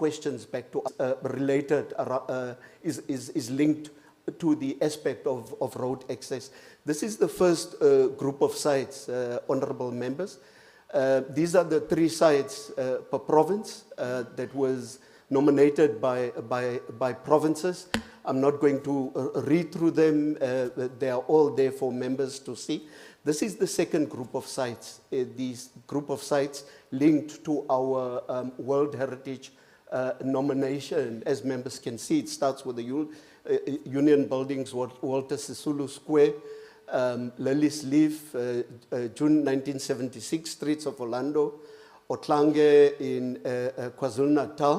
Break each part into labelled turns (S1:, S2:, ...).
S1: questions back to related, is linked to the aspect of road access. This is the first group of sites, honorable members. These are the 3 sites per province that was nominated by provinces. I'm not going to read through them. They are all there for members to see. This is the second group of sites. These group of sites linked to our World Heritage nomination. As members can see, it starts with the Union Buildings, Walter Sisulu Square, Lilies Leaf, June 1976, Streets of Orlando, Otlange in KwaZulu-Natal,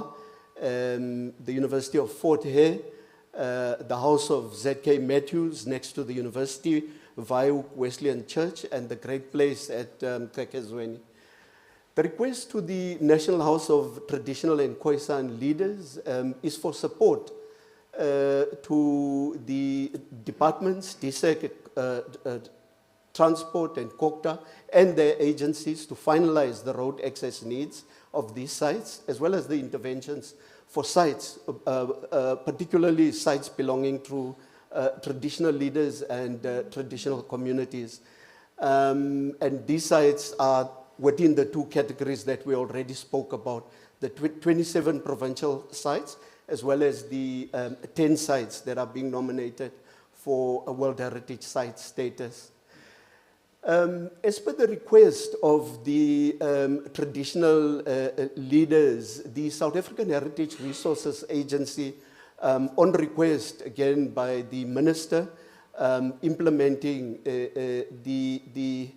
S1: the University of Fort Hare, the house of Z.K. Matthews next to the university, Vaiuk Wesleyan Church, and the Great Place at KHOI-SAN. The request to the National House of Traditional and KHOI-SAN leaders is for support to the departments, DSEC, Transport and COCTA, and their agencies to finalize the road access needs of these sites, as well as the interventions for sites, particularly sites belonging to traditional leaders and traditional communities. And these sites are within the 2 categories that we already spoke about, the 27 provincial sites, as well as the 10 sites that are being nominated for a World Heritage Site status. As per the request of the traditional leaders, the South African Heritage Resources Agency, on request again by the Minister, implementing the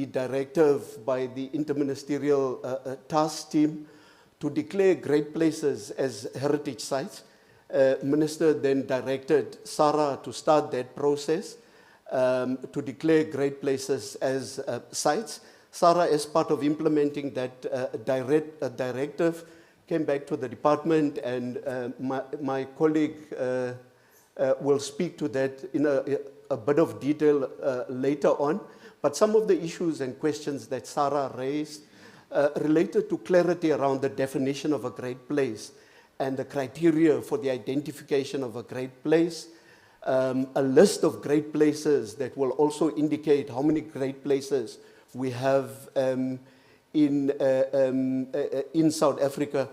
S1: directive by the Interministerial Task Team to declare Great Places as heritage sites. Minister then directed SARA to start that process to declare Great Places as sites. SARA, as part of implementing that directive, came back to the department, and my colleague will speak to that in a bit of detail later on. But some of the issues and questions that SARA raised related to clarity around the definition of a great place and the criteria for the identification of a great place, a list of great places that will also indicate how many great places we have in South Africa.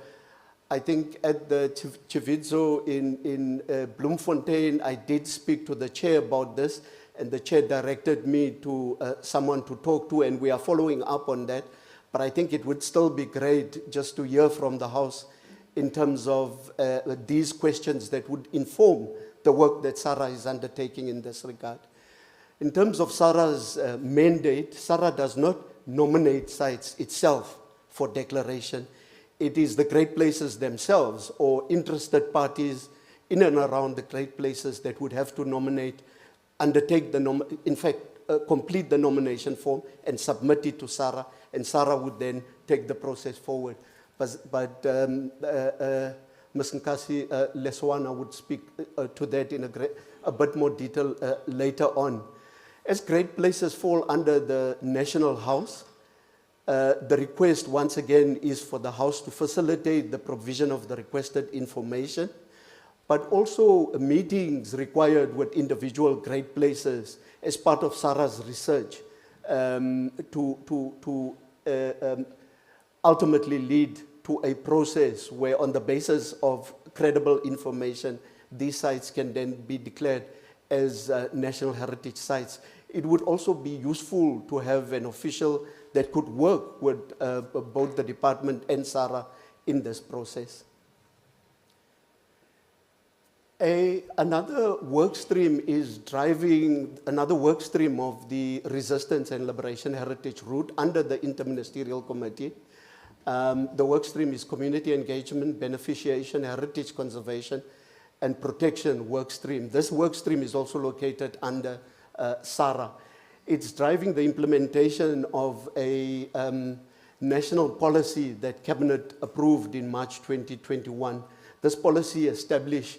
S1: I think at the Chividzo in Bloemfontein, I did speak to the chair about this, and the chair directed me to someone to talk to, and we are following up on that. But I think it would still be great just to hear from the House in terms of these questions that would inform the work that SARA is undertaking in this regard. In terms of SARA's mandate, SARA does not nominate sites itself for declaration. It is the great places themselves or interested parties in and around the great places that would have to nominate, undertake complete the nomination form and submit it to SARA, and SARA would then take the process forward. But Ms. Nkasi Leswana would speak to that in a bit more detail later on. As great places fall under the National House, the request once again is for the House to facilitate the provision of the requested information, but also meetings required with individual great places as part of SARA's research to ultimately lead to a process where, on the basis of credible information, these sites can then be declared as national heritage sites. It would also be useful to have an official that could work with both the department and SARA in this process. Another work stream of the Resistance and Liberation Heritage route under the Interministerial Committee. The work stream is Community Engagement, Beneficiation, Heritage Conservation, and Protection work stream. This work stream is also located under SARA. It's driving the implementation of a national policy that Cabinet approved in March 2021. This policy establishes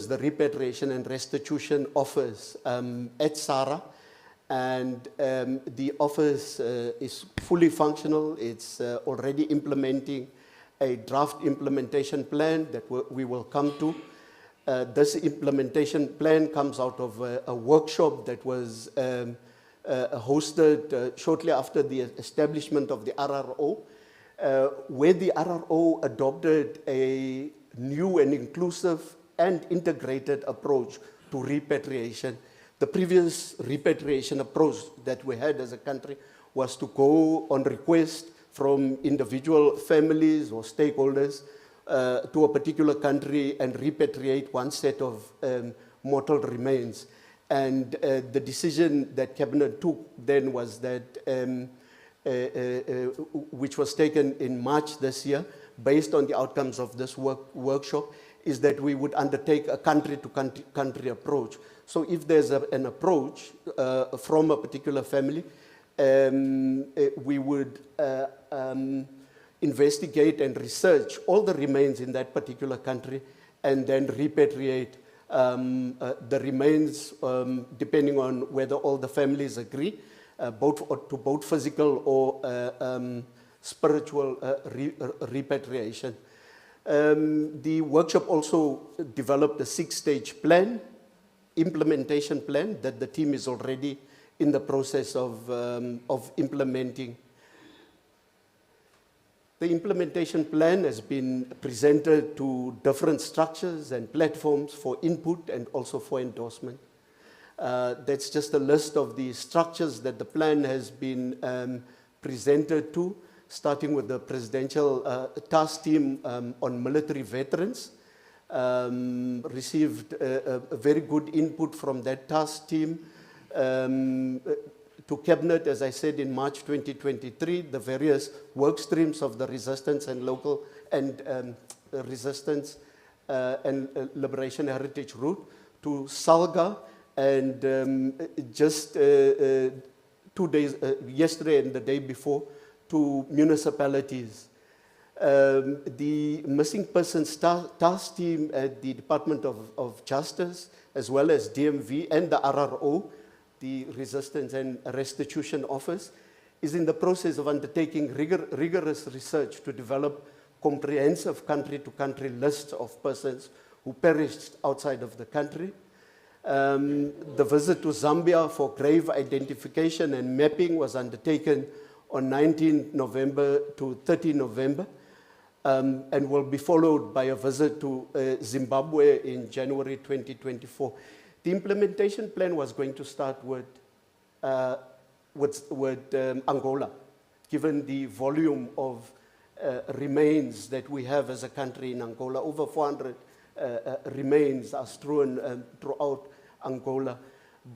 S1: the Repatriation and Restitution Office at SARA, and the office is fully functional. It's already implementing a draft implementation plan that we will come to. This implementation plan comes out of a workshop that was hosted shortly after the establishment of the RRO, where the RRO adopted a new and inclusive and integrated approach to repatriation. The previous repatriation approach that we had as a country was to go on request from individual families or stakeholders to a particular country and repatriate one set of mortal remains. And the decision that Cabinet took then was that, which was taken in March this year, based on the outcomes of this workshop, is that we would undertake a country-to-country approach. So if there's an approach from a particular family, we would investigate and research all the remains in that particular country and then repatriate the remains depending on whether all the families agree, to both physical or spiritual repatriation. The workshop also developed a 6-stage plan, implementation plan, that the team is already in the process of implementing. The implementation plan has been presented to different structures and platforms for input and also for endorsement. That's just a list of the structures that the plan has been presented to, starting with the Presidential Task Team on Military Veterans. Received a very good input from that task team. To Cabinet, as I said, in March 2023, the various work streams of the resistance and local and resistance and liberation heritage route to Salga, and just 2 days, yesterday and the day before, to municipalities. The missing persons task team at the Department of Justice, as well as DMV and the RRO, the Resistance and Restitution Office, is in the process of undertaking rigorous research to develop comprehensive country-to-country lists of persons who perished outside of the country. The visit to Zambia for grave identification and mapping was undertaken on 19 November to 30 November, and will be followed by a visit to Zimbabwe in January 2024. The implementation plan was going to start with Angola, given the volume of remains that we have as a country in Angola. Over 400 remains are strewn throughout Angola.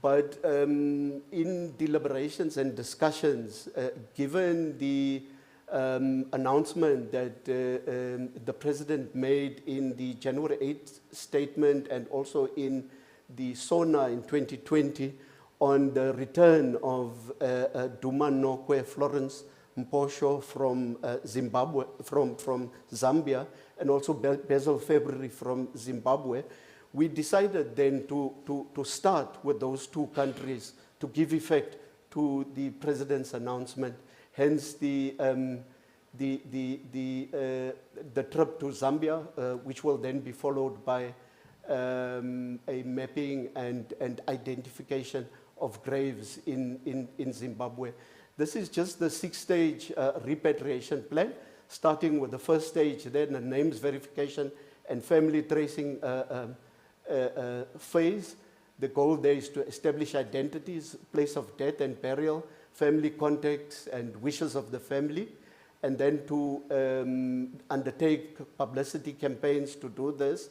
S1: But in deliberations and discussions, given the announcement that the President made in the January 8th statement and also in the SONA in 2020 on the return of Duma Nokwe Florence Mposho from Zimbabwe, from Zambia, and also Basil February from Zimbabwe, we decided then to start with those two countries to give effect to the President's announcement. Hence the trip to Zambia, which will then be followed by a mapping and identification of graves in Zimbabwe. This is just the 6-stage repatriation plan, starting with the first stage, then a names verification and family tracing phase. The goal there is to establish identities, place of death and burial, family contacts and wishes of the family, and then to undertake publicity campaigns to do this,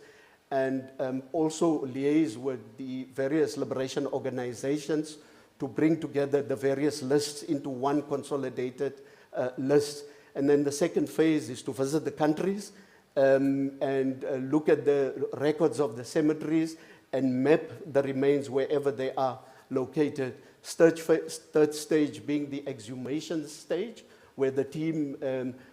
S1: and also liaise with the various liberation organizations to bring together the various lists into one consolidated list. And then the second phase is to visit the countries and look at the records of the cemeteries and map the remains wherever they are located. Third stage being the exhumation stage, where the team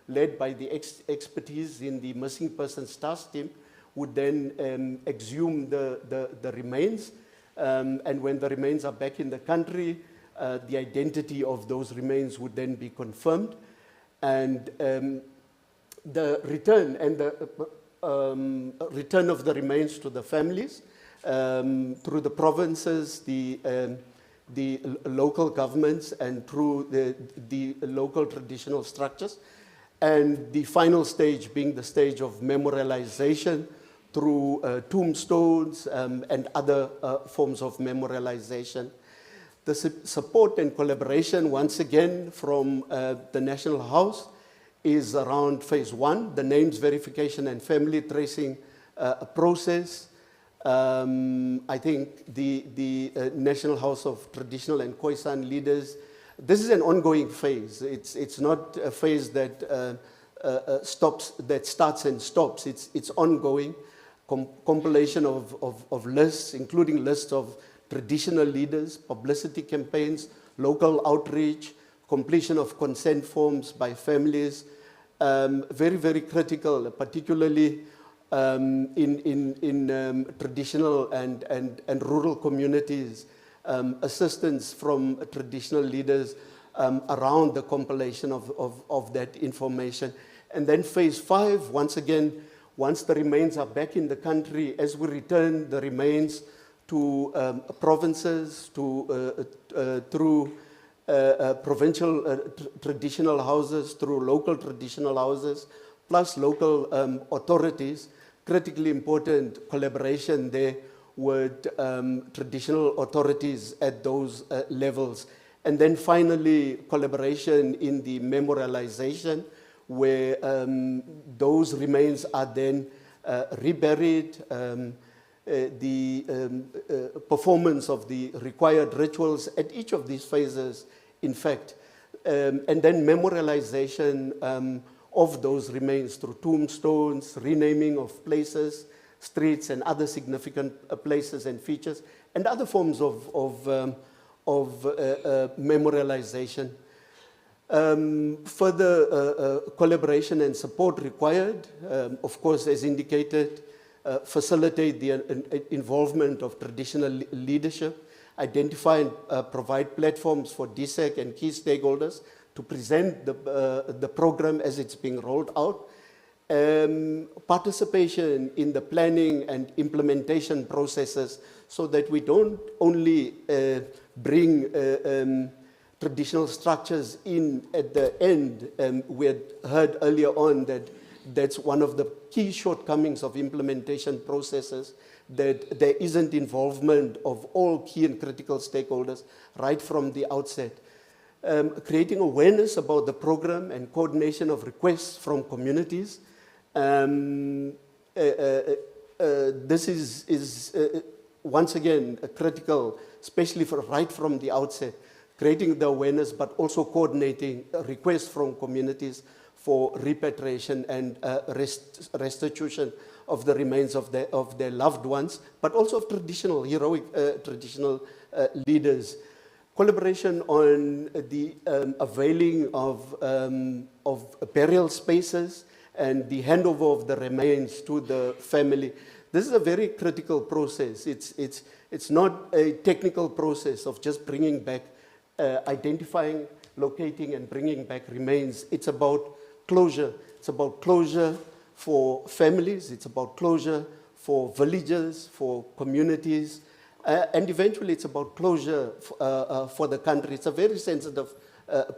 S1: led by the expertise in the missing persons task team would then exhume the remains. And when the remains are back in the country, the identity of those remains would then be confirmed. And the return and the return of the remains to the families through the provinces, the local governments, and through the local traditional structures. And the final stage being the stage of memorialization through tombstones and other forms of memorialization. The support and collaboration, once again, from the National House is around phase 1, the names verification and family tracing process. I think the National House of Traditional and KHOI-SAN leaders, this is an ongoing phase. It's not a phase that starts and stops. It's ongoing. Compilation of lists, including lists of traditional leaders, publicity campaigns, local outreach, completion of consent forms by families, very, very critical, particularly in traditional and rural communities, assistance from traditional leaders around the compilation of that information. And then phase 5, once again, once the remains are back in the country, as we return the remains to provinces, through provincial traditional houses, through local traditional houses, plus local authorities, critically important collaboration there with traditional authorities at those levels. And then finally, collaboration in the memorialization, where those remains are then reburied, the performance of the required rituals at each of these phases, in fact, and then memorialization of those remains through tombstones, renaming of places, streets, and other significant places and features, and other forms of memorialization. Further collaboration and support required, of course, as indicated, facilitate the involvement of traditional leadership, identify and provide platforms for DSEC and key stakeholders to present the program as it's being rolled out. Participation in the planning and implementation processes, so that we don't only bring traditional structures in at the end. We had heard earlier on that that's one of the key shortcomings of implementation processes, that there isn't involvement of all key and critical stakeholders right from the outset. Creating awareness about the program and coordination of requests from communities. This is once again critical, especially right from the outset, creating the awareness, but also coordinating requests from communities for repatriation and restitution of the remains of their loved ones, but also of traditional, heroic traditional leaders. Collaboration on the availing of burial spaces and the handover of the remains to the family. This is a very critical process. It's not a technical process of just bringing back, identifying, locating, and bringing back remains. It's about closure. It's about closure for families. It's about closure for villages, for communities, and eventually it's about closure for the country. It's a very sensitive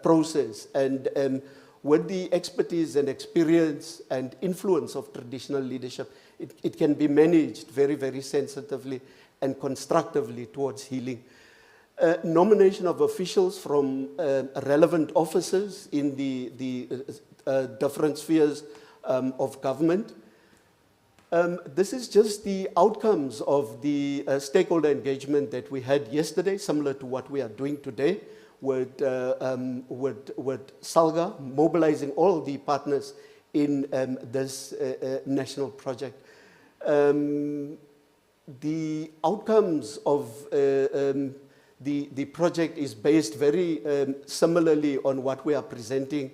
S1: process, and with the expertise and experience and influence of traditional leadership, it can be managed very, very sensitively and constructively towards healing. Nomination of officials from relevant offices in the different spheres of government. This is just the outcomes of the stakeholder engagement that we had yesterday, similar to what we are doing today with SALGA, mobilizing all the partners in this national project. The outcomes of the project is based very similarly on what we are presenting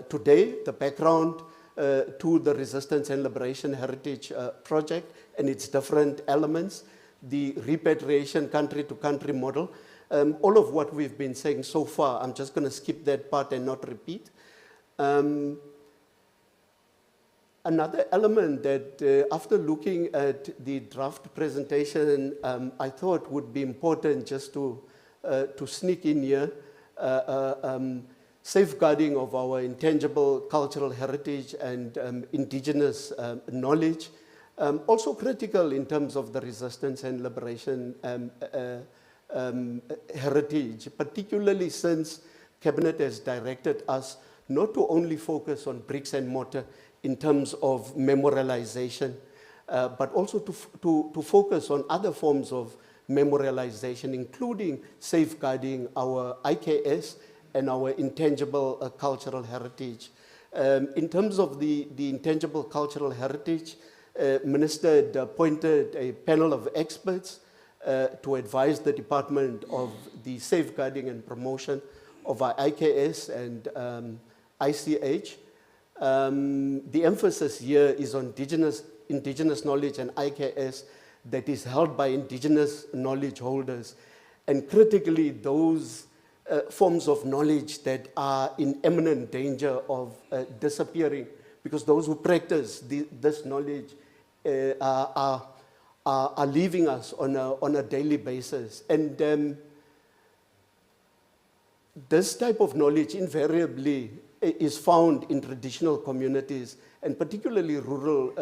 S1: today, the background to the Resistance and Liberation Heritage Project and its different elements, the repatriation country-to-country model, all of what we've been saying so far. I'm just going to skip that part and not repeat. Another element that, after looking at the draft presentation, I thought would be important just to sneak in here, safeguarding of our intangible cultural heritage and indigenous knowledge, also critical in terms of the resistance and liberation heritage, particularly since Cabinet has directed us not to only focus on bricks and mortar in terms of memorialization, but also to focus on other forms of memorialization, including safeguarding our IKS and our intangible cultural heritage. In terms of the intangible cultural heritage, Minister had appointed a panel of experts to advise the Department of the safeguarding and promotion of our IKS and ICH. The emphasis here is on indigenous knowledge and IKS that is held by indigenous knowledge holders, and critically those forms of knowledge that are in imminent danger of disappearing, because those who practice this knowledge are leaving us on a daily basis. And this type of knowledge invariably is found in traditional communities, and particularly rural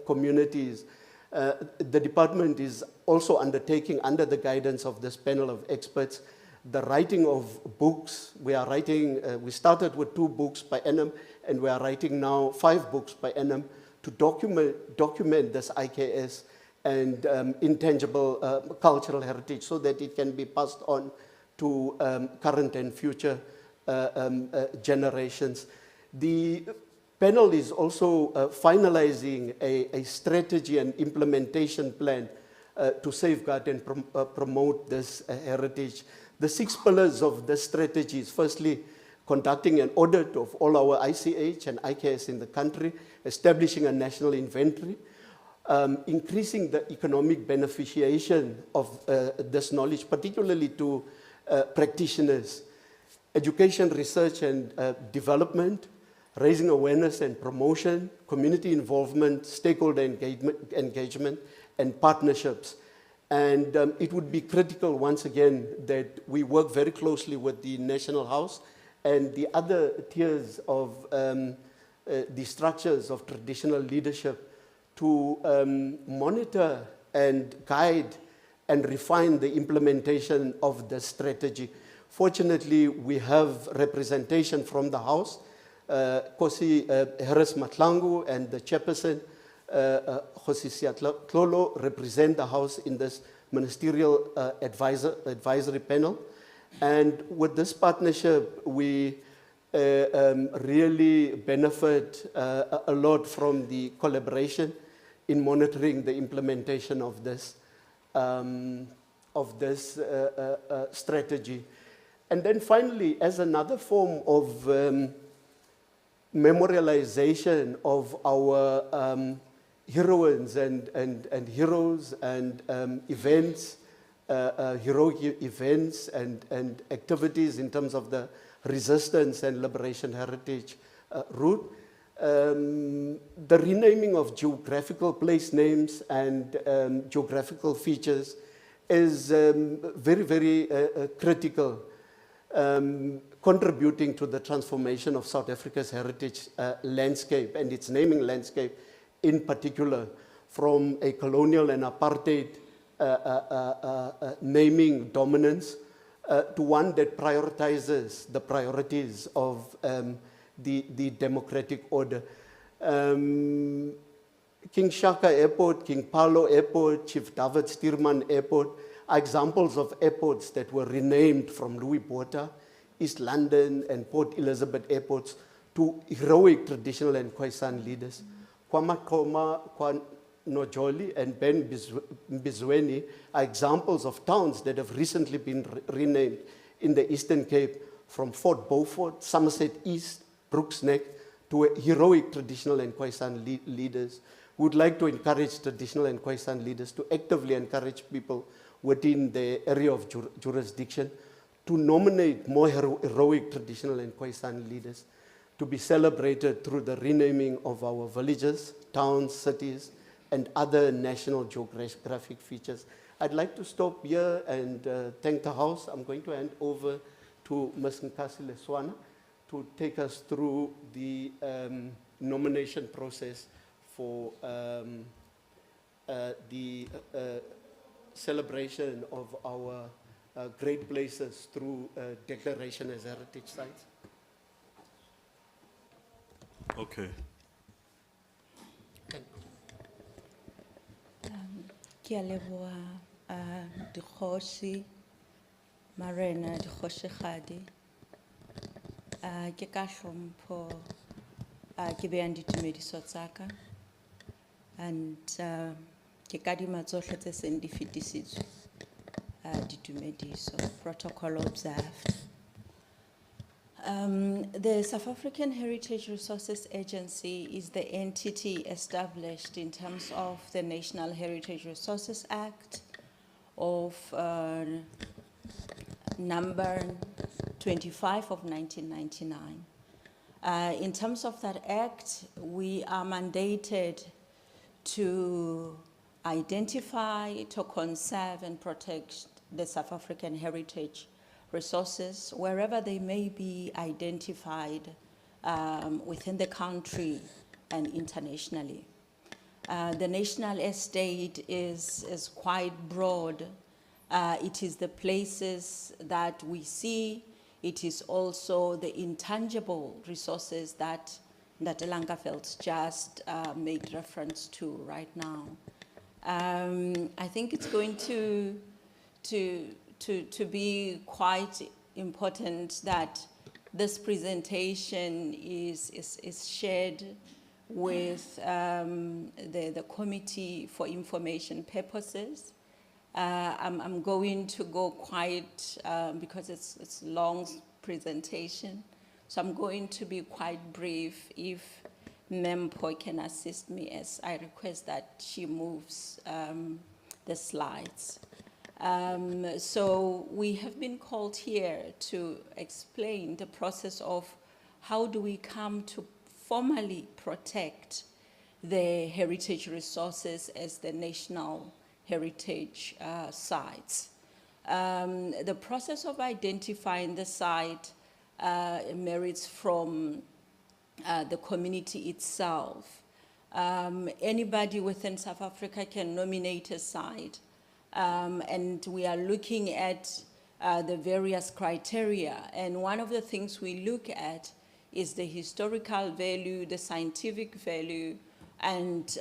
S1: communities. The department is also undertaking, under the guidance of this panel of experts, the writing of books. We started with 2 books per annum, and we are writing now 5 books per annum to document this IKS and intangible cultural heritage, so that it can be passed on to current and future generations. The panel is also finalizing a strategy and implementation plan to safeguard and promote this heritage. The 6 pillars of this strategy is, firstly, conducting an audit of all our ICH and IKS in the country, establishing a national inventory, increasing the economic beneficiation of this knowledge, particularly to practitioners, education, research and development, raising awareness and promotion, community involvement, stakeholder engagement and partnerships. And it would be critical, once again, that we work very closely with the National House and the other tiers of the structures of traditional leadership to monitor and guide and refine the implementation of the strategy. Fortunately, we have representation from the House. Kosi Harris Matlangu and the chairperson, Kosi Siatlolo, represent the House in this ministerial advisory panel. And with this partnership, we really benefit a lot from the collaboration in monitoring the implementation of this strategy. And then finally, as another form of memorialization of our heroines and heroes and events, heroic events and activities in terms of the resistance and liberation heritage route. The renaming of geographical place names and geographical features is very, very critical, contributing to the transformation of South Africa's heritage landscape and its naming landscape in particular, from a colonial and apartheid naming dominance to one that prioritizes the priorities of the democratic order. King Shaka Airport, King Paulo Airport, Chief David Stearman Airport are examples of airports that were renamed from Louis Botha, East London and Port Elizabeth airports to heroic traditional and KHOI-SAN leaders. KwaMaqoma, KwaNojoli and Ben Mbizweni are examples of towns that have recently been renamed in the Eastern Cape, from Fort Beaufort, Somerset East, Brooks Neck, to heroic traditional and KHOI-SAN leaders. We would like to encourage traditional and KHOI-SAN leaders to actively encourage people within the area of jurisdiction to nominate more heroic traditional and KHOI-SAN leaders. to be celebrated through the renaming of our villages, towns, cities, and other national geographic features. I'd like to stop here and thank the House. I'm going to hand over to Ms. Nkasi Leswana to take us through the nomination process for the celebration of our great places through declaration as heritage sites.
S2: Okay.
S3: Ke a leboha dikgoshi, marena, dikgoshigadi. Ke ka hlompho ke behang ditumediso tsa ka, and ke kadima tsohle tse seng di fetisitswe ditumediso, protocol observed. The South African Heritage Resources Agency is the entity established in terms of the National Heritage Resources Act of number 25 of 1999. In terms of that act, we are mandated to identify, to conserve and protect the South African heritage resources wherever they may be identified within the country and internationally. The national estate is quite broad. It is the places that we see. It is also the intangible resources that Langeveld just made reference to right now. I think it's going to be quite important that this presentation is shared with the Committee for Information Purposes. I'm going to go quite, because it's a long presentation, so I'm going to be quite brief. If Mempo can assist me, as I request that she moves the slides. So we have been called here to explain the process of how do we come to formally protect the heritage resources as the national heritage sites. The process of identifying the site merits from the community itself. Anybody within South Africa can nominate a site. And we are looking at the various criteria. And one of the things we look at is the historical value, the scientific value, and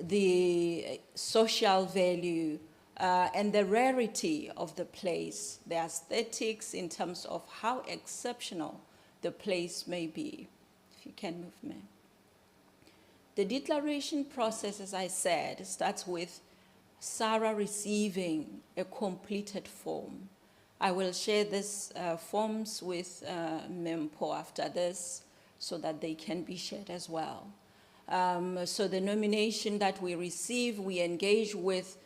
S3: the social value, and the rarity of the place, the aesthetics in terms of how exceptional the place may be. If you can move me. The declaration process, as I said, starts with SARA receiving a completed form. I will share these forms with Mempo after this so that they can be shared as well. So the nomination that we receive, we engage with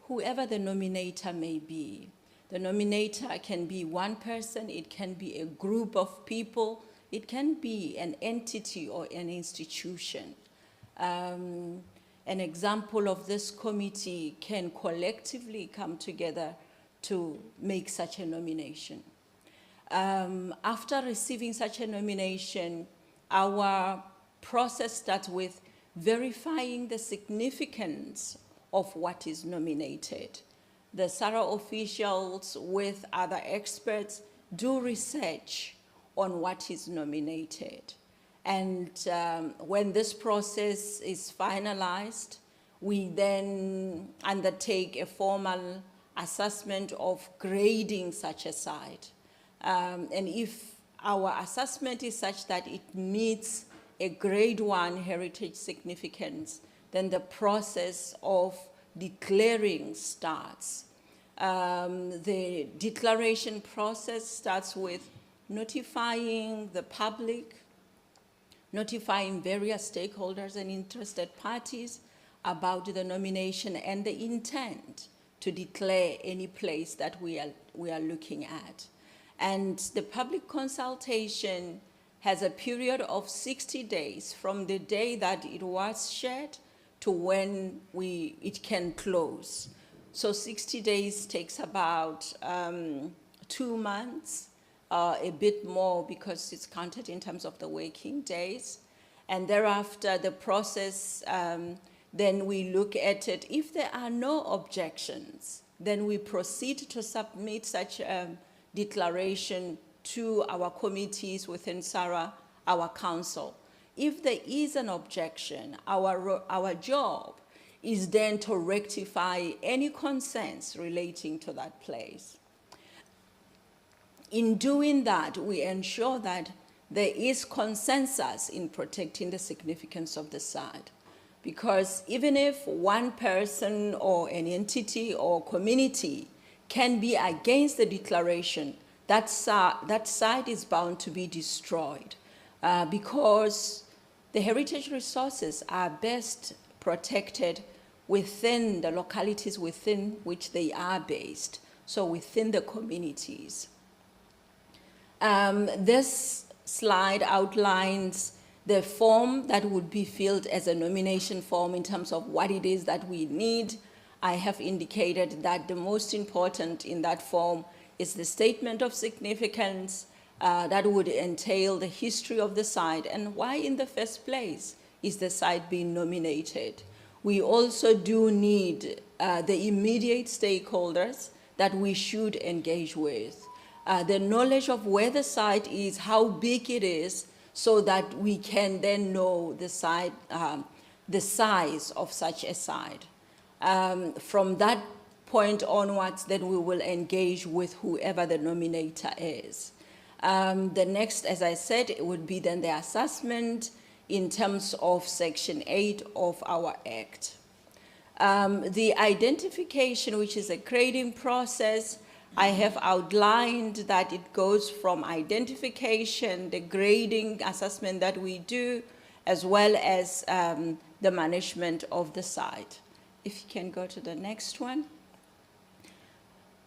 S3: whoever the nominator may be. The nominator can be one person, it can be a group of people, it can be an entity or an institution. An example of this committee can collectively come together to make such a nomination. After receiving such a nomination, our process starts with verifying the significance of what is nominated. The SARA officials with other experts do research on what is nominated. And when this process is finalized, we then undertake a formal assessment of grading such a site. And if our assessment is such that it meets a grade 1 heritage significance, then the process of declaring starts. The declaration process starts with notifying the public, notifying various stakeholders and interested parties about the nomination and the intent to declare any place that we are looking at. And the public consultation has a period of 60 days from the day that it was shared to when it can close. So 60 days takes about 2 months, a bit more because it's counted in terms of the working days. And thereafter, the process, then we look at it. If there are no objections, then we proceed to submit such a declaration to our committees within SARA, our council. If there is an objection, our job is then to rectify any concerns relating to that place. In doing that, we ensure that there is consensus in protecting the significance of the site. Because even if one person or an entity or community can be against the declaration, that site is bound to be destroyed because the heritage resources are best protected within the localities within which they are based, so within the communities. This slide outlines the form that would be filled as a nomination form in terms of what it is that we need. I have indicated that the most important in that form is the statement of significance that would entail the history of the site and why in the first place is the site being nominated. We also do need the immediate stakeholders that we should engage with. The knowledge of where the site is, how big it is, so that we can then know the size of such a site. From that point onwards, then we will engage with whoever the nominator is. The next, as I said, it would be then the assessment in terms of Section 8 of our Act. The identification, which is a grading process, I have outlined that it goes from identification, the grading assessment that we do, as well as the management of the site. If you can go to the next one.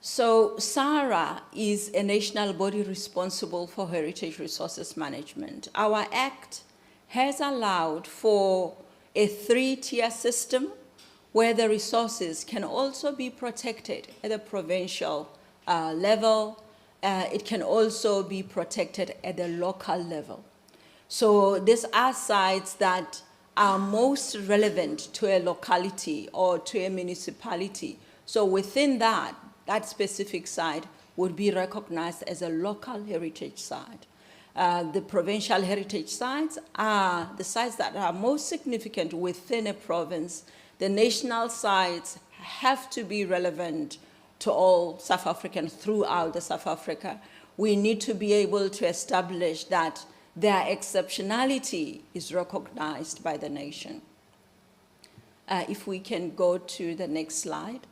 S3: So SARA is a national body responsible for heritage resources management. Our Act has allowed for a 3-tier system where the resources can also be protected at the provincial level. It can also be protected at the local level. So these are sites that are most relevant to a locality or to a municipality. So within that specific site would be recognized as a local heritage site. The provincial heritage sites are the sites that are most significant within a province. The national sites have to be relevant to all South Africans throughout the South Africa. We need to be able to establish that their exceptionality is recognized by the nation. If we can go to the next slide.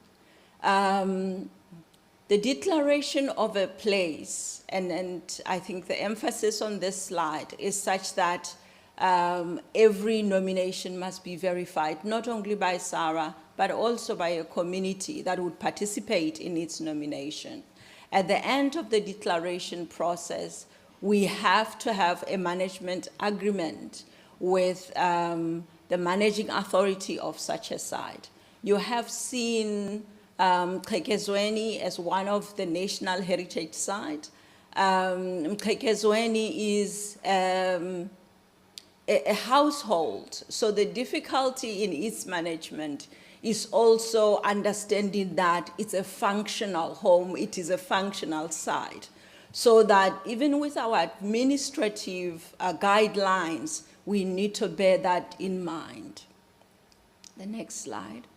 S3: The declaration of a place, and I think the emphasis on this slide is such that every nomination must be verified, not only by SARA, but also by a community that would participate in its nomination. At the end of the declaration process, we have to have a management agreement with the managing authority of such a site. You have seen KHOI-SAN as one of the national heritage sites. KHOI-SAN is a household, so the difficulty in its management is also understanding that it's a functional home, it is a functional site, so that even with our administrative guidelines, we need to bear that in mind. The next slide.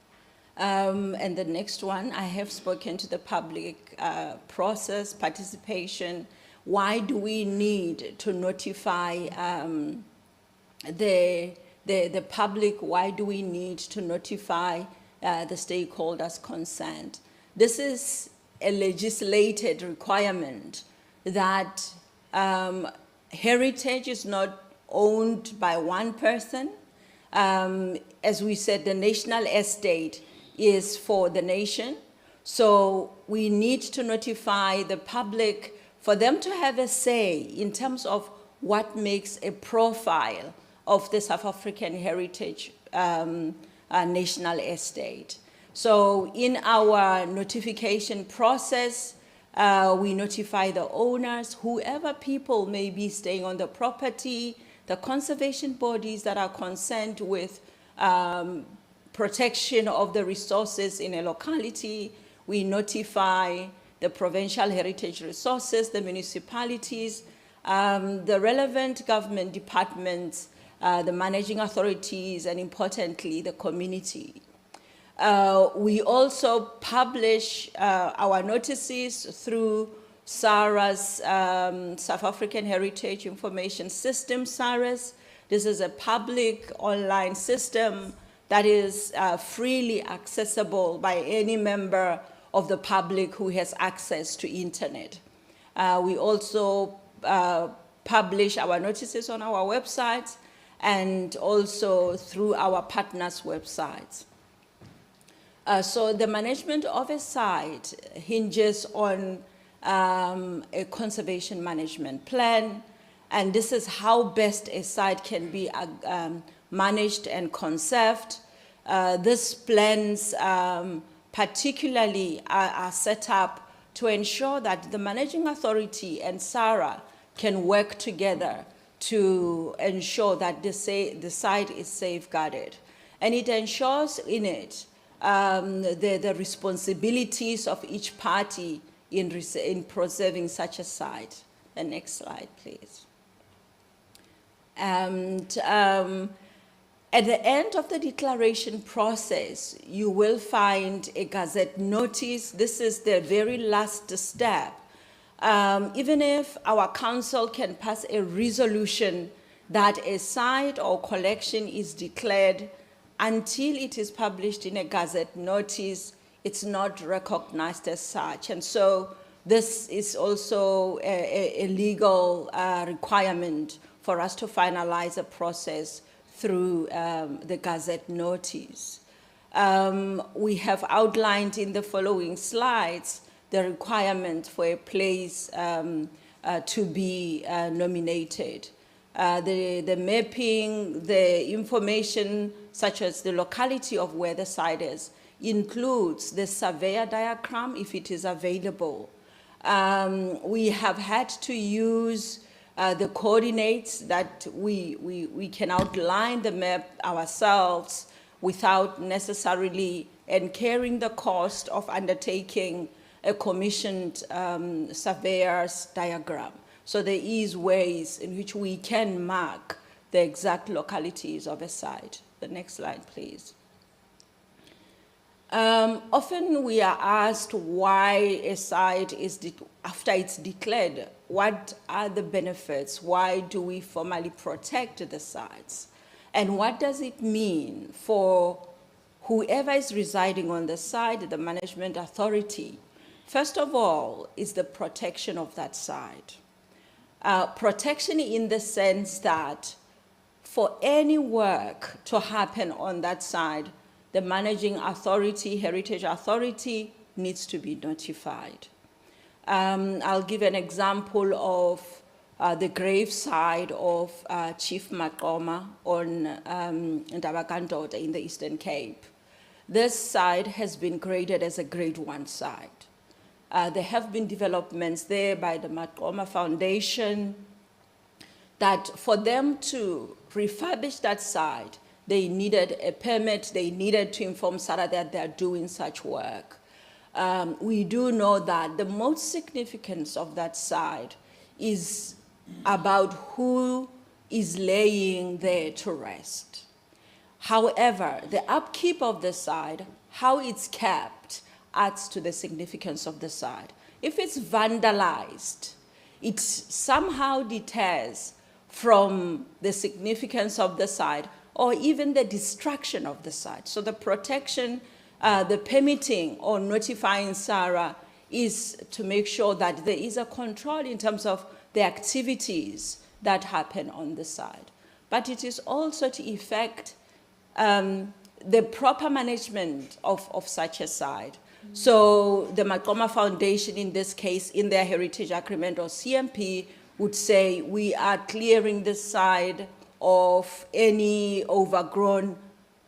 S3: And the next one, I have spoken to the public process, participation. Why do we need to notify the public? Why do we need to notify the stakeholders concerned? This is a legislated requirement that heritage is not owned by one person. As we said, the national estate is for the nation. So we need to notify the public for them to have a say in terms of what makes a profile of the South African heritage national estate. So in our notification process, we notify the owners, whoever people may be staying on the property, the conservation bodies that are concerned with protection of the resources in a locality. We notify the provincial heritage resources, the municipalities, the relevant government departments, the managing authorities, and importantly, the community. We also publish our notices through SARA's South African Heritage Information System, SARAS. This is a public online system that is freely accessible by any member of the public who has access to internet. We also publish our notices on our websites and also through our partners' websites. So the management of a site hinges on a conservation management plan, and this is how best a site can be managed and conserved. These plans particularly are set up to ensure that the managing authority and SARA can work together to ensure that the site is safeguarded. And it ensures in it the responsibilities of each party in preserving such a site. The next slide, please. And at the end of the declaration process, you will find a gazette notice. This is the very last step. Even if our council can pass a resolution that a site or collection is declared, until it is published in a gazette notice, it's not recognized as such. And so this is also a legal requirement for us to finalize a process through the gazette notice. We have outlined in the following slides the requirement for a place to be nominated. The mapping, the information such as the locality of where the site is, includes the surveyor diagram if it is available. We have had to use the coordinates that we can outline the map ourselves without necessarily incurring the cost of undertaking a commissioned surveyor's diagram. So there is ways in which we can mark the exact localities of a site. The next slide, please. Often we are asked why a site is, after it's declared, what are the benefits? Why do we formally protect the sites? And what does it mean for whoever is residing on the site, the management authority? First of all, is the protection of that site. Protection in the sense that for any work to happen on that site, the managing authority, heritage authority, needs to be notified. I'll give an example of the graveside of Chief Maqoma on Ndabakandoda in the Eastern Cape. This site has been graded as a grade 1 site. There have been developments there by the Maqoma Foundation that for them to refurbish that site, they needed a permit, they needed to inform SARA that they're doing such work. We do know that the most significance of that site is about who is laying there to rest. However, the upkeep of the site, how it's kept, adds to the significance of the site. If it's vandalized, it somehow deters from the significance of the site or even the destruction of the site. So the protection, the permitting or notifying SARA is to make sure that there is a control in terms of the activities that happen on the site. But it is also to effect the proper management of such a site. So the Maqoma Foundation, in this case, in their heritage agreement or CMP, would say we are clearing the site of any overgrown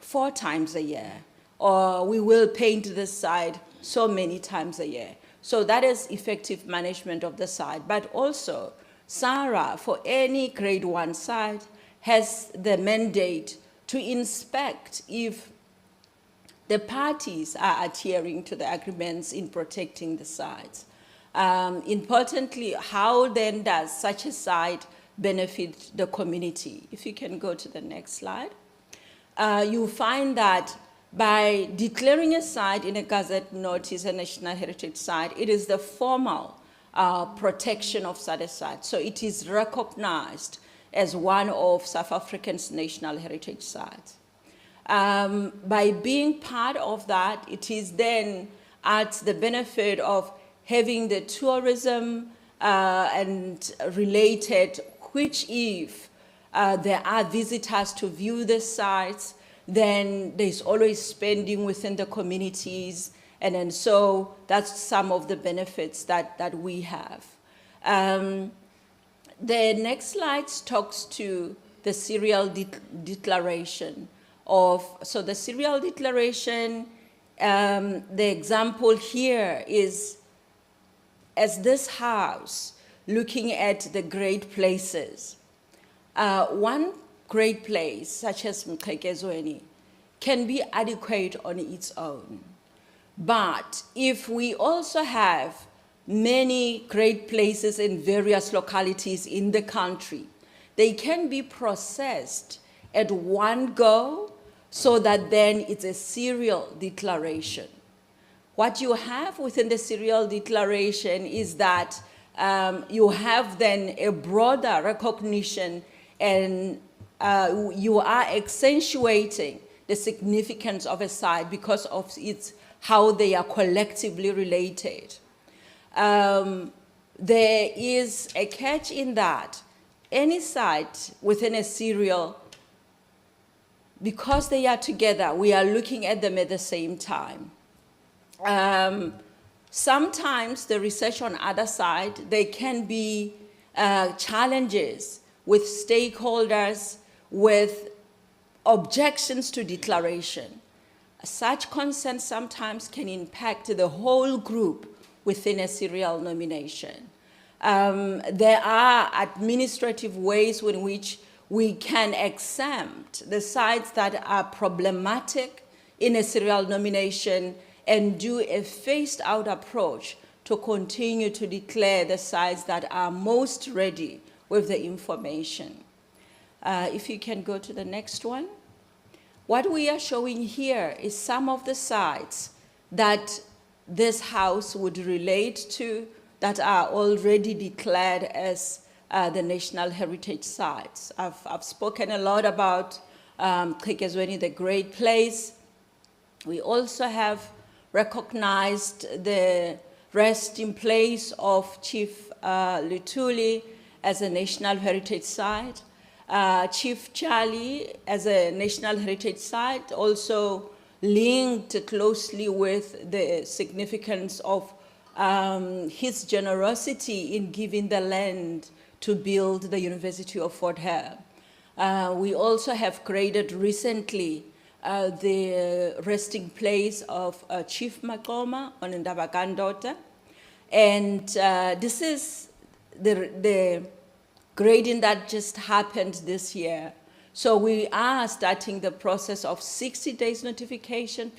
S3: 4 times a year, or we will paint the site so many times a year. So that is effective management of the site. But also, SARA, for any grade 1 site, has the mandate to inspect if the parties are adhering to the agreements in protecting the sites. Importantly, how then does such a site benefit the community? If you can go to the next slide. You find that by declaring a site in a Gazette notice, a National Heritage Site, it is the formal protection of such a site. So it is recognized as one of South Africa's national heritage sites. By being part of that, it is then at the benefit of having the tourism and related, which if there are visitors to view the sites, then there's always spending within the communities, and so that's some of the benefits that we have. The next slide talks to the serial declaration of, so the serial declaration, the example here is as this house looking at the great places. One great place, such as KHOI-SAN, can be adequate on its own. But if we also have many great places in various localities in the country, they can be processed at one go so that then it's a serial declaration. What you have within the serial declaration is that you have then a broader recognition, and you are accentuating the significance of a site because of its, how they are collectively related. There is a catch in that any site within a serial, because they are together, we are looking at them at the same time. Sometimes the research on other side, there can be challenges with stakeholders, with objections to declaration. Such consent sometimes can impact the whole group within a serial nomination. There are administrative ways in which we can exempt the sites that are problematic in a serial nomination and do a phased-out approach to continue to declare the sites that are most ready with the information. If you can go to the next one. What we are showing here is some of the sites that this house would relate to that are already declared as the National Heritage Sites. I've spoken a lot about KHOI-SAN, the great place. We also have recognized the resting place of Chief Luthuli as a National Heritage Site. Chief Charlie as a National Heritage Site, also linked closely with the significance of his generosity in giving the land to build the University of Fort Hare. We also have graded recently the resting place of Chief Makoma on Ndabakandota. And this is the grading that just happened this year. So we are starting the process of 60 days notification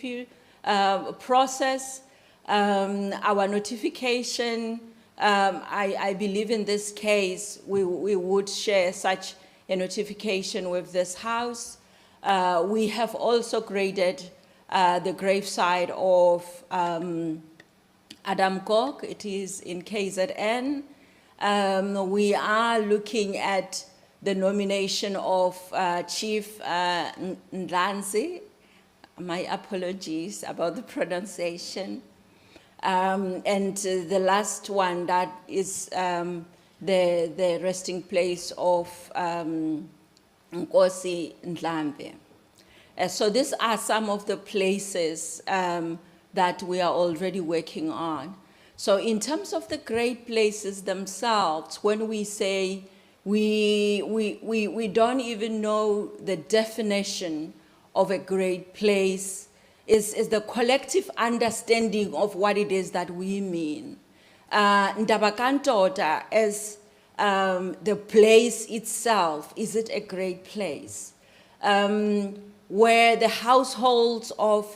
S3: process. Our notification, I believe in this case, we would share such a notification with this house. We have also graded the gravesite of Adam Kok. It is in KZN. We are looking at the nomination of Chief Ndlanzi. My apologies about the pronunciation. And the last one, that is the resting place of Nkosi Ndlambe. So these are some of the places that we are already working on. So in terms of the great places themselves, when we say we don't even know the definition of a great place, is the collective understanding of what it is that we mean. Ndabakantota as the place itself, is it a great place? Where the households of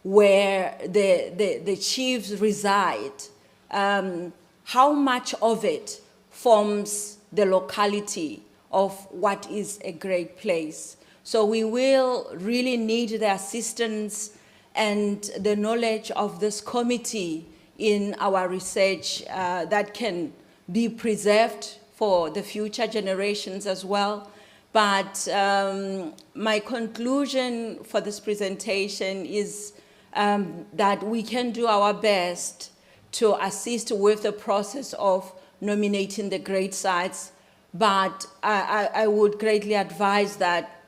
S3: where the chiefs reside, how much of it forms the locality of what is a great place. So we will really need the assistance and the knowledge of this committee in our research that can be preserved for the future generations as well. But my conclusion for this presentation is that we can do our best to assist with the process of nominating the great sites, but I would greatly advise that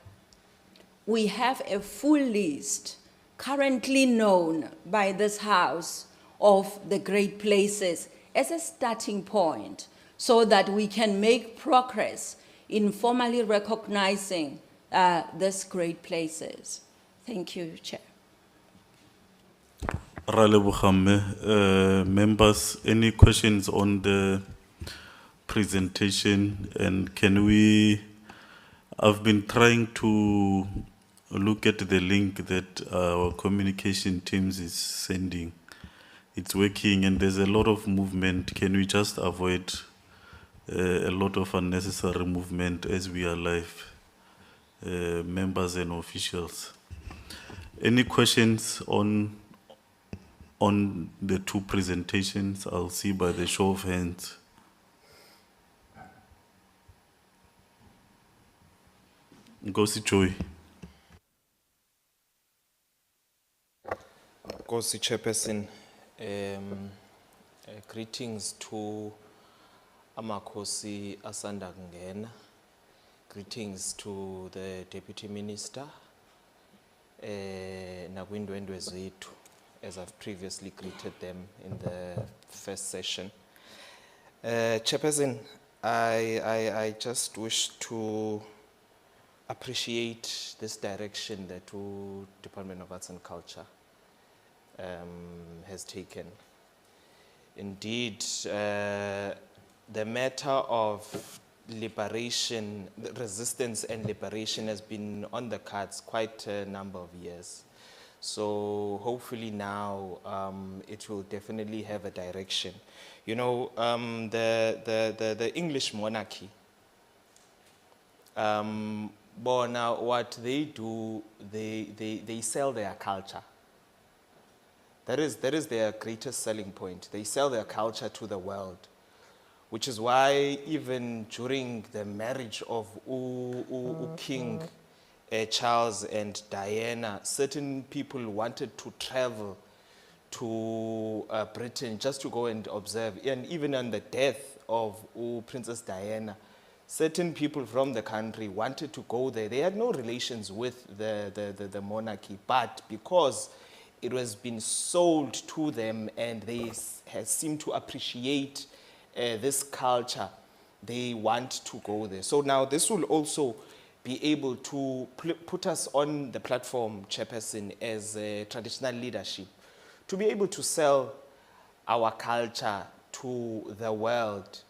S3: we have a full list currently known by this House of the great places as a starting point so that we can make progress in formally recognizing these great places. Thank you, Chair.
S2: Members, any questions on the presentation? And can we, I've been trying to look at the link that our communication teams is sending. It's working and there's a lot of movement. Can we just avoid a lot of unnecessary movement as we are live, members and officials? Any questions on the two presentations? I'll see by the show of hands. Nkosi Joy.
S4: Nkosi Chairperson, greetings to Amakhosi asanda kungena. Greetings to the Deputy Minister, nakwindwendwe zethu, as I've previously greeted them in the first session. Chairperson, I just wish to appreciate this direction that the Department of Arts and Culture has taken. Indeed, the matter of liberation, resistance and liberation has been on the cards quite a number of years. So hopefully now it will definitely have a direction. You know, the English monarchy, now what they do, they sell their culture. That is their greatest selling point. They sell their culture to the world, which is why even during the marriage of King Charles and Diana, certain people wanted to travel to Britain just to go and observe. And even on the death of Princess Diana, certain people from the country wanted to go there. They had no relations with the monarchy, but because it was been sold to them and they seem to appreciate this culture, they want to go there. So now this will also be able to put us on the platform, Chairperson, as a traditional leadership, to be able to sell our culture to the world.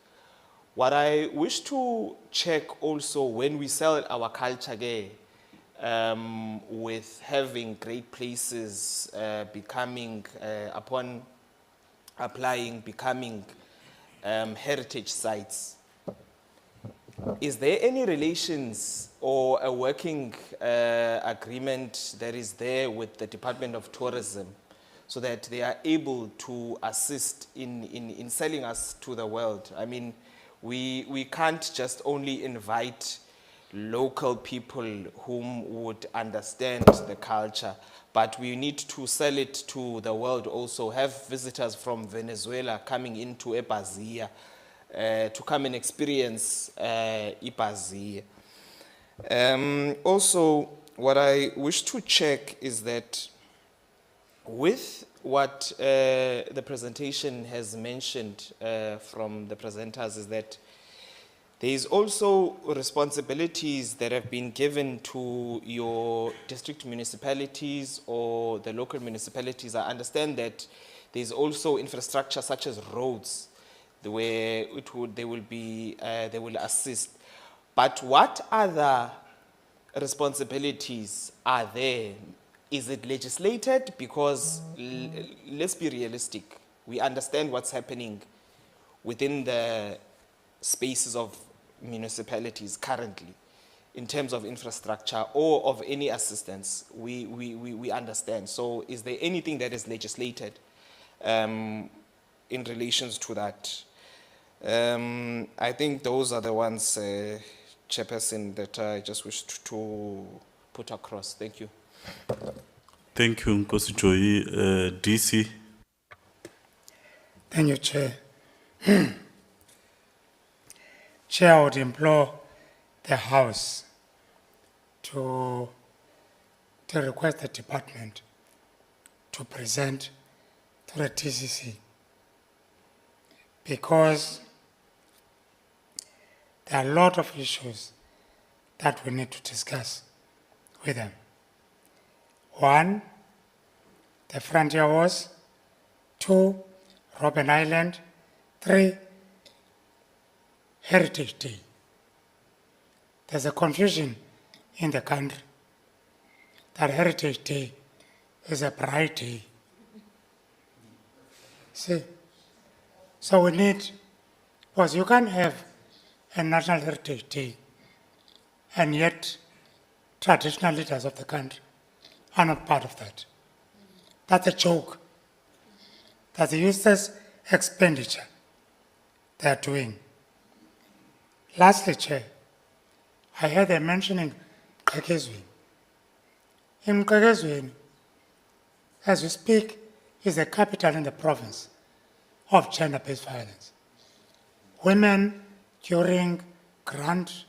S4: What I wish to check also when we sell our culture with having great places becoming, upon applying, becoming heritage sites, is there any relations or a working agreement that is there with the Department of Tourism so that they are able to assist in selling us to the world? I mean, we can't just only invite local people whom would understand the culture, but we need to sell it to the world also, have visitors from Venezuela coming into Epazia to come and experience Epazia. Also, what I wish to check is that With what the presentation has mentioned from the presenters is that there is also responsibilities that have been given to your district municipalities or the local municipalities. I understand that there is also infrastructure such as roads where they will assist. But what other responsibilities are there? Is it legislated? Because let's be realistic. We understand what's happening within the spaces of municipalities currently in terms of infrastructure or of any assistance. We understand. So is there anything that is legislated in relations to that? I think those are the ones, Chairperson, that I just wished to put across. Thank you.
S2: Thank you, Nkosi Joyi. DC.
S5: Thank you, Chair. Chair, I would implore the House to request the department to present to the TCC, because there are a lot of issues that we need to discuss with them. One, the frontier wars. Two, Robben Island. Three, Heritage Day. There's a confusion in the country that Heritage Day is a pride day. See? So we need, because you can't have a National Heritage Day and yet traditional leaders of the country are not part of that. That's a joke. That's a useless expenditure they are doing. Lastly, Chair, I heard them mentioning KHOI-SAN. In KHOI-SAN, as we speak, is the capital in the province of gender-based violence. Women during grant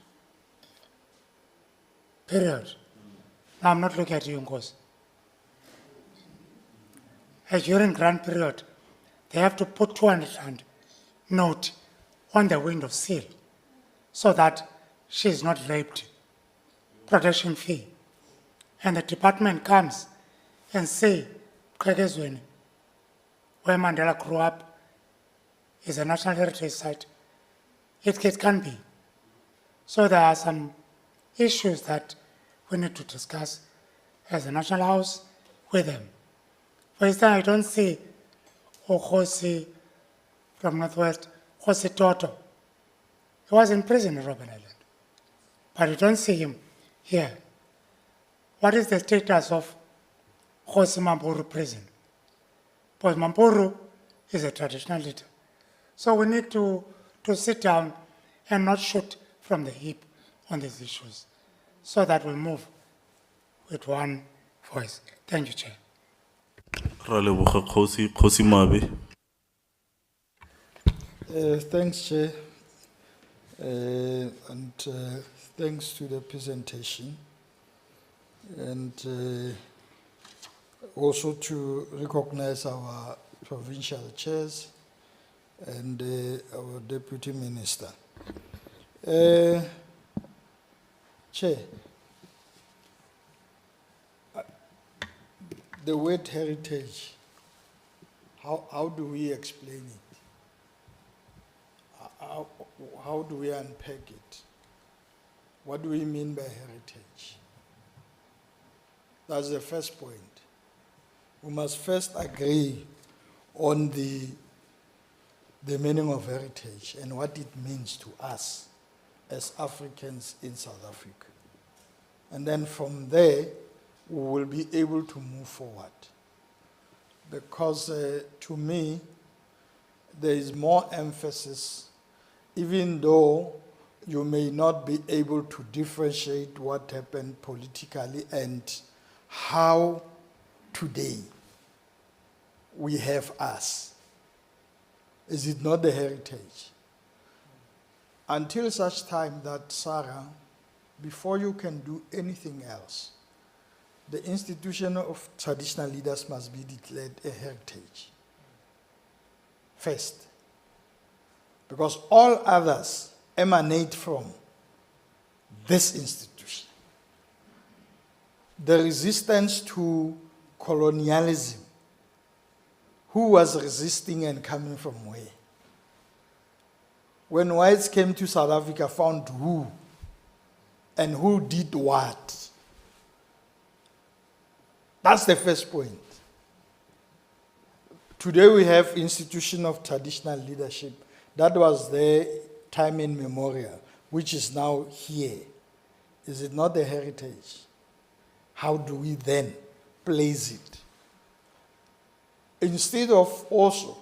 S5: period. Now, I'm not looking at you, Nkosi. During grant period, they have to put 200 rand note on the window sill so that she is not raped, protection fee. And the department comes and say, KHOI-SAN, where Mandela grew up, is a national heritage site. It can be. So there are some issues that we need to discuss as a National House with them. For instance, I don't see Okhosi from Northwest, Khosi Toto. He was in prison in Robben Island, but you don't see him here. What is the status of Khosi Mampuru prison? Because Mampuru is a traditional leader. So we need to sit down and not shoot from the hip on these issues so that we move with one voice. Thank you, Chair.
S2: Raleboga Kgosi Mabe.
S6: Thanks, Chair, and thanks to the presentation, and also to recognize our provincial chairs and our Deputy Minister. Chair, the word heritage, how do we explain it? How do we unpack it? What do we mean by heritage? That's the first point. We must first agree on the meaning of heritage and what it means to us as Africans in South Africa. And then from there, we will be able to move forward. Because to me, there is more emphasis, even though you may not be able to differentiate what happened politically and how today we have us. Is it not the heritage? Until such time that, Sarah, before you can do anything else, the institution of traditional leaders must be declared a heritage first. Because all others emanate from this institution. The resistance to colonialism, who was resisting and coming from where? When whites came to South Africa, found who and who did what. That's the first point. Today we have institution of traditional leadership. That was there time immemorial, which is now here. Is it not a heritage? How do we then place it? Instead of also,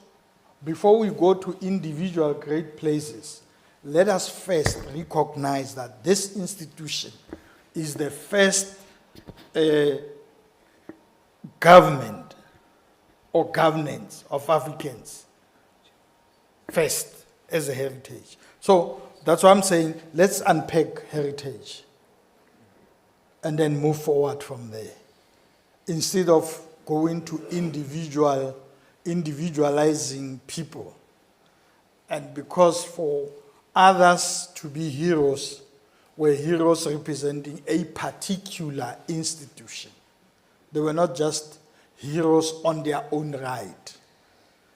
S6: before we go to individual great places, let us first recognize that this institution is the first government or governance of Africans, first as a heritage. So that's why I'm saying, let's unpack heritage and then move forward from there. Instead of going to individualizing people. And because for others to be heroes, were heroes representing a particular institution. They were not just heroes on their own right.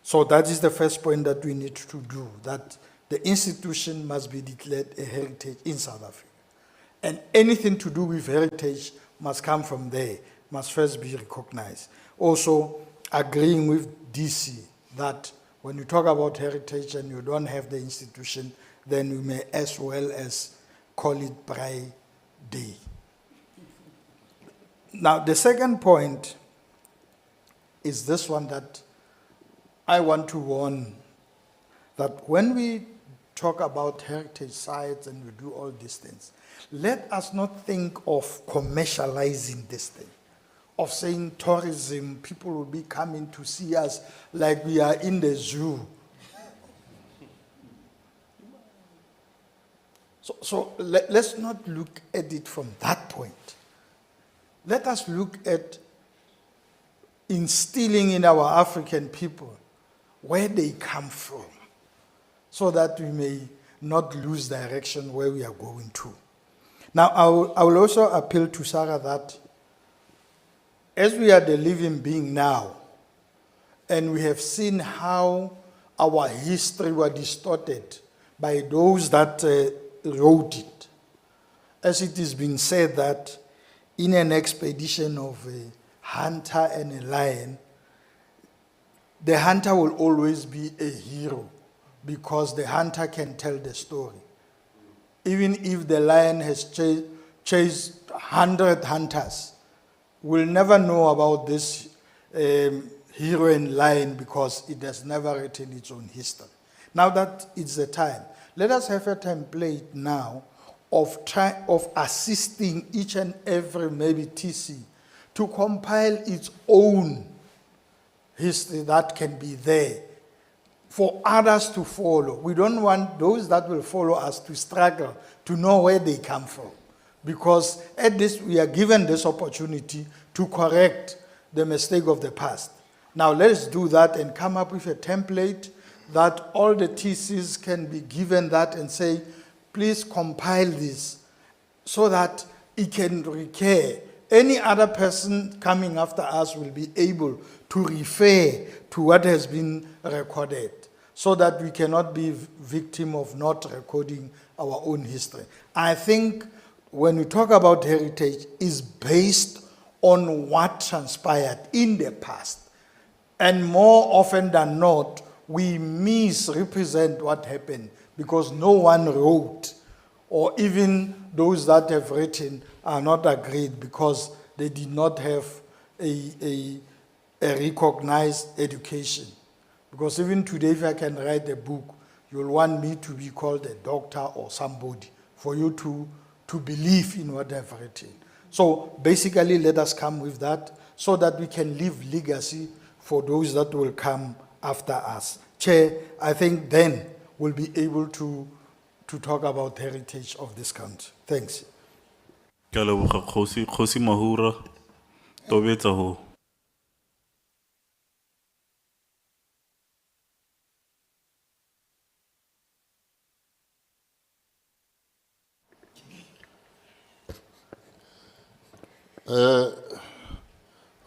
S6: So that is the first point that we need to do, that the institution must be declared a heritage in South Africa. And anything to do with heritage must come from there, must first be recognized. Also, agreeing with DC that when you talk about heritage and you don't have the institution, then we may as well as call it Braai Day. Now, the second point is this one that I want to warn, that when we talk about heritage sites and we do all these things, let us not think of commercializing this thing, of saying tourism, people will be coming to see us like we are in the zoo. So let's not look at it from that point. Let us look at instilling in our African people where they come from, so that we may not lose direction where we are going to. Now, I will also appeal to Sarah that as we are the living being now, and we have seen how our history was distorted by those that wrote it, as it is being said that in an expedition of a hunter and a lion, the hunter will always be a hero because the hunter can tell the story. Even if the lion has chased 100 hunters, we'll never know about this hero and lion because it has never written its own history. Now that it's the time, let us have a template now of assisting each and every maybe TC to compile its own history that can be there for others to follow. We don't want those that will follow us to struggle to know where they come from, because at this we are given this opportunity to correct the mistake of the past. Now let's do that and come up with a template that all the TCs can be given that and say, please compile this so that it can recur. Any other person coming after us will be able to refer to what has been recorded, so that we cannot be victim of not recording our own history. I think when we talk about heritage, it's based on what transpired in the past. And more often than not, we misrepresent what happened because no one wrote, or even those that have written are not agreed because they did not have a recognized education. Because even today, if I can write a book, you'll want me to be called a doctor or somebody for you to believe in what I've written. So basically, let us come with that so that we can leave legacy for those that will come after us. Chair, I think then we'll be able to talk about heritage of this country. Thanks.
S2: Ke a leboga Kgosi Mahura. Tobetsa ho.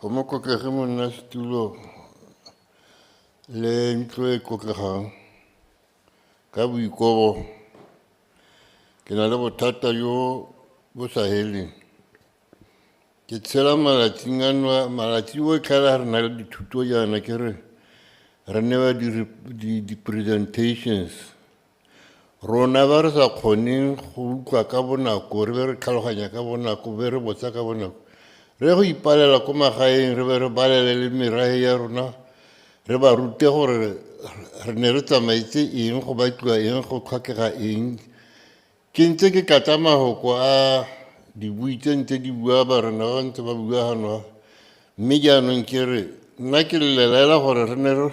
S7: Go mo kokege monna setulo le ntlo e kokegang ka boikobo ke na le bothata jo bo sa heleng ke tshela malatsi otlhe la re na le dithuto jaana ke re newa di-presentations rona ba re sa kgoneng go utlwa ka bonako re be re tlhaloganya ka bonako be re botsa ka bonako re go ipalela ko magaeng re be re balele le merae ya rona re ba rute gore re ne re tsamaetse eng go batliwa eng go tlhokega eng ke ntse ke kata mahoko a dibui tse ntse di bua ba rena ba ntse ba bua gano mme jaanong ke re nna ke lelaela gore re ne ba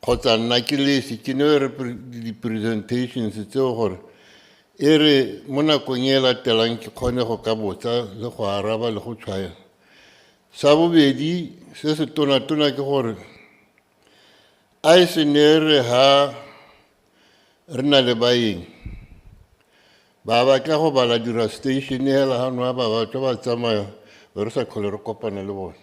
S7: kgotsa nna ke lesi ke ne re di-presentations tseo gore e re mo nakong e latelang ke kgone go ka botsa le go araba le go tshwaya sa bobedi se se tona-tona ke gore a e se ne re ha re na le baeng ba batla go bala dira station hela gano ba batla ba tsamaya re sa tlhole re kopana le bone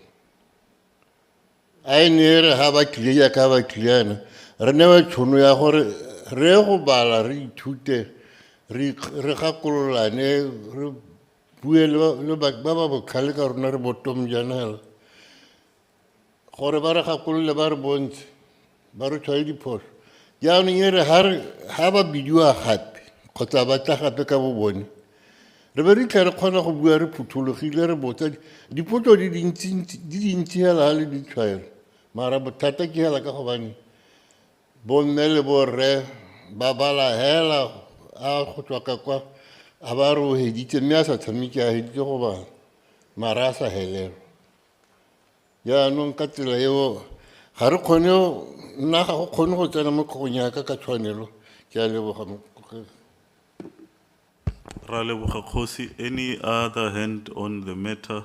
S7: a e ne re ha ba tlile jaaka ba tlile re ne ba tšhono ya gore re go bala re ithute re gakololane re bue le ba botlhale ka rona re bottom jana hela gore ba re gakolole ba re bontshe ba re tshwaye diphoso jaanong e re ha ba bidiwa gape kgotsa ba tla gape ka bo bone re be re itlha re kgona go bua re phuthologile re botsa dipotso di dintsi hela ga le di tshwaela mara bothata ke hela ka gobane bomme le borre ba bala hela a go tswa ka kwa a ba re o heditse mme a sa tshameke a heditse go bala mara a sa helelwa jaanong ka tsela eo ga re kgone nna ga go kgone go tsena mo kgogong yaka ka tshwanelo ke a leboga
S2: Ra leboga Kgosi. Any other hand on the matter?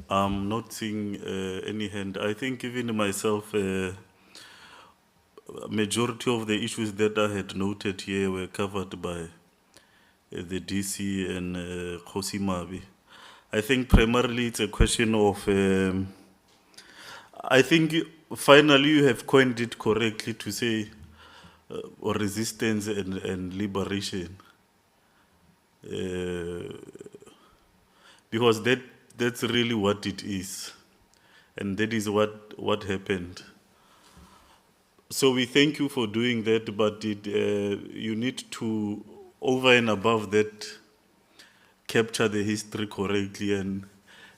S2: I'm not seeing any hand. I think even myself, majority of the issues that I had noted here were covered by the DC and Kgosi Mabi. I think primarily it's a question of, I think finally you have coined it correctly to say resistance and liberation. Because that's really what it is, and that is what happened. So we thank you for doing that, but you need to, over and above that, capture the history correctly and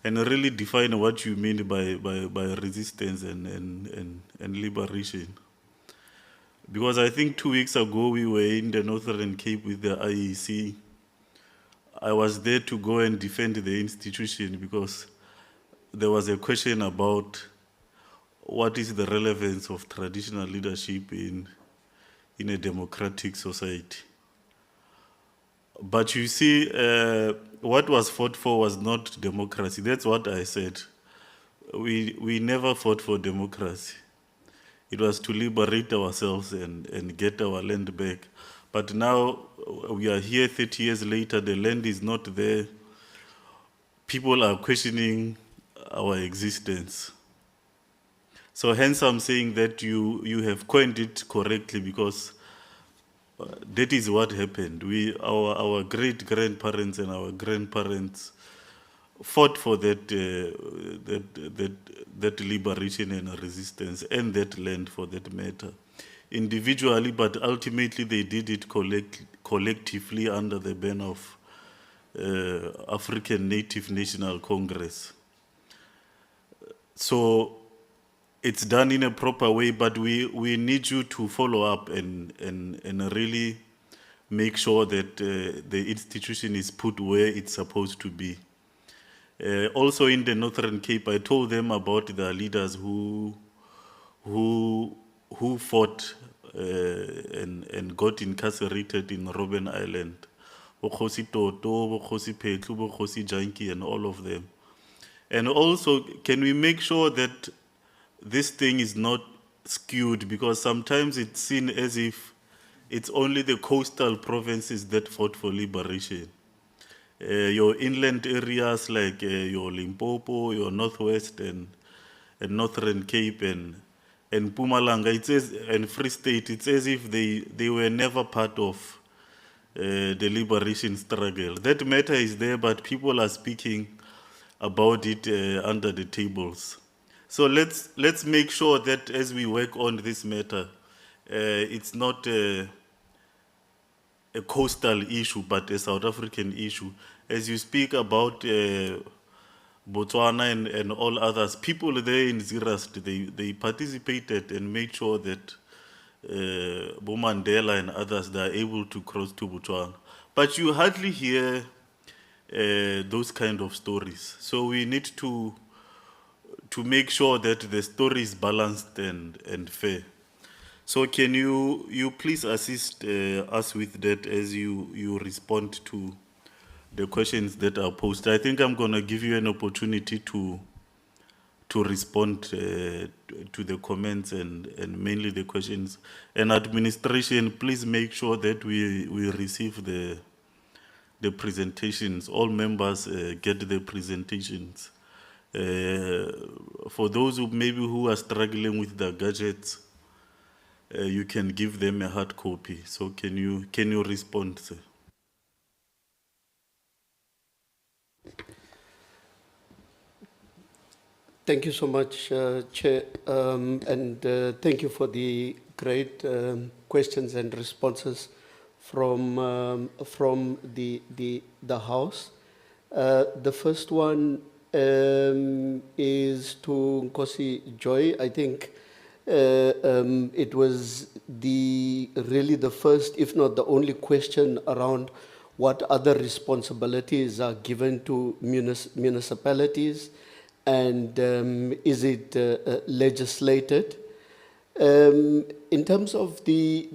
S2: really define what you mean by resistance and liberation. Because I think 2 weeks ago we were in the Northern Cape with the IEC. I was there to go and defend the institution because there was a question about what is the relevance of traditional leadership in a democratic society. But you see, what was fought for was not democracy. That's what I said. We never fought for democracy. It was to liberate ourselves and get our land back. But now we are here 30 years later, the land is not there. People are questioning our existence. So hence I'm saying that you have coined it correctly because that is what happened. Our great-grandparents and our grandparents fought for that liberation and resistance and that land for that matter. Individually, but ultimately they did it collectively under the banner of African Native National Congress. So it's done in a proper way, but we need you to follow up and really make sure that the institution is put where it's supposed to be. Also in the Northern Cape, I told them about the leaders who fought and got incarcerated in Robben Island Bokhosi Toto, Bokhosi Petlu, Bokhosi Janki, and all of them. And also, can we make sure that this thing is not skewed, because sometimes it's seen as if it's only the coastal provinces that fought for liberation. Your inland areas like your Limpopo, your Northwest and Northern Cape and Pumalanga, and Free State, it's as if they were never part of the liberation struggle. That matter is there, but people are speaking about it under the tables. So let's make sure that as we work on this matter, it's not a coastal issue, but a South African issue. As you speak about Botswana and all others, people there in Zirast, they participated and made sure that Bo Mandela and others, they are able to cross to Botswana. But you hardly hear those kind of stories. So we need to make sure that the story is balanced and fair. So can you please assist us with that as you respond to the questions that are posed? I think I'm going to give you an opportunity to respond to the comments and mainly the questions. And administration, please make sure that we receive the presentations. All members get the presentations. For those who are struggling with the gadgets, you can give them a hard copy. So can you respond, sir?
S1: Thank you so much, Chair, and thank you for the great questions and responses from the House. The first one is to Nkosi Joy. I think it was really the first, if not the only question around what other responsibilities are given to municipalities, and is it legislated? In terms of the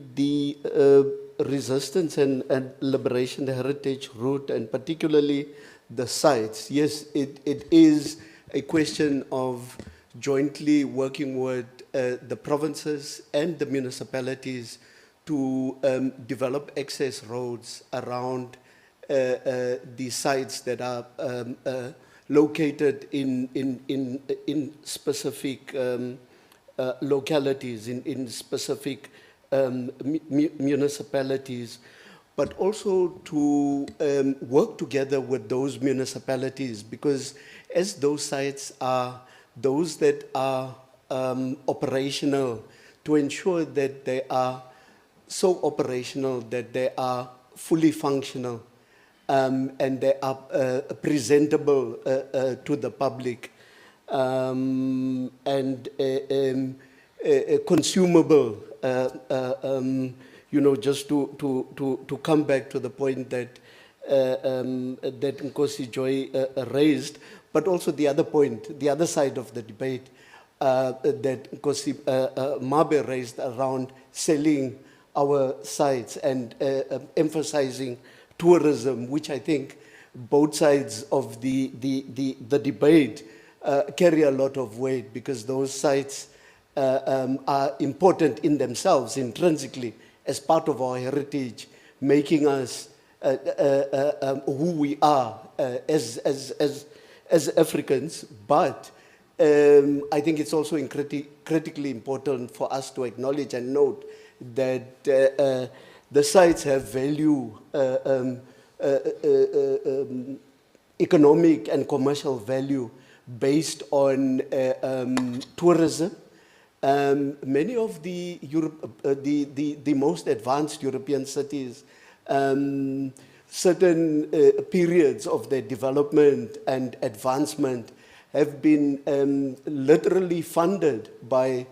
S1: resistance and liberation, the heritage route, and particularly the sites, yes, it is a question of jointly working with the provinces and the municipalities to develop access roads around the sites that are located in specific localities, in specific municipalities, but also to work together with those municipalities, because as those sites are those that are operational, to ensure that they are so operational that they are fully functional, and they are presentable to the public, and consumable. Just to come back to the point that that Nkosi Joy raised, but also the other point, the other side of the debate that Nkosi Mabe raised around selling our sites and emphasizing tourism, which I think both sides of the debate carry a lot of weight, because those sites are important in themselves, intrinsically, as part of our heritage, making us who we are as Africans. But I think it's also critically important for us to acknowledge and note that the sites have value, economic and commercial value, based on tourism. Many of the most advanced European cities, certain periods of their development and advancement have been literally funded by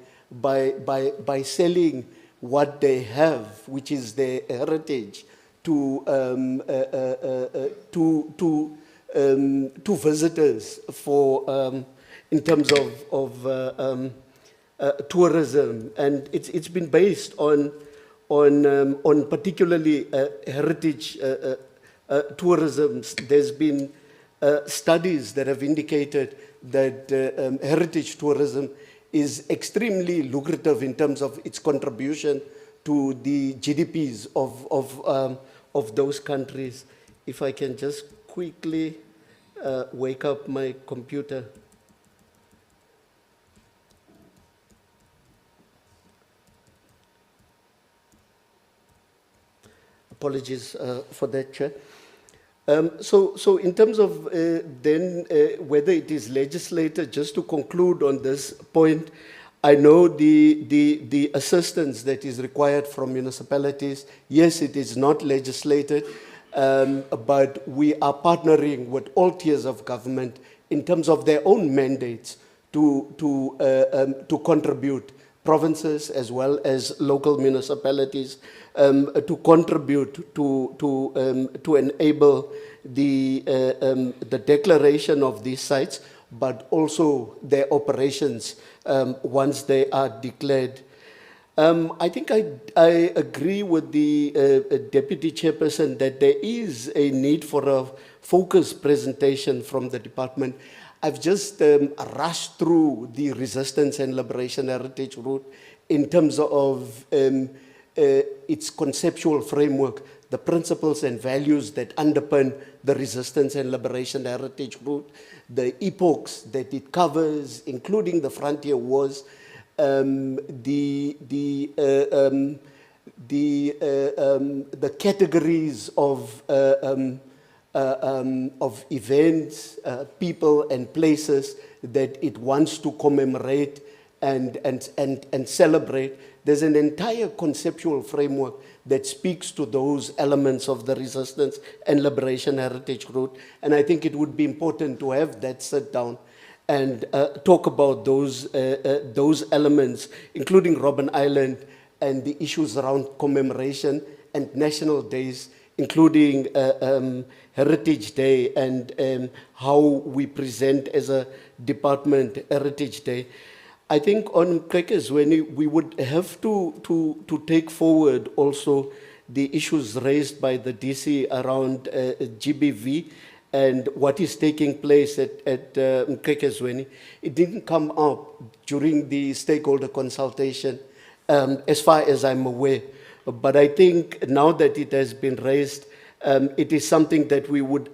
S1: selling what they have, which is their heritage, to visitors for in terms of tourism, and it's been based on particularly heritage tourism. There's been studies that have indicated that heritage tourism is extremely lucrative in terms of its contribution to the GDPs of those countries. If I can just quickly wake up my computer. Apologies for that, Chair. So in terms of whether it is legislated, just to conclude on this point, I know the assistance that is required from municipalities. Yes, it is not legislated, but we are partnering with all tiers of government in terms of their own mandates to contribute, provinces as well as local municipalities, to contribute to enable the declaration of these sites, but also their operations once they are declared. I think I agree with the Deputy Chairperson that there is a need for a focused presentation from the department. I've just rushed through the resistance and liberation heritage route in terms of its conceptual framework, the principles and values that underpin the resistance and liberation heritage route, the epochs that it covers, including the frontier wars, the categories of events, people and places that it wants to commemorate and celebrate. There's an entire conceptual framework that speaks to those elements of the resistance and liberation heritage route. And I think it would be important to have that sit down and talk about those elements, including Robben Island and the issues around commemoration and national days, including Heritage Day and how we present as a department Heritage Day. I think on KHOI-SAN, we would have to take forward also the issues raised by the DC around GBV and what is taking place at KHOI-SAN. It didn't come up during the stakeholder consultation, as far as I'm aware. But I think now that it has been raised, it is something that we would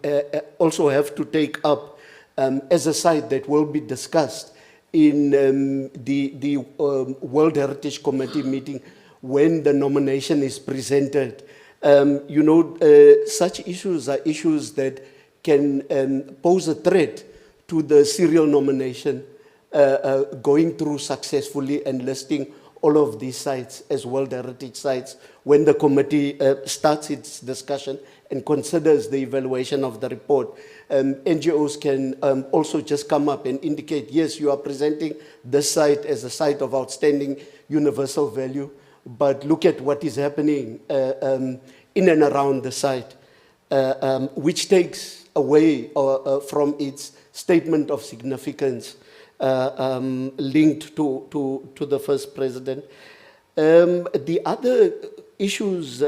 S1: also have to take up as a site that will be discussed in the World Heritage Committee meeting when the nomination is presented. Such issues are issues that can pose a threat to the serial nomination going through successfully and listing all of these sites as World Heritage sites when the committee starts its discussion and considers the evaluation of the report. NGOs can also just come up and indicate, yes, you are presenting this site as a site of outstanding universal value, but look at what is happening in and around the site, which takes away from its statement of significance linked to the first president. The other issues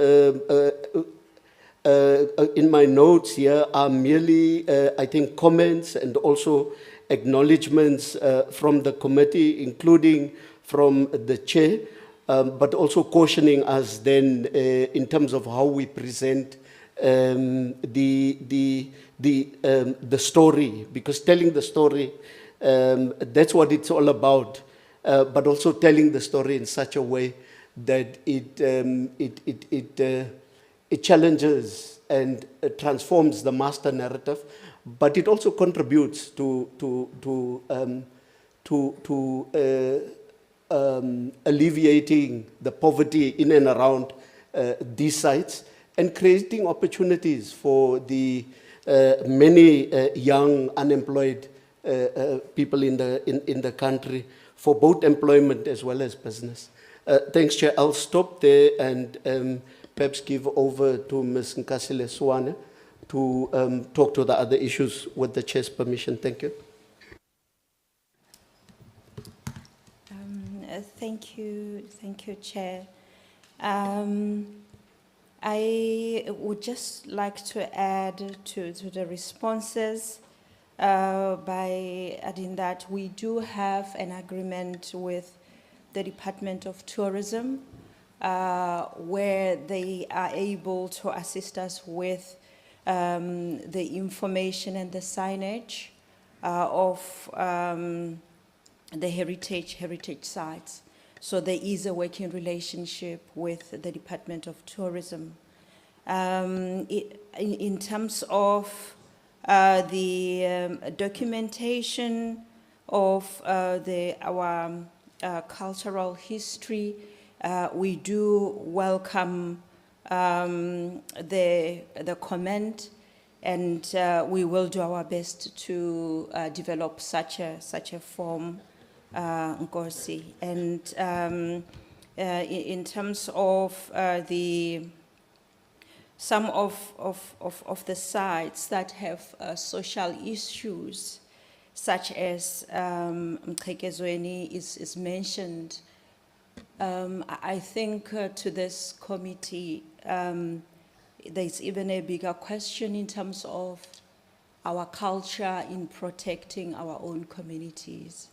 S1: in my notes here are merely, I think, comments and also acknowledgements from the committee, including from the chair, but also cautioning us then in terms of how we present the story, because telling the story, that's what it's all about, but also telling the story in such a way that it challenges and transforms the master narrative, but it also contributes to alleviating the poverty in and around these sites and creating opportunities for the many young unemployed people in the country for both employment as well as business. Thanks, Chair. I'll stop there and perhaps give over to Ms. Nkasile Swane to talk to the other issues with the Chair's permission. Thank you.
S3: Thank you, Chair. I would just like to add to the responses by adding that we do have an agreement with the Department of Tourism where they are able to assist us with the information and the signage of the heritage sites. So there is a working relationship with the Department of Tourism. In terms of the documentation of our cultural history, we do welcome the comment, and we will do our best to develop such a form, Nkosi. And in terms of some of the sites that have social issues, such as Mqhekezweni is mentioned, I think to this committee, there's even a bigger question in terms of our culture in protecting our own communities.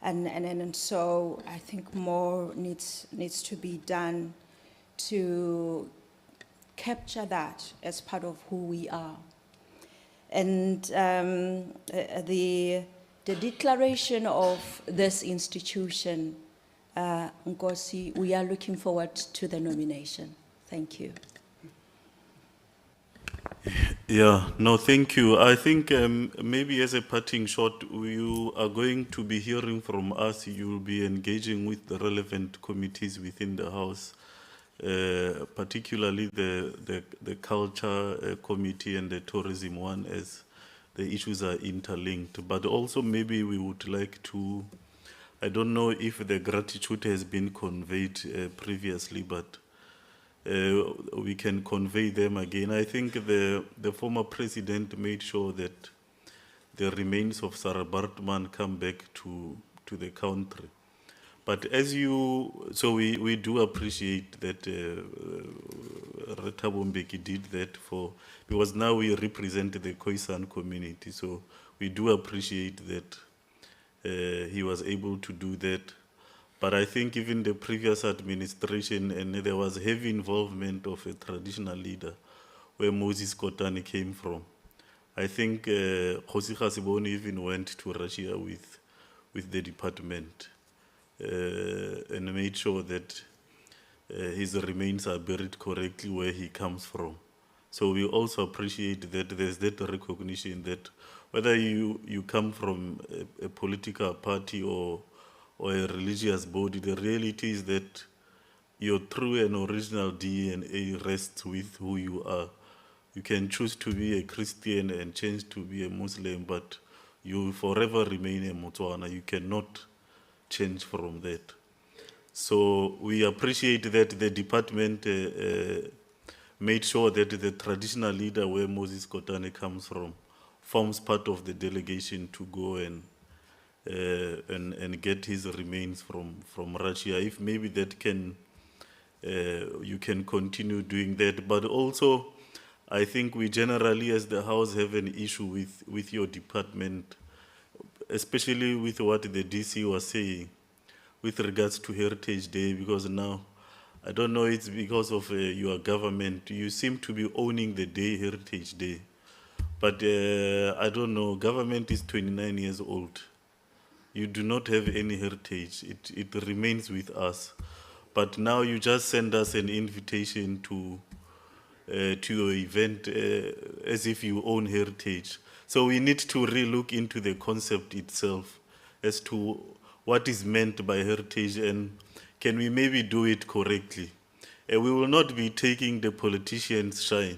S3: And so I think more needs to be done to capture that as part of who we are. And the declaration of this institution, Nkosi, we are looking forward to the nomination. Thank you.
S2: Yeah, no, thank you. I think maybe as a parting shot, you are going to be hearing from us. You will be engaging with the relevant committees within the House, particularly the Culture Committee and the Tourism one, as the issues are interlinked. But also maybe we would like to, I don't know if the gratitude has been conveyed previously, but we can convey them again. I think the former president made sure that the remains of Sarah Bartman come back to the country. But as so we do appreciate that Rita Bombeki did that because now we represent the KHOI-SAN community. So we do appreciate that he was able to do that. But I think even the previous administration, and there was heavy involvement of a traditional leader where Moses Kotane came from. I think Kgosi Gasibone even went to Russia with the department and made sure that his remains are buried correctly where he comes from. So we also appreciate that there's that recognition that whether you come from a political party or a religious body, the reality is that your true and original DNA rests with who you are. You can choose to be a Christian and change to be a Muslim, but you will forever remain a Motswana. You cannot change from that. So we appreciate that the department made sure that the traditional leader where Moses Kotane comes from forms part of the delegation to go and get his remains from Russia. If maybe that can, you can continue doing that. But also, I think we generally as the House have an issue with your department, especially with what the DC was saying with regards to Heritage Day, because now, I don't know, it's because of your government. You seem to be owning the day, Heritage Day. But I don't know, government is 29 years old. You do not have any heritage. It remains with us. But now you just send us an invitation to your event as if you own heritage. So we need to relook into the concept itself as to what is meant by heritage and can we maybe do it correctly. We will not be taking the politicians' shine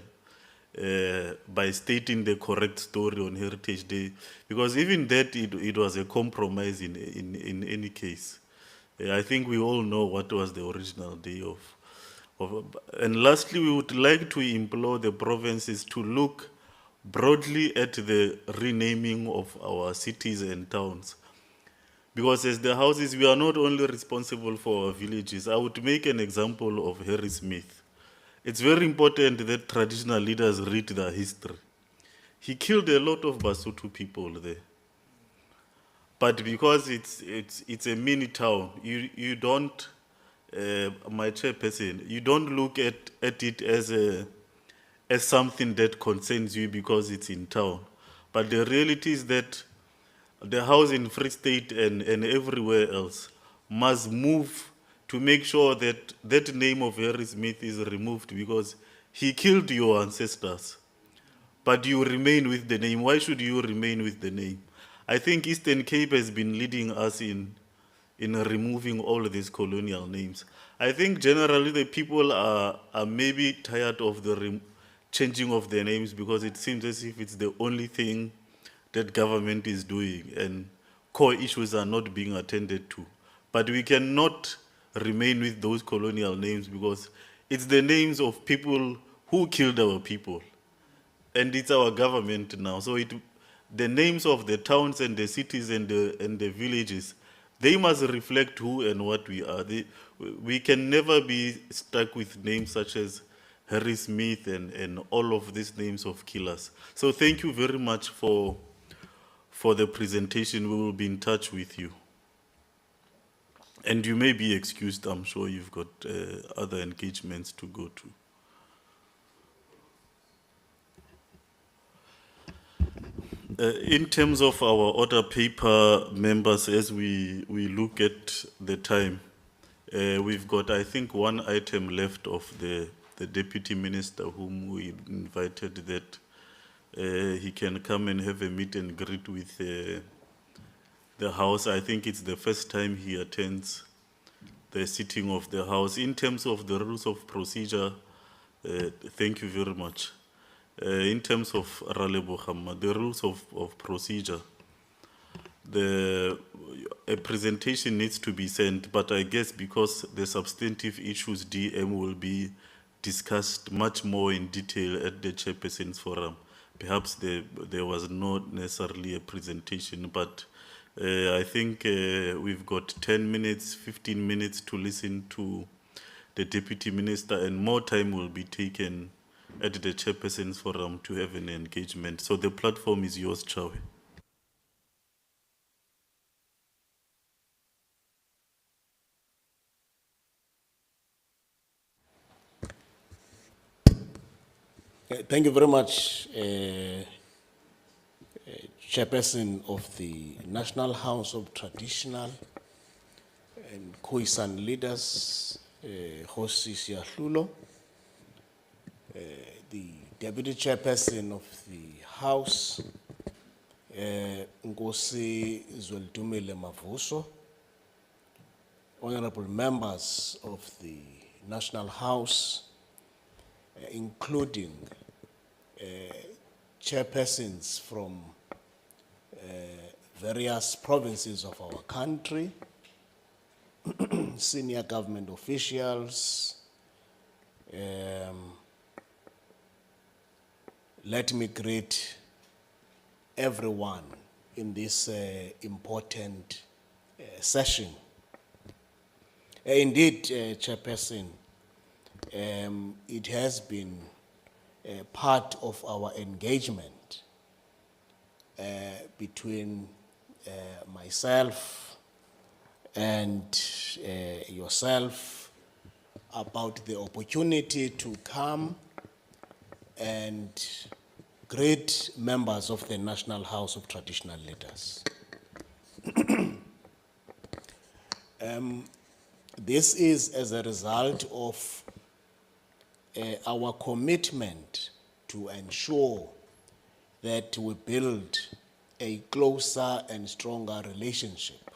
S2: by stating the correct story on Heritage Day, because even that, it was a compromise in any case. I think we all know what was the original day of. And lastly, we would like to implore the provinces to look broadly at the renaming of our cities and towns. Because as the houses, we are not only responsible for our villages. I would make an example of Harry Smith. it's very important that traditional leaders read their history. He killed a lot of Basotho people there. But because it's a mini town, you don't, my chairperson, you don't look at it as something that concerns you because it's in town. But the reality is that the house in Free State and everywhere else must move to make sure that that name of Harry Smith is removed because he killed your ancestors. But you remain with the name. Why should you remain with the name? I think Eastern Cape has been leading us in removing all these colonial names. I think generally the people are maybe tired of the changing of their names because it seems as if it's the only thing that government is doing and core issues are not being attended to. But we cannot remain with those colonial names because it's the names of people who killed our people. And it's our government now. So the names of the towns and the cities and the villages, they must reflect who and what we are. We can never be stuck with names such as Harry Smith and all of these names of killers. So thank you very much for the presentation. We will be in touch with you. And you may be excused. I'm sure you've got other engagements to go to. In terms of our order paper, members, as we look at the time, we've got, I think, one item left of the Deputy Minister whom we invited that he can come and have a meet and greet with the House. I think it's the first time he attends the sitting of the House. In terms of the rules of procedure, thank you very much. In terms of Ralebohama, the rules of procedure, a presentation needs to be sent, but I guess because the substantive issues DM will be discussed much more in detail at the Chairperson's Forum, perhaps there was not necessarily a presentation, but I think we've got 10 minutes, 15 minutes to listen to the Deputy Minister, and more time will be taken at the Chairperson's Forum to have an engagement. So the platform is yours, Chawe.
S8: Thank you very much, Chairperson of the National House of Traditional and KHOI-SAN leaders, KHOSI Siahlulo, the Deputy Chairperson of the House, Nkosi Zwelitumile Mavuso, honorable members of the National House, including chairpersons from various provinces of our country, senior government officials. Let me greet everyone in this important session. Indeed, Chairperson, it has been part of our engagement between myself and yourself about the opportunity to come and great members of the National House of Traditional Leaders. This is as a result of our commitment to ensure that we build a closer and stronger relationship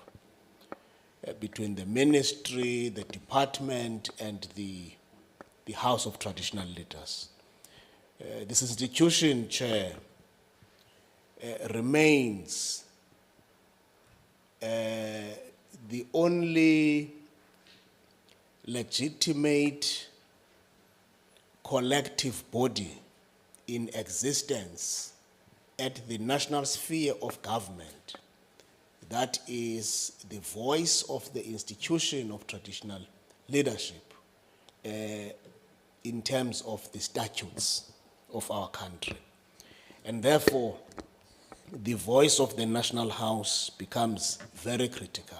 S8: between the ministry, the department, and the House of Traditional Leaders. This institution, Chair, remains the only legitimate collective body in existence at the national sphere of government that is the voice of the institution of traditional leadership in terms of the statutes of our country. And therefore, the voice of the National House becomes very critical.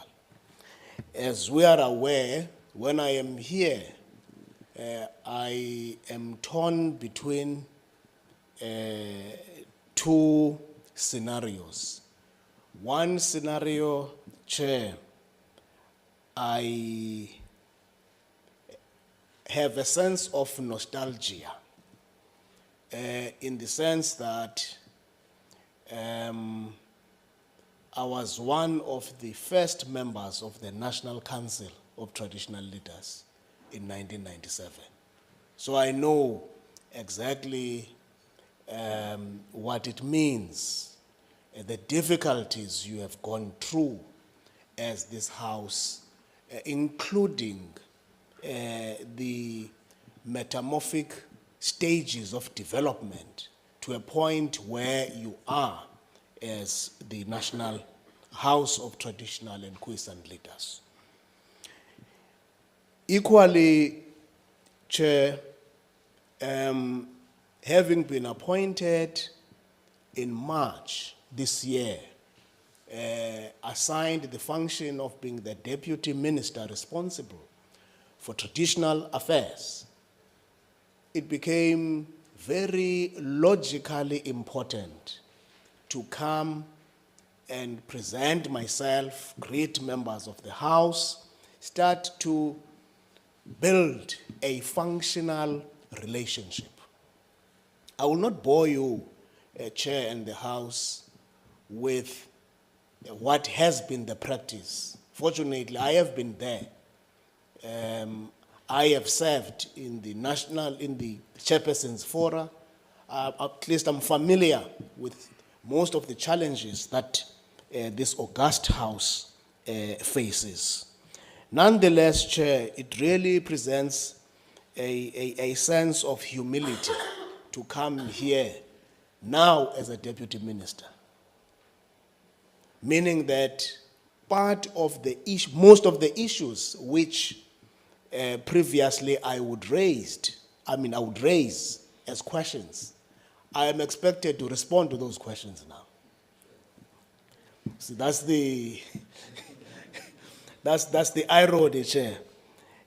S8: As we are aware, when I am here, I am torn between two scenarios. One scenario, Chair, I have a sense of nostalgia in the sense that I was one of the first members of the National Council of Traditional Leaders in 1997. So I know exactly what it means, the difficulties you have gone through as this house, including the metamorphic stages of development to a point where you are as the National House of Traditional and KHOI-SAN Leaders. Equally, Chair, having been appointed in March this year, assigned the function of being the Deputy Minister responsible for traditional affairs, it became very logically important to come and present myself, greet members of the House, start to build a functional relationship. I will not bore you, Chair and the House, with what has been the practice. Fortunately, I have been there. I have served in the Chairperson's Fora. At least I'm familiar with most of the challenges that this august house faces. Nonetheless, Chair, it really presents a sense of humility to come here now as a Deputy Minister. Meaning that part of the most of the issues which previously I would raise as questions, I am expected to respond to those questions now. So that's the that's the irony, Chair.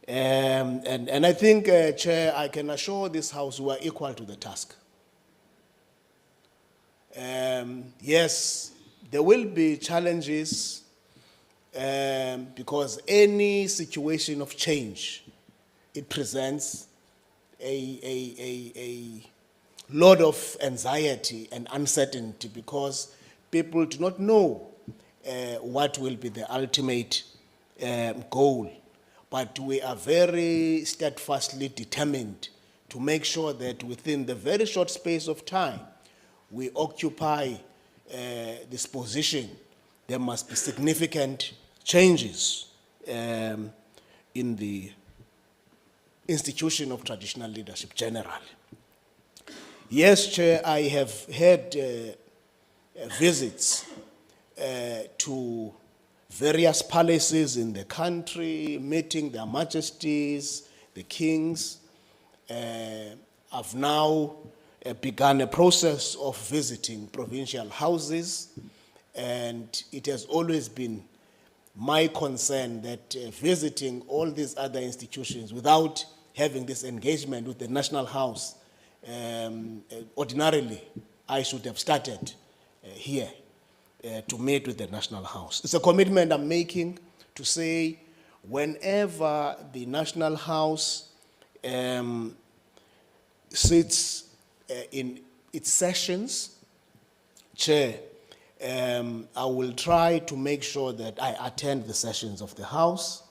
S8: And I think, Chair, I can assure this House we are equal to the task. Yes, there will be challenges because any situation of change, it presents a lot of anxiety and uncertainty because people do not know what will be the ultimate goal. But we are very steadfastly determined to make sure that within the very short space of time we occupy this position, there must be significant changes in the institution of traditional leadership generally. Yes, Chair, I have had visits to various palaces in the country, meeting their majesties, the kings. I've now begun a process of visiting provincial houses, and it has always been my concern that visiting all these other institutions without having this engagement with the National House, ordinarily I should have started here to meet with the National House. It's a commitment I'm making to say whenever the National House sits in its sessions, Chair, I will try to make sure that I attend the sessions of the House,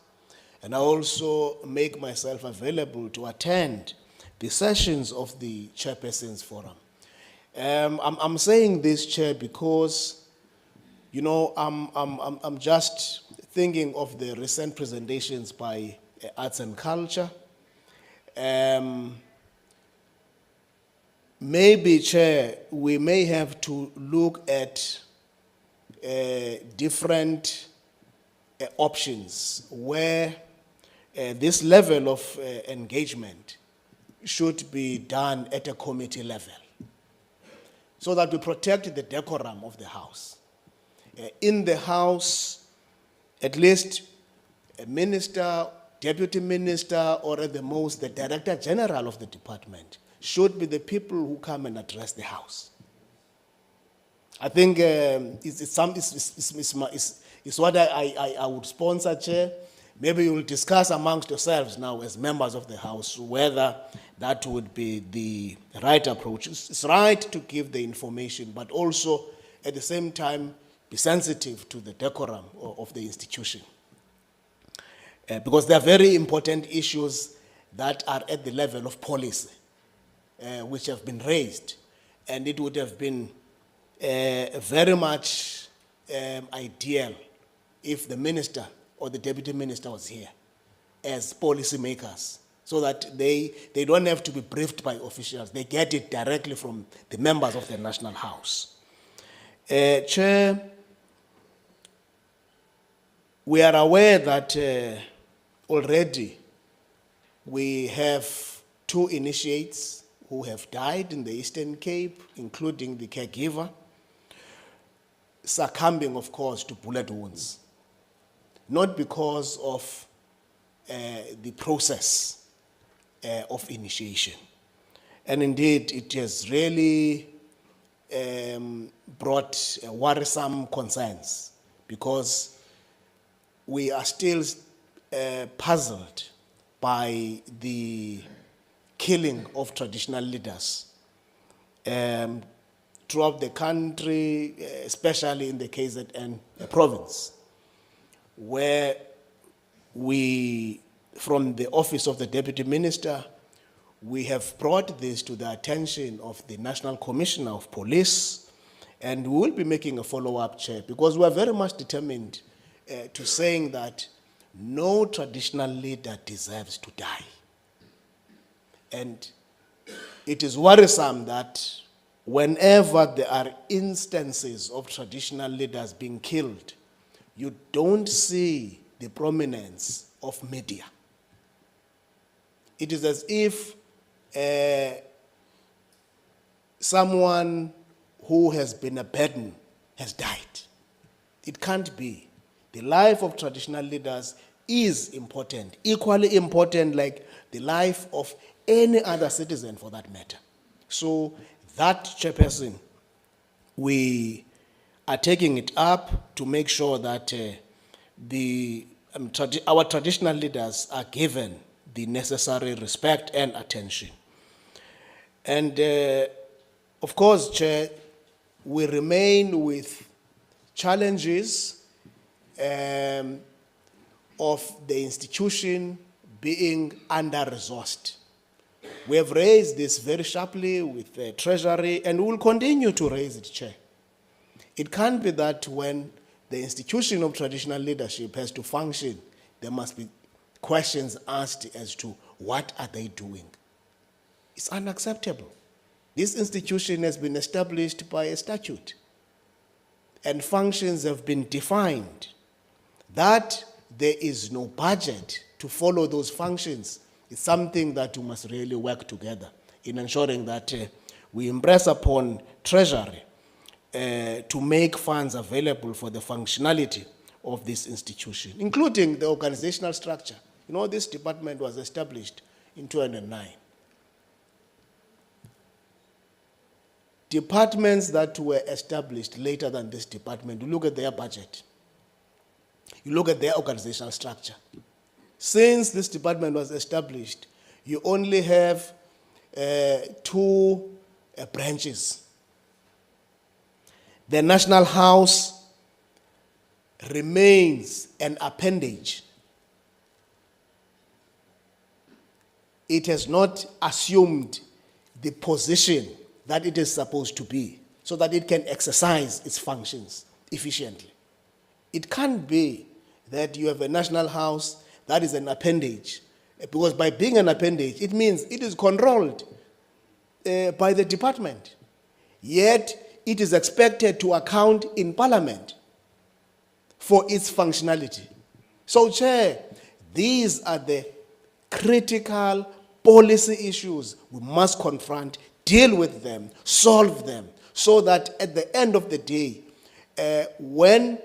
S8: and I also make myself available to attend the sessions of the Chairperson's Forum. I'm saying this, Chair, because you know, I'm just thinking of the recent presentations by Arts and Culture. Maybe, Chair, we may have to look at different options where this level of engagement should be done at a committee level so that we protect the decorum of the House. In the House, at least a minister, deputy minister, or at the most the director general of the department should be the people who come and address the House. I think it's what I would sponsor, Chair. Maybe you will discuss amongst yourselves now as members of the House whether that would be the right approach. It's right to give the information, but also at the same time be sensitive to the decorum of the institution. Because there are very important issues that are at the level of policy, which have been raised, and it would have been very much ideal if the minister or the deputy minister was here as policy makers, so that they don't have to be briefed by officials. They get it directly from the members of the National House. Chair, we are aware that already we have 2 initiates who have died in the Eastern Cape, including the caregiver, succumbing, of course, to bullet wounds. Not because of the process of initiation. And indeed, it has really brought worrisome concerns, because we are still puzzled by the killing of traditional leaders throughout the country, especially in the KZN province, where we, from the office of the Deputy Minister, we have brought this to the attention of the National Commissioner of Police, and we will be making a follow-up, Chair, because we are very much determined to saying that no traditional leader deserves to die. And it is worrisome that whenever there are instances of traditional leaders being killed, you don't see the prominence of media. It is as if someone who has been a burden has died. It can't be. The life of traditional leaders is important, equally important like the life of any other citizen for that matter. So that, Chairperson, we are taking it up to make sure that our traditional leaders are given the necessary respect and attention. And of course, Chair, we remain with challenges of the institution being under-resourced. We have raised this very sharply with the Treasury, and we will continue to raise it, Chair. It can't be that when the institution of traditional leadership has to function, there must be questions asked as to what are they doing. It's unacceptable. This institution has been established by a statute, and functions have been defined. That there is no budget to follow those functions is something that we must really work together in ensuring that we impress upon Treasury to make funds available for the functionality of this institution, including the organizational structure. You know, this department was established in 2009. Departments that were established later than this department, you look at their budget, you look at their organizational structure. Since this department was established, you only have 2 branches. The National House remains an appendage. It has not assumed the position that it is supposed to be, so that it can exercise its functions efficiently. It can't be that you have a National House that is an appendage, because by being an appendage, it means it is controlled by the department. Yet, it is expected to account in Parliament for its functionality. So, Chair, these are the critical policy issues, we must confront, deal with them, solve them, so that at the end of the day, when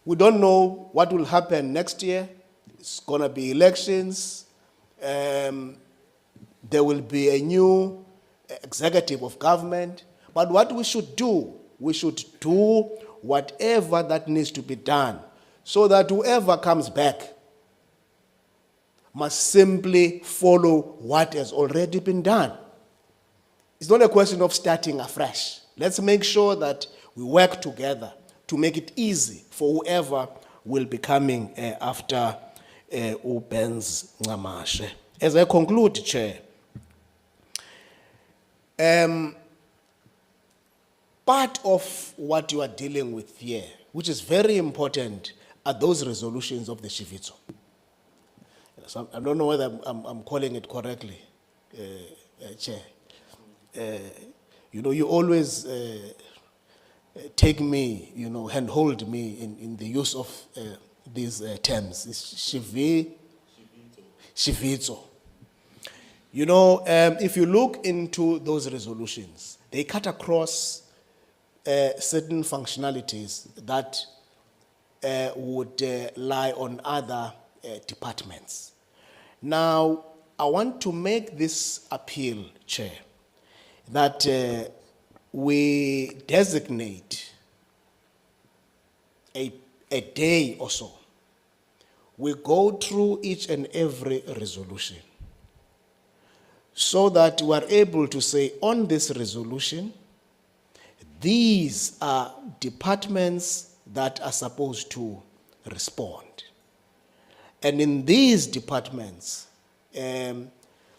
S8: we don't know what will happen next year, it's going to be elections, there will be a new executive of government, but what we should do whatever that needs to be done, so that whoever comes back must simply follow what has already been done. It's not a question of starting afresh. Let's make sure that we work together to make it easy for whoever will be coming after Benz Ncamashe. As I conclude, Chair, part of what you are dealing with here, which is very important, are those resolutions of the Shivitso. So I don't know whether I'm calling it correctly, Chair. You always take me, handhold me in the use of these terms. It's Shivitso. If you look into those resolutions, they cut across certain functionalities that would lie on other departments. Now, I want to make this appeal, Chair, that we designate a day or so. We go through each and every resolution so that we are able to say, on this resolution, these are departments that are supposed to respond. And in these departments,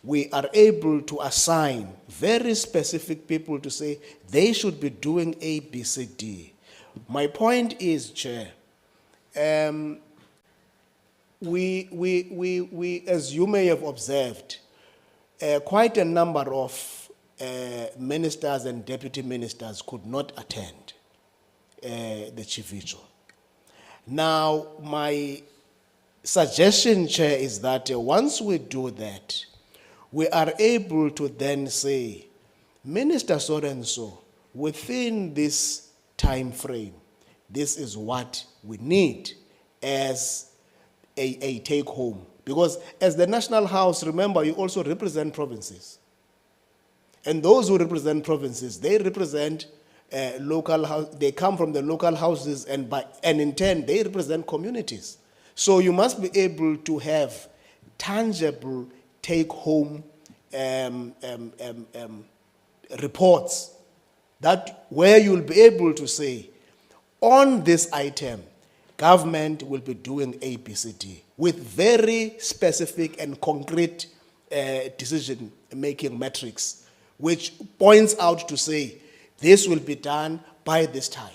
S8: we are able to assign very specific people to say they should be doing A, B, C, D. My point is, Chair, we, as you may have observed, quite a number of ministers and deputy ministers could not attend the Chivicho. Now, my suggestion, Chair, is that once we do that, we are able to then say, Minister so-and-so, within this time frame, this is what we need as a take-home. Because as the National House, remember, you also represent provinces. And those who represent provinces, they represent local house, they come from the local houses, and in turn, they represent communities. So you must be able to have tangible take-home reports that where you'll be able to say, on this item, government will be doing ABCD with very specific and concrete decision-making metrics, which points out to say, this will be done by this time.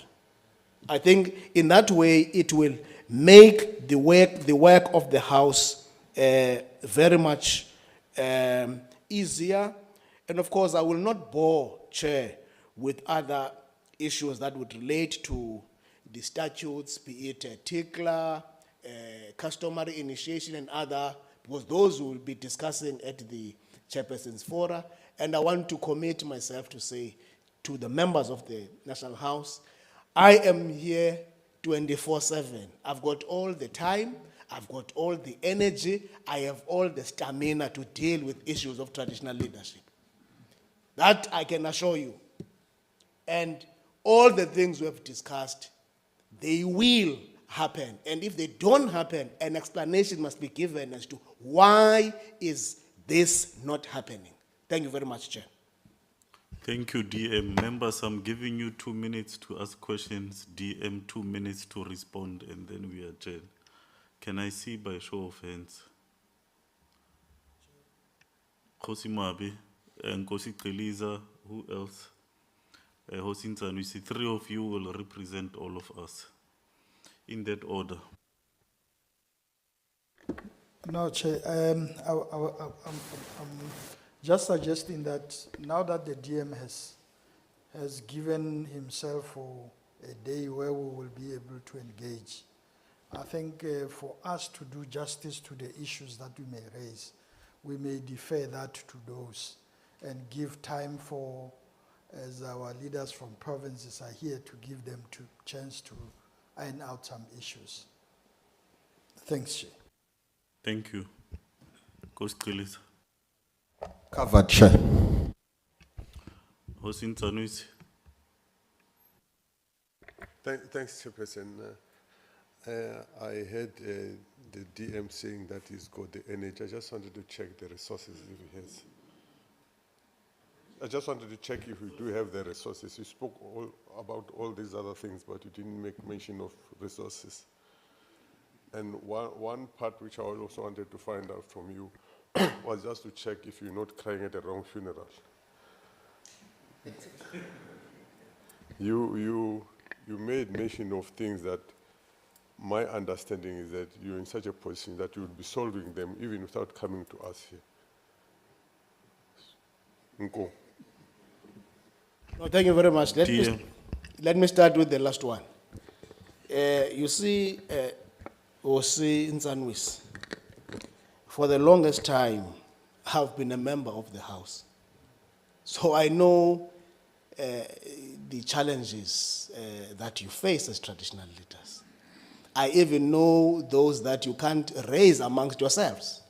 S8: I think in that way, it will make the work of the House very much easier. And of course, I will not bore Chair with other issues that would relate to the statutes, be it TICLA, customary initiation and other, because those we will be discussing at the Chairperson's Fora. And I want to commit myself to say to the members of the National House, I am here 24/7. I've got all the time, I've got all the energy, I have all the stamina to deal with issues of traditional leadership. That I can assure you. And all the things we have discussed, they will happen. And if they don't happen, an explanation must be given as to why is this not happening. Thank you very much, Chair.
S2: Thank you, DM. Members, I'm giving you 2 minutes to ask questions, DM 2 minutes to respond, and then we adjourn. Can I see by show of hands? Khosi Mabe, Nkosi Qeliza, who else? Hosinzan, we see 3 of you will represent all of us. In that order.
S6: No, Chair, I'm just suggesting that now that the DM has given himself for a day where we will be able to engage, I think for us to do justice to the issues that we may raise, we may defer that to those and give time for, as our leaders from provinces are here, to give them to chance to iron out some issues. Thanks, Chair.
S2: Thank you. Kosqilisa.
S9: Covered, Chair.
S2: Hosin Tsanusi.
S10: Thanks, Chairperson. I heard the DM saying that he's got the energy. I just wanted to check the resources if he has. I just wanted to check if we do have the resources. You spoke about all these other things, but you didn't make mention of resources. And one part which I also wanted to find out from you was just to check if you're not crying at the wrong funeral. You made mention of things that my understanding is that you're in such a position that you would be solving them even without coming to us here. Nko.
S8: No, thank you very much.
S2: DM.
S8: Let me start with the last one. You see, Osi Nzanwis, for the longest time, have been a member of the House. So I know the challenges that you face as traditional leaders. I even know those that you can't raise amongst yourselves.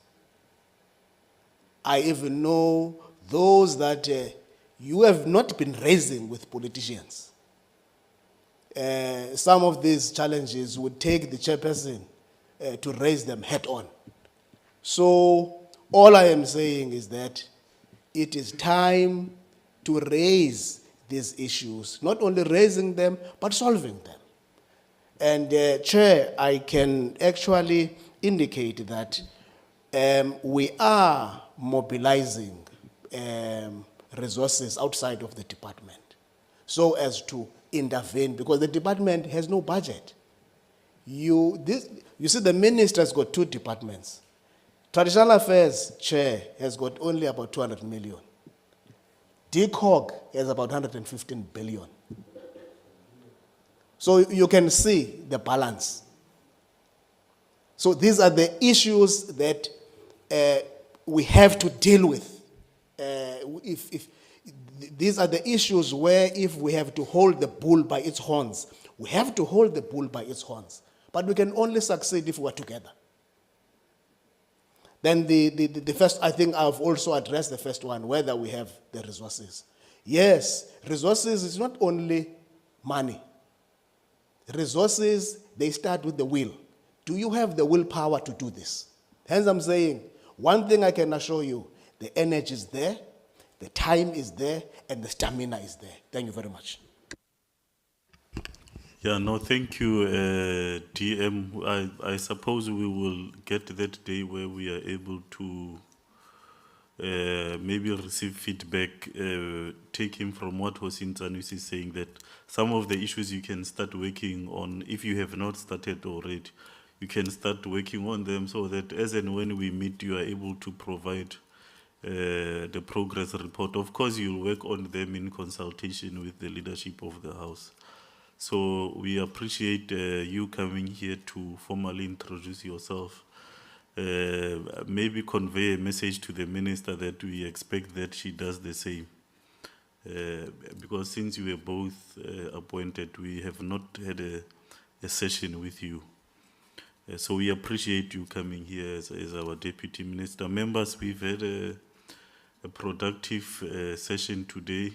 S8: I even know those that you have not been raising with politicians. Some of these challenges would take the chairperson to raise them head on. So all I am saying is that it is time to raise these issues, not only raising them, but solving them. And Chair, I can actually indicate that we are mobilizing resources outside of the department so as to intervene, because the department has no budget. You see, the minister's got 2 departments. Traditional Affairs Chair has got only about 200 million. DCOG has about 115 billion. So you can see the balance. So these are the issues that we have to deal with. These are the issues where if we have to hold the bull by its horns, we have to hold the bull by its horns. But we can only succeed if we're together. Then the first, I think I've also addressed the first one, whether we have the resources. Yes, resources is not only money. Resources, they start with the will. Do you have the willpower to do this? Hence I'm saying, one thing I can assure you, the energy is there, the time is there, and the stamina is there. Thank you very much.
S2: Yeah, no, thank you, DM. I suppose we will get that day where we are able to maybe receive feedback, taking from what Hosin Tsanusi is saying, that some of the issues you can start working on, if you have not started already, you can start working on them so that as and when we meet, you are able to provide the progress report. Of course, you'll work on them in consultation with the leadership of the House. So we appreciate you coming here to formally introduce yourself. Maybe convey a message to the minister that we expect that she does the same. Because since you were both appointed, we have not had a session with you. So we appreciate you coming here as our deputy minister. Members, we've had a productive session today.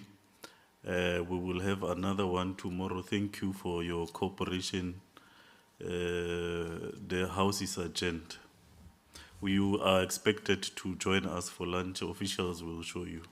S2: We will have another one tomorrow. Thank you for your cooperation. The House is adjourned. You are expected to join us for lunch. Officials will show you.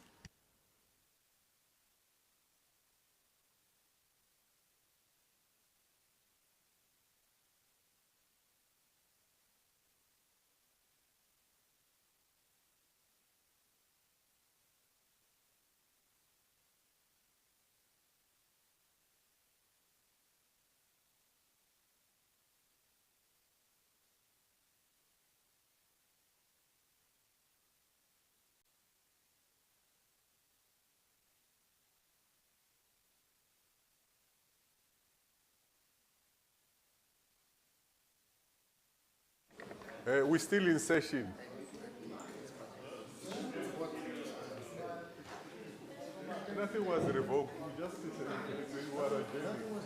S10: We're still in session. Nothing was revoked. We just said you are against it.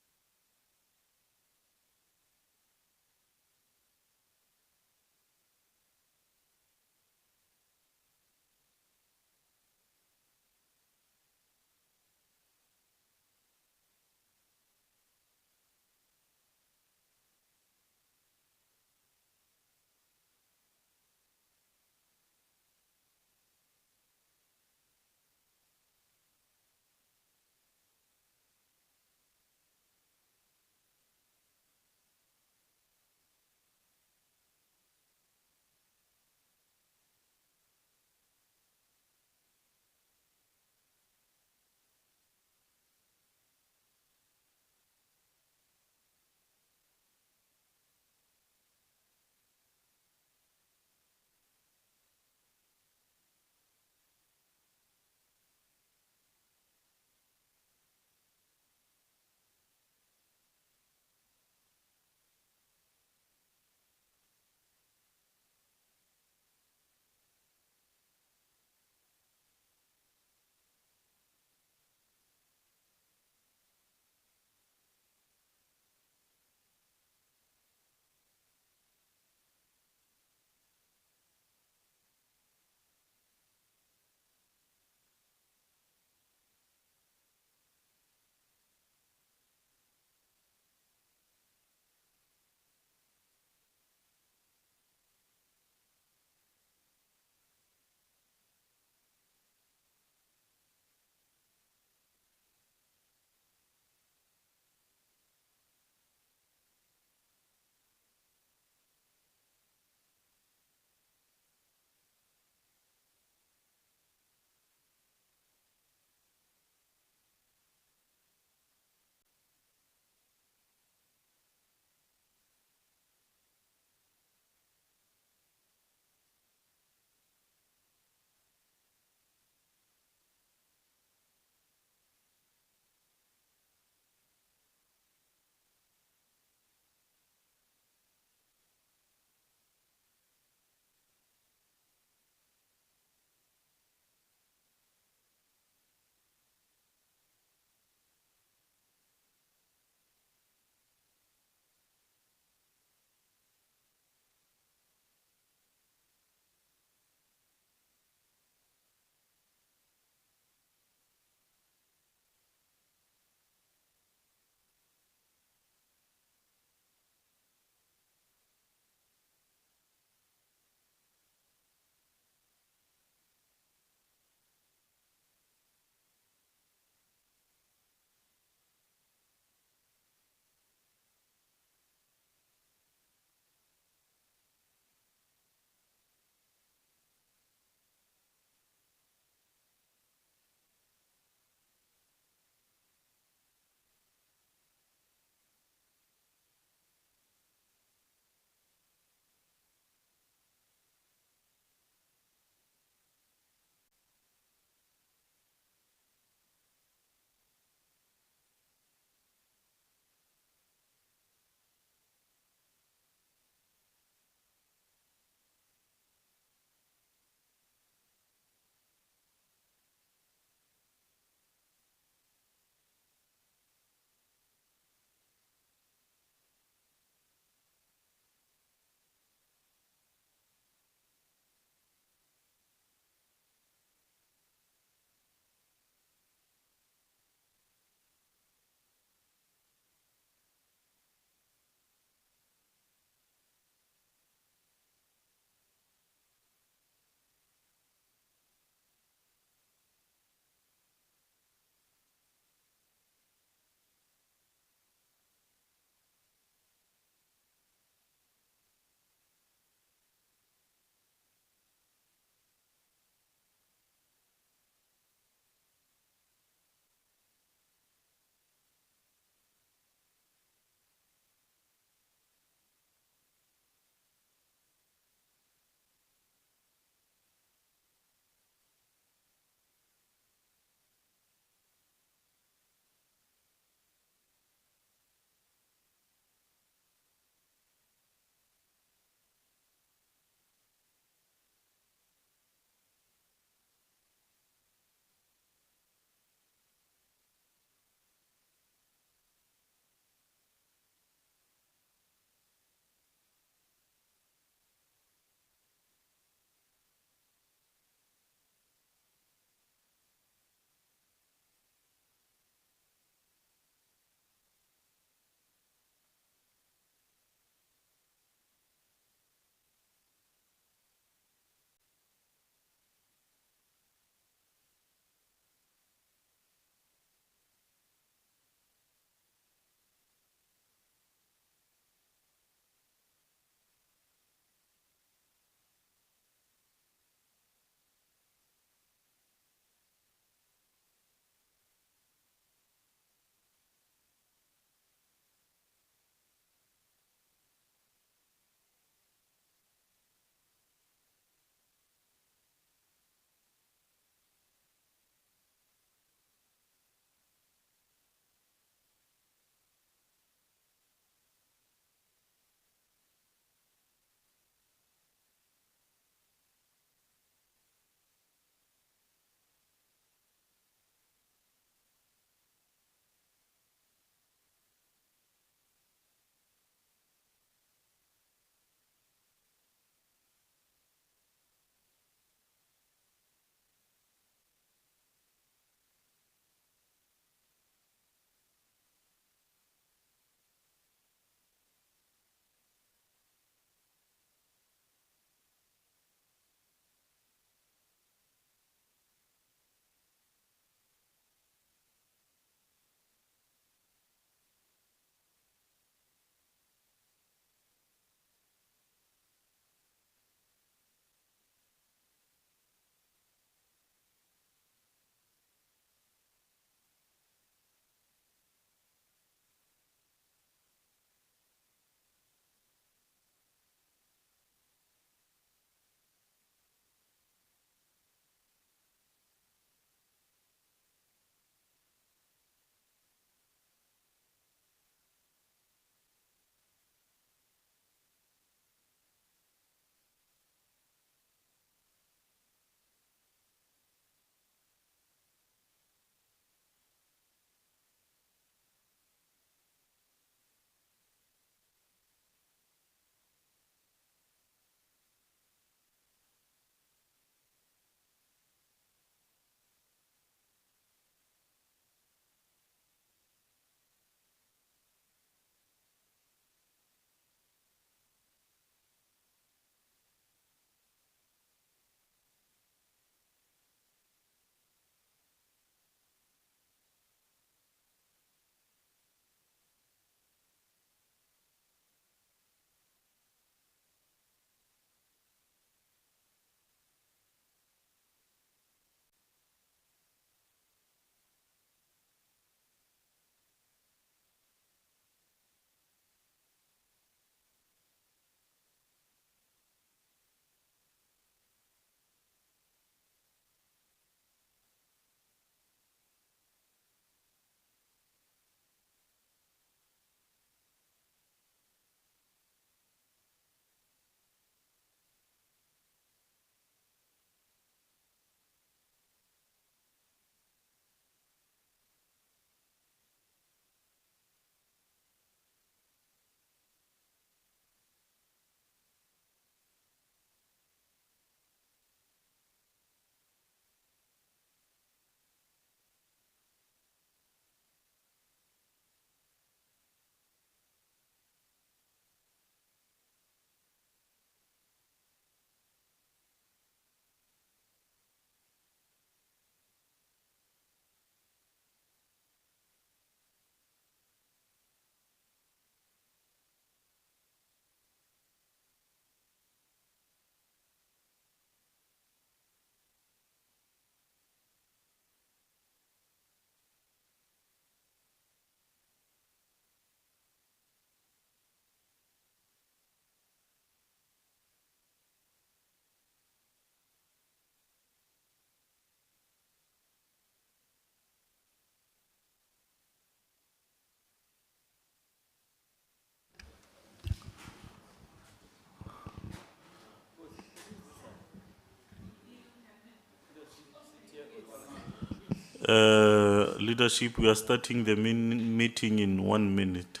S2: Leadership, we are starting the meeting in 1 minute.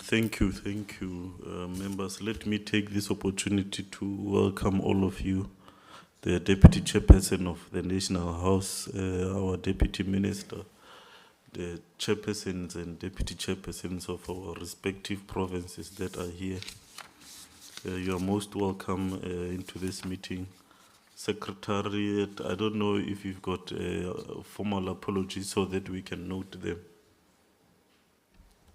S2: Thank you, members. Let me take this opportunity to welcome all of you, the Deputy Chairperson of the National House, our Deputy Minister, the chairpersons and deputy chairpersons of our respective provinces that are here. You are most welcome into this meeting. Secretariat, I don't know if you've got formal apologies so that we can note them.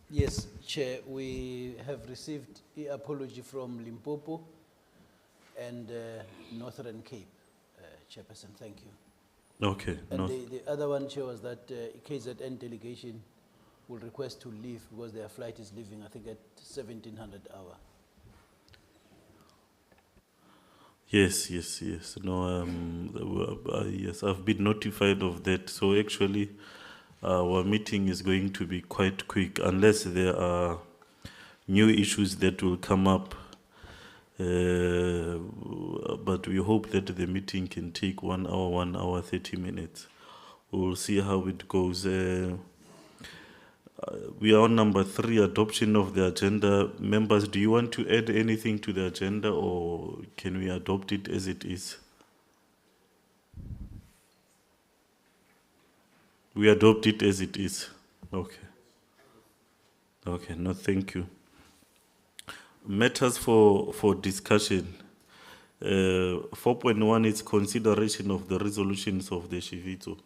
S11: Yes, Chair, we have received an apology from Limpopo and Northern Cape, Chairperson, thank you.
S2: Okay.
S11: And the other one, Chair, was that KZN delegation will request to leave because their flight is leaving, I think, at 1700 hour.
S2: Yes. No, yes, I've been notified of that. So actually, our meeting is going to be quite quick unless there are new issues that will come up. But we hope that the meeting can take 1 hour, 1 hour, 30 minutes. We'll see how it goes. We are on number 3, adoption of the agenda. Members, do you want to add anything to the agenda or can we adopt it as it is? We adopt it as it is. Okay. Okay, no, thank you. Matters for discussion. 4.1 is consideration of the resolutions of the Shivito.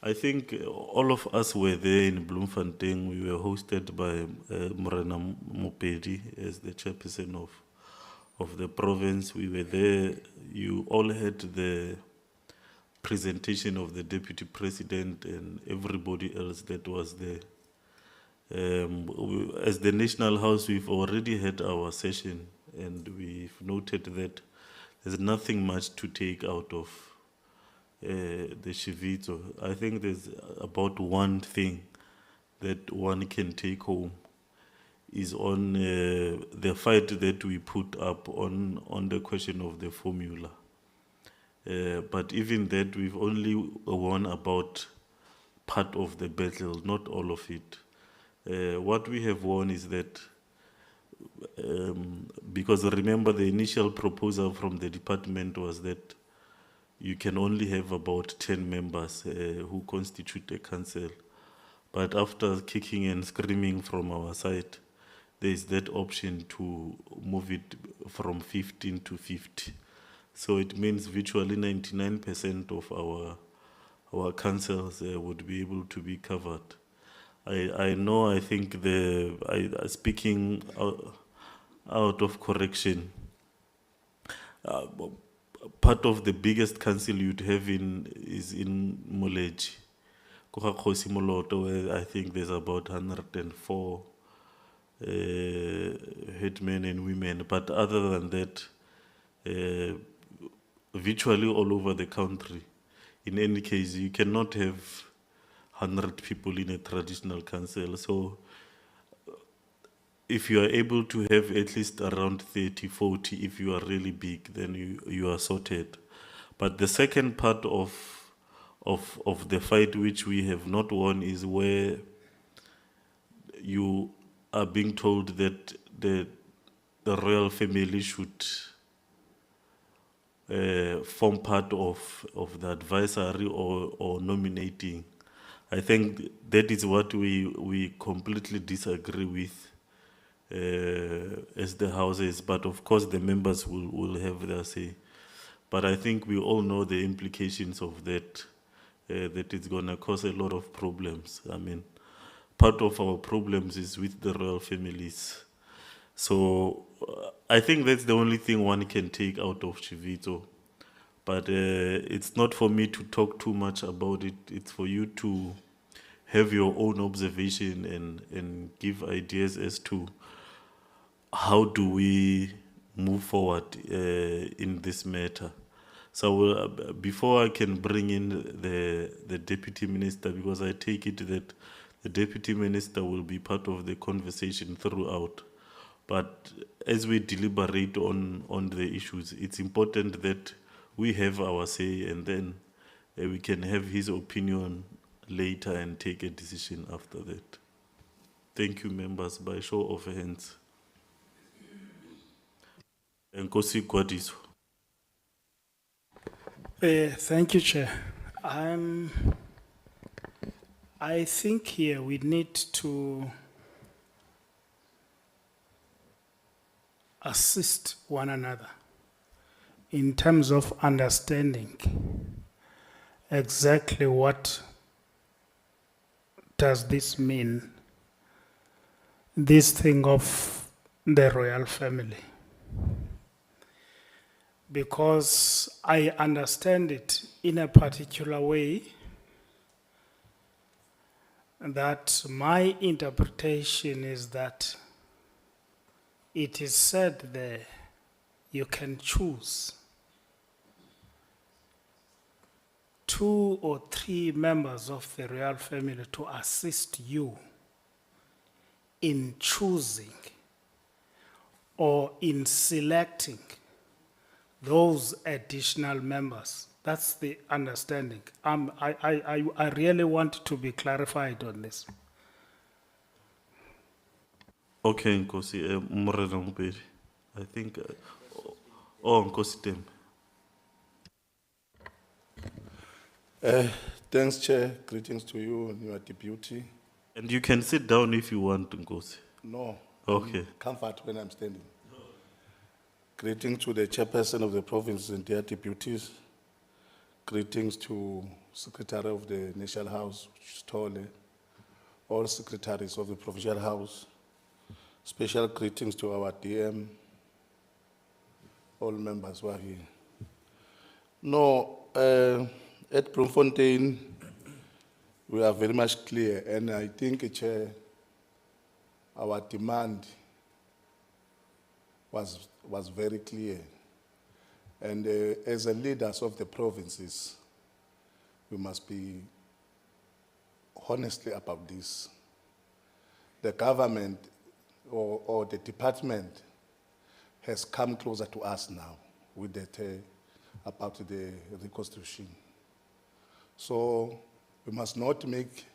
S2: I think all of us were there in Bloemfontein. We were hosted by Morena Mopedi as the chairperson of the province. We were there. You all had the presentation of the deputy president and everybody else that was there. As the National House, we've already had our session and we've noted that there's nothing much to take out of the Shivito. I think there's about one thing that one can take home is on the fight that we put up on the question of the formula. But even that, we've only won about part of the battle, not all of it. What we have won is that, because remember the initial proposal from the department was that you can only have about 10 members who constitute a council. But after kicking and screaming from our side, there is that option to move it from 15 to 50. So it means virtually 99% of our councils would be able to be covered. I know, I think speaking out of correction, part of the biggest council you'd have is in Moleji. KHOI-SAN where I think there's about 104 headmen and women. But other than that, virtually all over the country, in any case, you cannot have 100 people in a traditional council. So if you are able to have at least around 30, 40, if you are really big, then you are sorted. But the second part of the fight which we have not won is where you are being told that the royal family should form part of the advisory or nominating. I think that is what we completely disagree with. as the houses, but of course the members will have their say. But I think we all know the implications of that, that it's going to cause a lot of problems. I mean, part of our problems is with the royal families. So I think that's the only thing one can take out of Chivito. But it's not for me to talk too much about it. It's for you to have your own observation and give ideas as to how do we move forward in this matter. So before I can bring in the deputy minister, because I take it that the deputy minister will be part of the conversation throughout. But as we deliberate on the issues, it's important that we have our say, and then we can have his opinion later and take a decision after that. Thank you, members. By show of hands. Nkosi Gwadiso.
S12: Thank you, Chair. I think here we need to assist one another in terms of understanding exactly what does this mean, this thing of the royal family. Because I understand it in a particular way, that my interpretation is that it is said there, you can choose 2 or 3 members of the royal family to assist you in choosing or in selecting those additional members. That's the understanding. I really want to be clarified on this.
S2: Okay, Nkosi, Morena Mopedi. I think, oh, Nkosi Tem.
S13: Thanks, Chair. Greetings to you and your deputy.
S2: And you can sit down if you want, Nkosi.
S13: No.
S2: Okay.
S13: Comfort when I'm standing. Greetings to the chairperson of the province and their deputies. Greetings to Secretary of the National House, Stole, all secretaries of the Provincial House. Special greetings to our DM, all members who are here. No, at Bloemfontein, we are very much clear, and I think, Chair, our demand was very clear. And as a leaders of the provinces, we must be honestly about this. The government or the department has come closer to us now with that about the reconstruction. So we must not make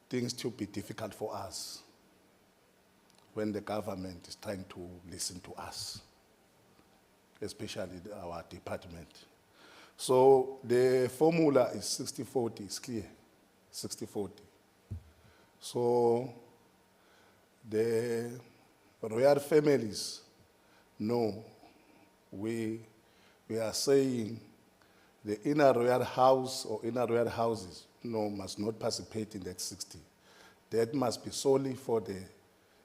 S13: things to be difficult for us when the government is trying to listen to us, especially our department. So the formula is 60-40, it's clear, 60-40. So the royal families, no, we are saying the inner royal house or inner royal houses, no, must not participate in that 60. That must be solely for the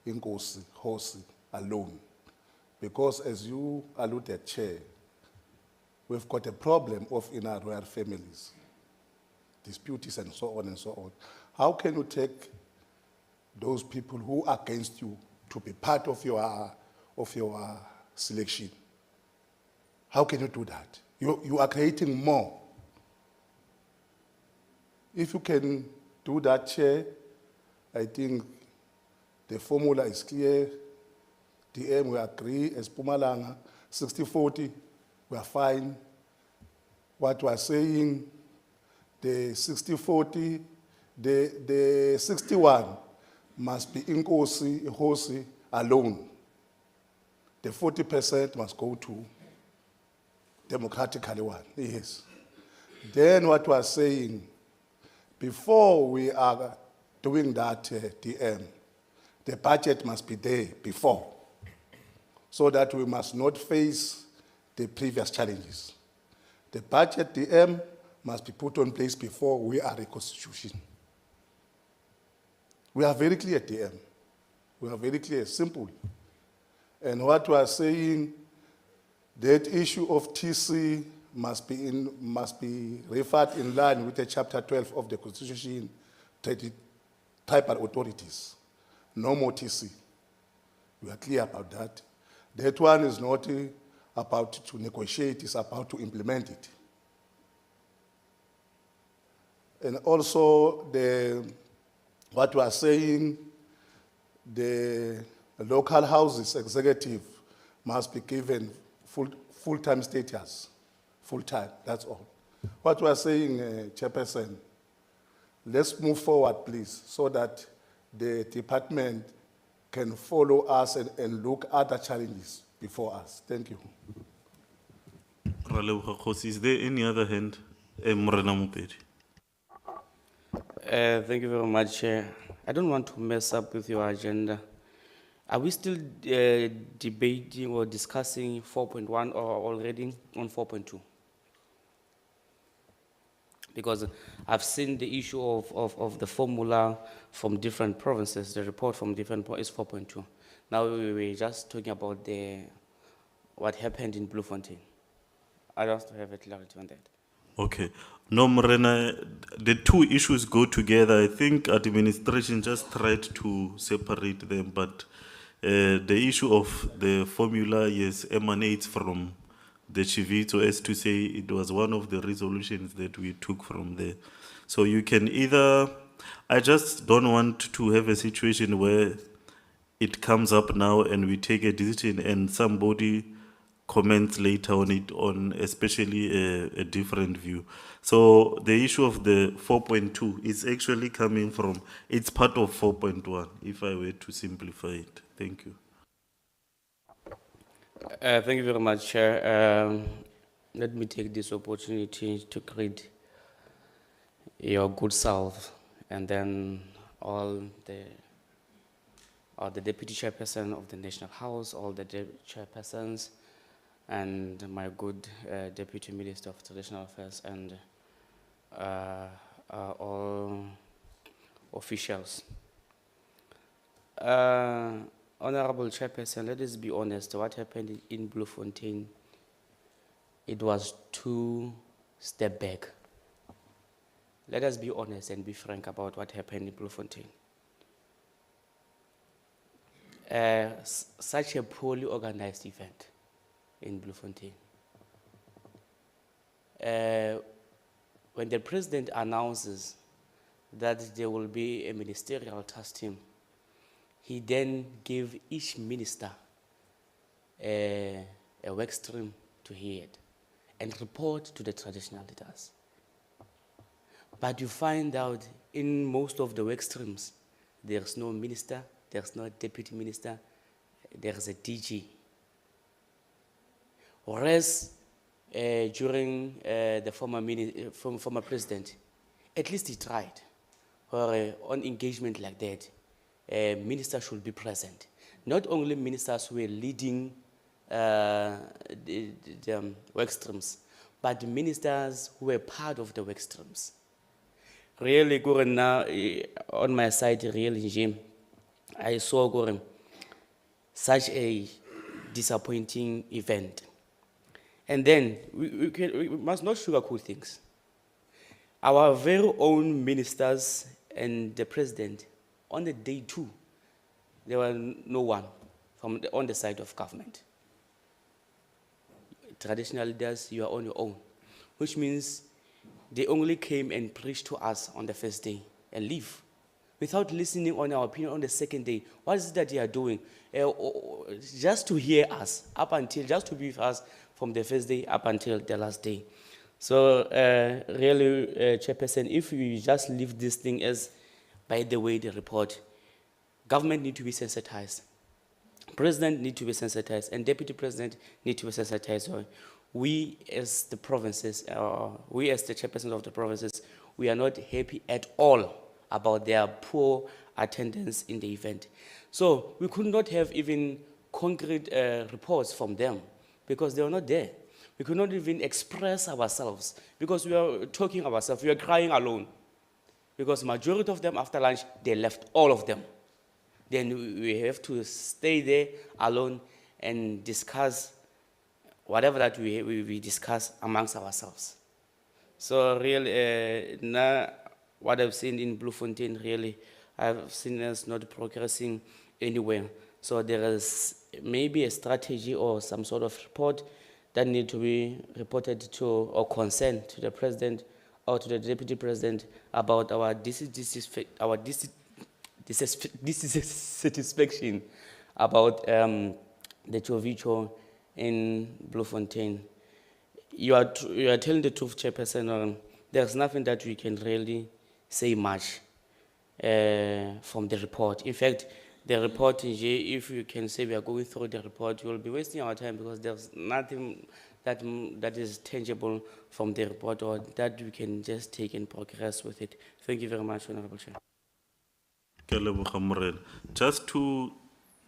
S13: Inkosi, Hosi alone. Because as you alluded, Chair, we've got a problem of inner royal families, disputes and so on and so on. How can you take those people who are against you to be part of your selection? How can you do that? You are creating more. If you can do that, Chair, I think the formula is clear. DM, we agree, as Pumalanga, 60-40, we are fine. What we are saying, the 60-40, the 61 must be Inkosi, Hosi alone. The 40% must go to democratically one, yes. Then what we are saying, before we are doing that DM, the budget must be there before, so that we must not face the previous challenges. The budget DM must be put in place before we are a constitution. We are very clear, DM. We are very clear, simple. And what we are saying, that issue of TC must be referred in line with the chapter 12 of the Constitution, tribal authorities. No more TC. We are clear about that. That one is not about to negotiate, it's about to implement it. And also, what we are saying, the local houses executive must be given full-time status. Full-time, that's all. What we are saying, Chairperson, let's move forward, please, so that the department can follow us and look at the challenges before us. Thank you.
S2: Is there any other hand? Morena Mopedi.
S14: Thank you very much, Chair. I don't want to mess up with your agenda. Are we still debating or discussing 4.1 or already on 4.2? Because I've seen the issue of the formula from different provinces, the report from different is 4.2. Now we were just talking about what happened in Bloemfontein. I just have a clarity on that.
S2: Okay. No, Morena, the two issues go together. I think administration just tried to separate them, but the issue of the formula, yes, emanates from the Chivito, as to say it was one of the resolutions that we took from there. So you can either, I just don't want to have a situation where it comes up now and we take a decision and somebody comments later on it, on especially a different view. So the issue of the 4.2 is actually coming from, it's part of 4.1, if I were to simplify it. Thank you.
S14: Thank you very much, Chair. Let me take this opportunity to greet your good self and then all the Deputy Chairperson of the National House, all the chairpersons, and my good Deputy Minister of Traditional Affairs, and all officials. Honorable Chairperson, let us be honest, what happened in Bloemfontein, it was 2 steps back. Let us be honest and be frank about what happened in Bloemfontein. Such a poorly organized event in Bloemfontein. When the president announces that there will be a ministerial task team, he then gave each minister a work stream to head and report to the traditional leaders. But you find out in most of the work streams, there's no minister, there's no deputy minister, there's a DG. Whereas during the former president, at least he tried, or on engagement like that, ministers should be present. Not only ministers who were leading the work streams, but ministers who were part of the work streams. Really, now on my side, really, Jim, I saw such a disappointing event. And then we must not sugarcoat things. Our very own ministers and the president, on the day 2, there was no one on the side of government. Traditional leaders, you are on your own, which means they only came and preached to us on the first day and leave, without listening on our opinion on the second day. What is it that they are doing? Just to hear us, just to be with us from the first day up until the last day. So really, Chairperson, if you just leave this thing as, by the way, the report, government need to be sensitized. President need to be sensitized, and Deputy President need to be sensitized. We as the provinces, we as the chairpersons of the provinces, we are not happy at all about their poor attendance in the event. So we could not have even concrete reports from them because they were not there. We could not even express ourselves because we were talking ourselves, we were crying alone. Because majority of them after lunch, they left, all of them. Then we have to stay there alone and discuss whatever that we discuss amongst ourselves. So really, now what I've seen in Bloemfontein, really, I've seen us not progressing anywhere. So there is maybe a strategy or some sort of report that need to be reported to or concern to the president or to the deputy president about our dissatisfaction about the Chovicho in Bloemfontein. You are telling the truth, Chairperson. There's nothing that we can really say much from the report. In fact, the report, if you can say we are going through the report, we will be wasting our time because there's nothing that is tangible from the report or that we can just take and progress with it. Thank you very much, Honorable Chair.
S2: Ke a leboga Morena. Just to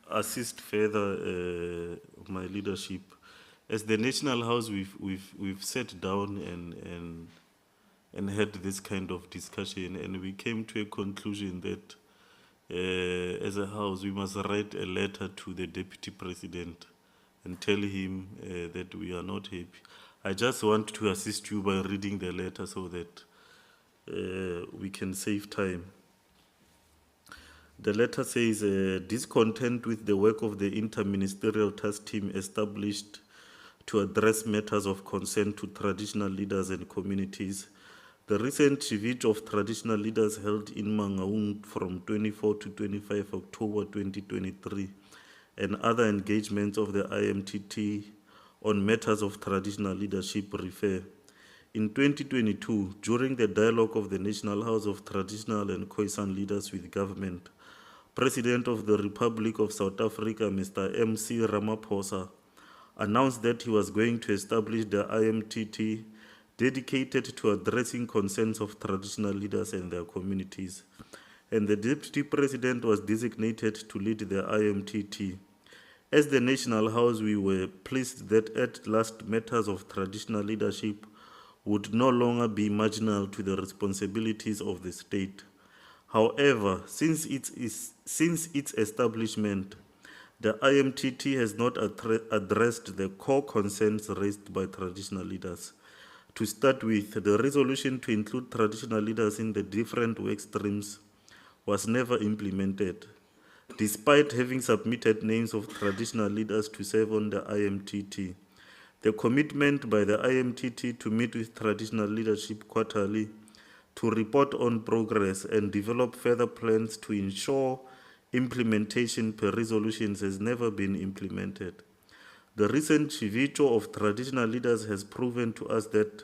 S2: assist further my leadership, as the National House, we've sat down and had this kind of discussion, and we came to a conclusion that as a house, we must write a letter to the Deputy President and tell him that we are not happy. I just want to assist you by reading the letter so that we can save time. The letter says, discontent with the work of the interministerial task team established to address matters of concern to traditional leaders and communities. The recent visit of traditional leaders held in Mangaung from 24 to 25 October 2023 and other engagements of the IMTT on matters of traditional leadership refer. In 2022, during the dialogue of the National House of Traditional and KHOI-SAN leaders with government, President of the Republic of South Africa, Mr. M.C. Ramaphosa, announced that he was going to establish the IMTT dedicated to addressing concerns of traditional leaders and their communities. And the Deputy President was designated to lead the IMTT. As the National House, we were pleased that at last matters of traditional leadership would no longer be marginal to the responsibilities of the state. However, since its establishment, the IMTT has not addressed the core concerns raised by traditional leaders. To start with, the resolution to include traditional leaders in the different work streams was never implemented, despite having submitted names of traditional leaders to serve on the IMTT. The commitment by the IMTT to meet with traditional leadership quarterly, to report on progress and develop further plans to ensure implementation per resolutions has never been implemented. The recent veto of traditional leaders has proven to us that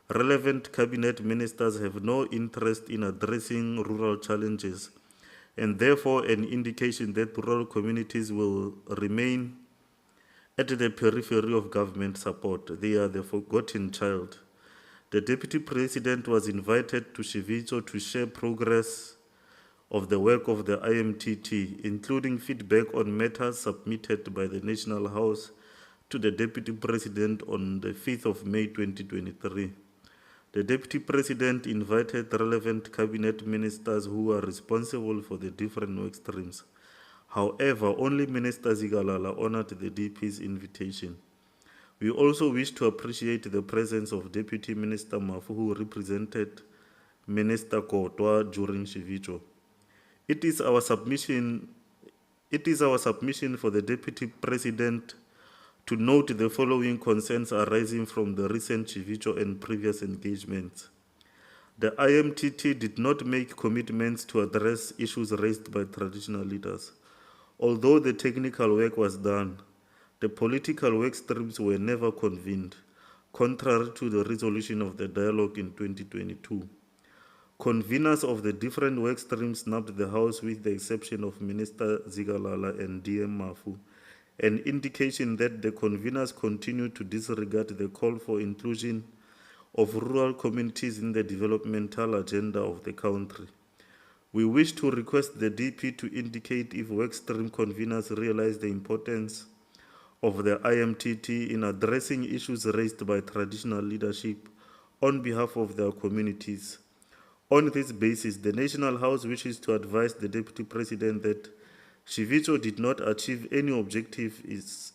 S2: relevant cabinet ministers have no interest in addressing rural challenges, and therefore an indication that rural communities will remain at the periphery of government support. They are the forgotten child. The Deputy President was invited to Shivicho to share progress of the work of the IMTT, including feedback on matters submitted by the National House to the Deputy President on the 5th of May 2023. The Deputy President invited relevant cabinet ministers who are responsible for the different work streams. However, only Minister Zigalala honored the DP's invitation. We also wish to appreciate the presence of Deputy Minister Mafu, who represented Minister Kotwa during Shivicho. It is our submission for the Deputy President to note the following concerns arising from the recent Shivicho and previous engagements. The IMTT did not make commitments to address issues raised by traditional leaders. Although the technical work was done, the political work streams were never convened, contrary to the resolution of the dialogue in 2022. Conveners of the different work streams snubbed the House with the exception of Minister Zigalala and DM Mafu, an indication that the conveners continue to disregard the call for inclusion of rural communities in the developmental agenda of the country. We wish to request the DP to indicate if workstream conveners realize the importance of the IMTT in addressing issues raised by traditional leadership on behalf of their communities. On this basis, the National House wishes to advise the Deputy President that Shivito did not achieve any objective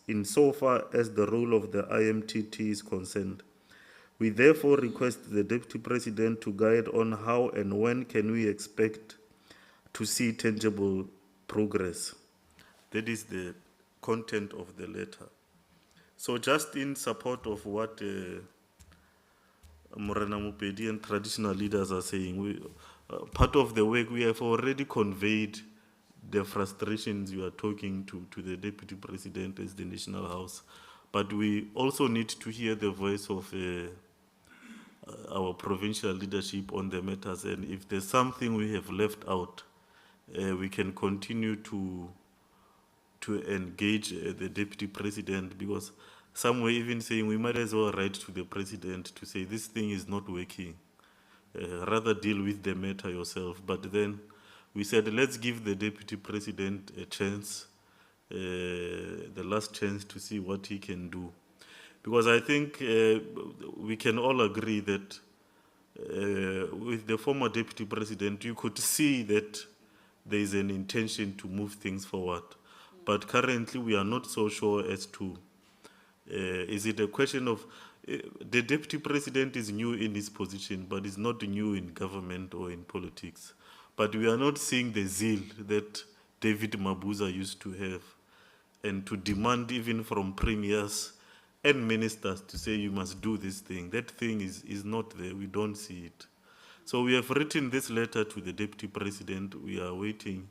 S2: insofar as the role of the IMTT is concerned. We therefore request the Deputy President to guide on how and when can we expect to see tangible progress. That is the content of the letter. So just in support of what Morena Mupedi and traditional leaders are saying, part of the work we have already conveyed the frustrations you are talking to the Deputy President as the National House. But we also need to hear the voice of our provincial leadership on the matters. And if there's something we have left out, we can continue to engage the Deputy President, because some were even saying we might as well write to the President to say this thing is not working. Rather deal with the matter yourself. But then we said, let's give the Deputy President a chance, the last chance to see what he can do. Because I think we can all agree that with the former Deputy President, you could see that there is an intention to move things forward. But currently we are not so sure as to, is it a question of, the Deputy President is new in his position, but is not new in government or in politics. But we are not seeing the zeal that David Mabuza used to have, and to demand even from premiers and ministers to say you must do this thing. That thing is not there, we don't see it. So we have written this letter to the Deputy President. We are waiting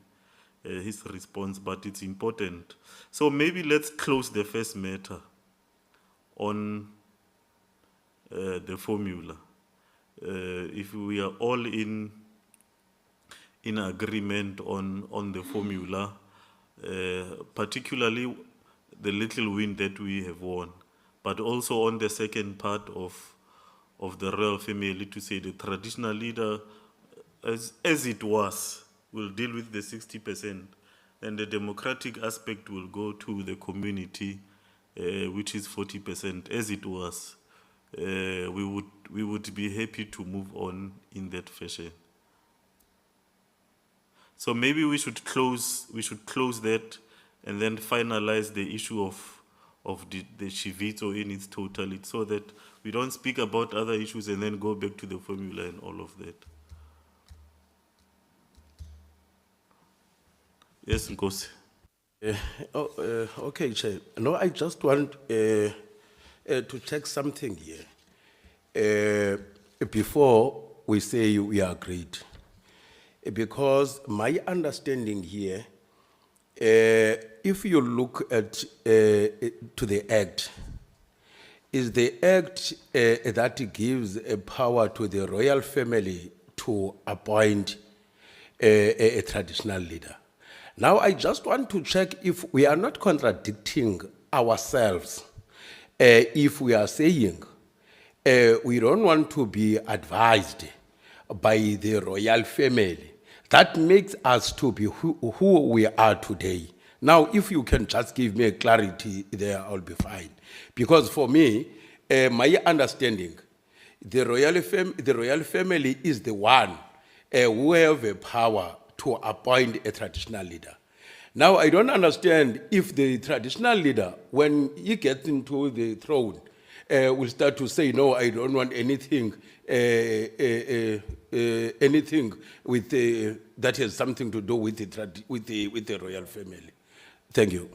S2: his response, but it's important. So maybe let's close the first matter on the formula. If we are all in agreement on the formula, particularly the little win that we have won, but also on the second part of the royal family, to say the traditional leader, as it was, will deal with the 60%, and the democratic aspect will go to the community, which is 40%, as it was. We would be happy to move on in that fashion. So maybe we should close that and then finalize the issue of the Shivito in its totality, so that we don't speak about other issues and then go back to the formula and all of that. Yes, Nkosi.
S15: Okay, Chair. No, I just want to check something here before we say we are agreed. Because my understanding here, if you look at to the Act, is the Act that gives a power to the royal family to appoint a traditional leader. Now, I just want to check if we are not contradicting ourselves, if we are saying we don't want to be advised by the royal family. That makes us to be who we are today. Now, if you can just give me a clarity there, I'll be fine. Because for me, my understanding, the royal family is the one who have the power to appoint a traditional leader. Now, I don't understand if the traditional leader, when he gets into the throne, will start to say, no, I don't want anything, anything with that has something to do with the royal family. Thank you.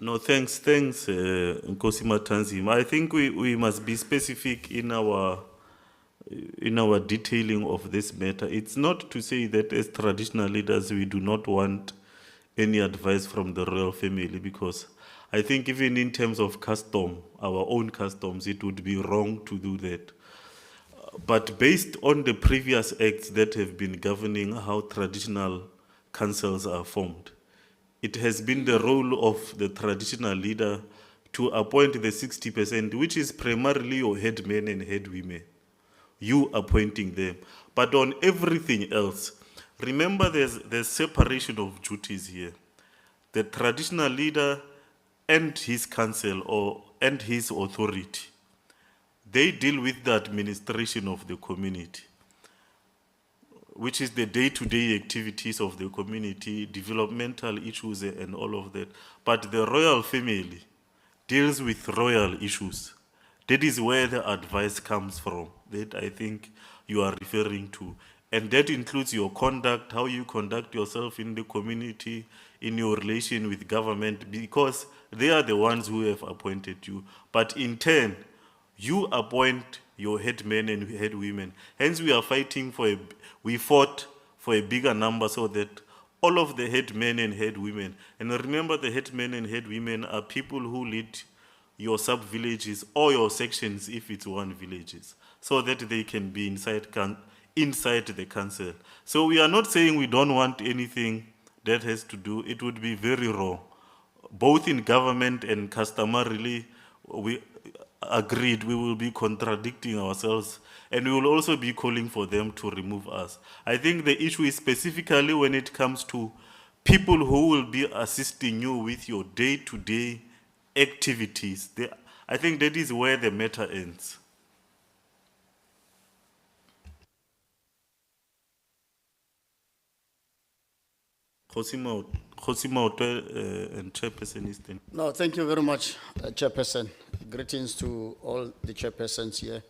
S2: No, thanks, Nkosi Matanzima. I think we must be specific in our detailing of this matter. It's not to say that as traditional leaders we do not want any advice from the royal family, because I think even in terms of custom, our own customs, it would be wrong to do that. But based on the previous acts that have been governing how traditional councils are formed, it has been the role of the traditional leader to appoint the 60%, which is primarily your headmen and headwomen, you appointing them. But on everything else, Remember, there's separation of duties here. The traditional leader and his council and his authority, they deal with the administration of the community, which is the day-to-day activities of the community, developmental issues and all of that. But the royal family deals with royal issues. That is where the advice comes from, that I think you are referring to. And that includes your conduct, how you conduct yourself in the community, in your relation with government, because they are the ones who have appointed you. But in turn, you appoint your headmen and headwomen. Hence, we fought for a bigger number so that all of the headmen and headwomen, and remember the headmen and headwomen are people who lead your sub-villages or your sections if it's one villages, so that they can be inside the council. So we are not saying we don't want anything that has to do, it would be very wrong. Both in government and customarily, we agreed we will be contradicting ourselves, and we will also be calling for them to remove us. I think the issue is specifically when it comes to people who will be assisting you with your day-to-day activities. I think that is where the matter ends. Kgosi Maoto, and Chairperson Eastern.
S16: No, thank you very much, Chairperson. Greetings to all the chairpersons here,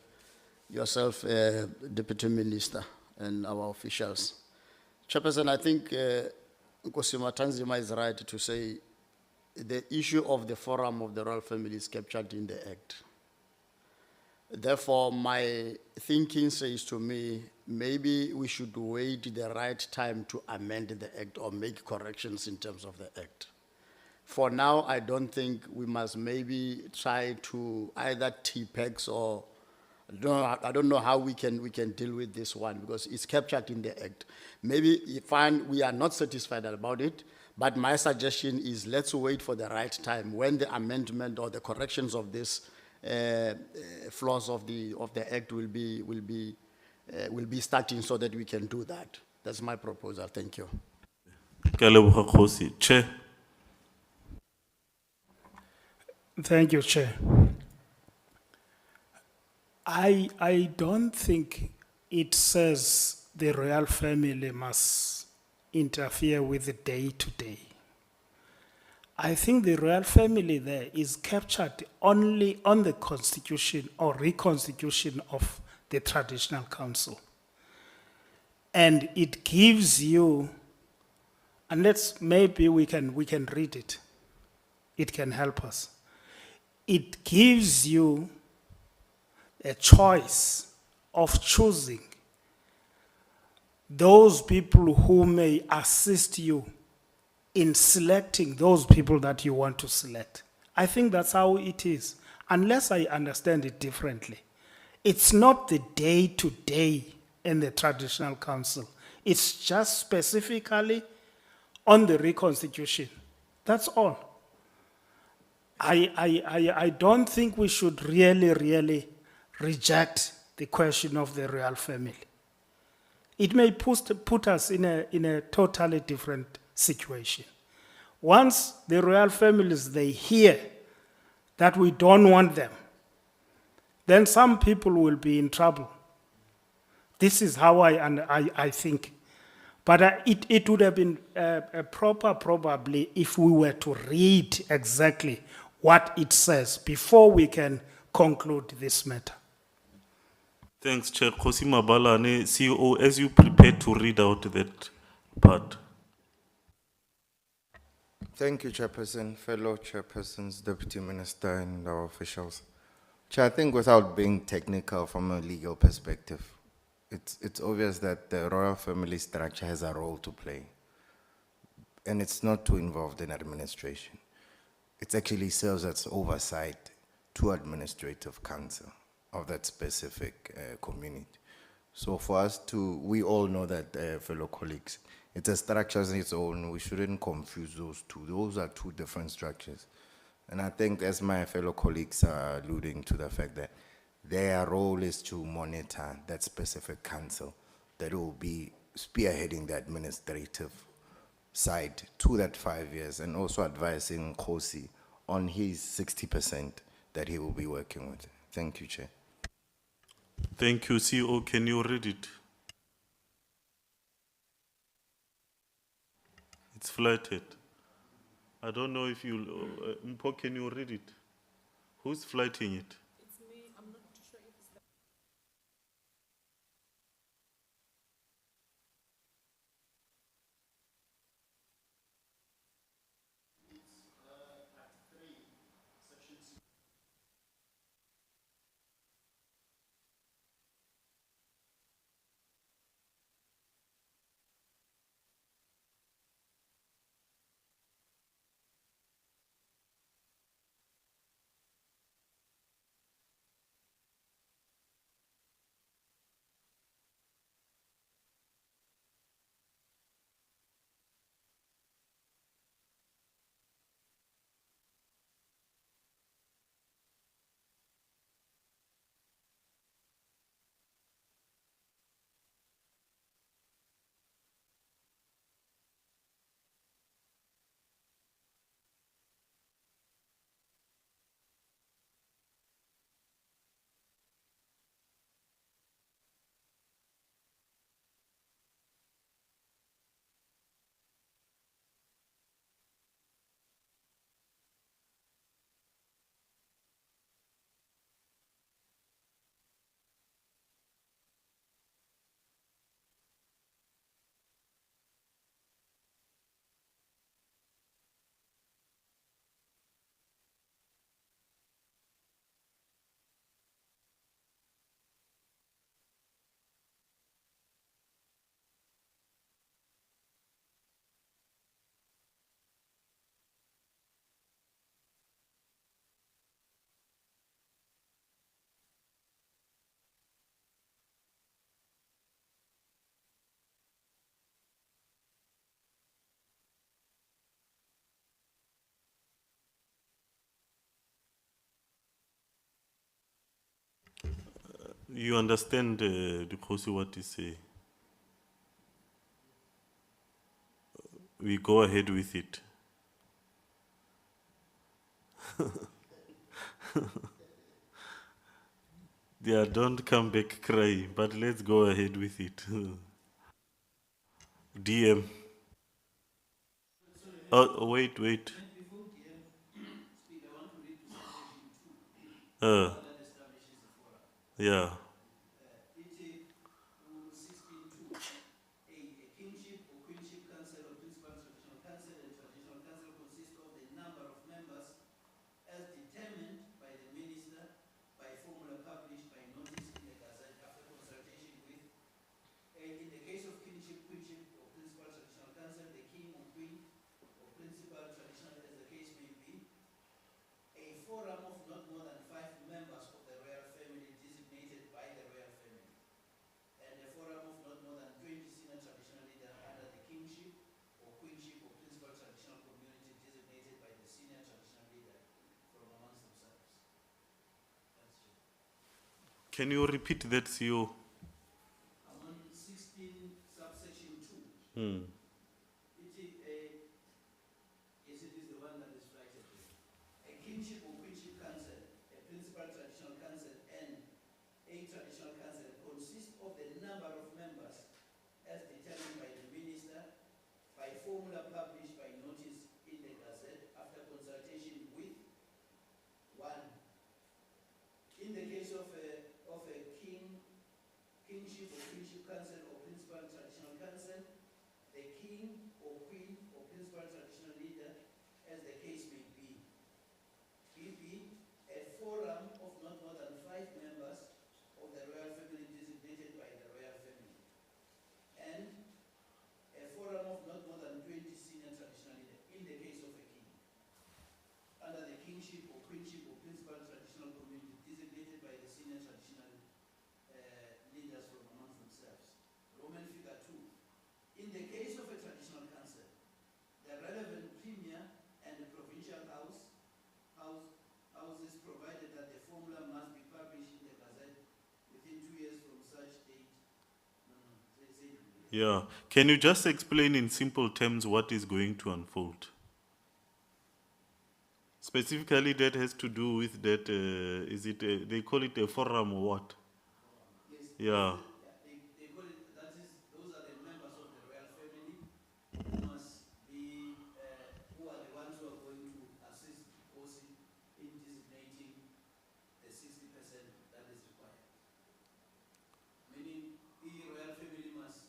S16: yourself, Deputy Minister, and our officials. Chairperson, I think Nkosi Matanzima is right to say the issue of the forum of the royal family is captured in the Act. Therefore, my thinking says to me, maybe we should wait the right time to amend the Act or make corrections in terms of the Act. For now, I don't think we must maybe try to either TPEX or I don't know how we can deal with this one because it's captured in the Act. Maybe we are not satisfied about it, but my suggestion is let's wait for the right time when the amendment or the corrections of this flaws of the Act will be starting so that we can do that. That's my proposal. Thank you.
S2: Chair.
S12: Thank you, Chair. I don't think it says the royal family must interfere with the day-to-day. I think the royal family there is captured only on the constitution or reconstitution of the traditional council. And it gives you, and maybe we can read it. It can help us. It gives you a choice of choosing those people who may assist you in selecting those people that you want to select. I think that's how it is, unless I understand it differently. It's not the day-to-day in the traditional council. It's just specifically on the reconstitution. That's all. I don't think we should really reject the question of the royal family. It may put us in a totally different situation. Once the royal families, they hear that we don't want them, then some people will be in trouble. This is how I think. But it would have been proper probably if we were to read exactly what it says before we can conclude this matter.
S2: Thanks, Chair. Kgosi Mabalane, CEO, as you prepare to read out that part.
S17: Thank you, Chairperson, fellow chairpersons, Deputy Minister, and our officials. Chair, I think without being technical from a legal perspective, it's obvious that the royal family structure has a role to play. And it's not too involved in administration. It actually serves as oversight to administrative council of that specific community. So for us we all know that, fellow colleagues, it's a structure on its own. We shouldn't confuse those two. Those are two different structures. And I think as my fellow colleagues are alluding to the fact that their role is to monitor that specific council that will be spearheading the administrative side to that 5 years and also advising KHOI on his 60% that he will be working with. Thank you, Chair.
S2: Thank you, CEO. Can you read it? It's flattered. I don't know if you, Mpo, can you read it? Who's flighting it?
S18: It's me. I'm not too sure if it's the
S2: You understand the Khosi what he say? We go ahead with it. Yeah, don't come back crying, but let's go ahead with it. DM. Oh, wait.
S11: Before DM speak, I want to read to subsection 2. That establishes the forum.
S2: Yeah.
S11: It Rule 16.2. A kingship or queenship council or principal traditional council and traditional council consist of the number of members as determined by the minister by formula published by notice in the Gazette after consultation with, in the case of kingship, queenship or principal traditional council, the king or queen or principal traditional as the case may be, a forum of not more than 5 members of the royal family designated by the royal family, and a forum of not more than 20 senior traditional leaders under the kingship or queenship or principal traditional community designated by the senior traditional leader from amongst themselves. That's it.
S2: Can you repeat that, CEO?
S11: I'm on 16 subsection 2.
S2: Hmm.
S11: Yes, it is the one that is flighted there. A kingship or queenship council, a principal traditional council, and a traditional council consist of the number of members as determined by the minister by formula published by notice in the Gazette after consultation with one. In the case of a kingship or queenship council or principal traditional council, the king or queen or principal traditional leader, as the case may be. BB, a forum of not more than 5 members of the royal family designated by the royal family, and a forum of not more than 20 senior traditional leaders in the case of a king, under the kingship or queenship or principal traditional community designated by the senior traditional leaders from amongst themselves. Roman figure 2. In the case of a traditional council, the relevant premier and the provincial houses provided that the formula must be published in the Gazette within 2 years from such date.
S2: Yeah. Can you just explain in simple terms what is going to unfold? Specifically, that has to do with that, is it, they call it a forum or what?
S11: Yes.
S2: Yeah.
S11: They call it, those are the members of the royal family who must be, who are the ones who are going to assist Kosi in designating the 60% that is required. Meaning, the royal family must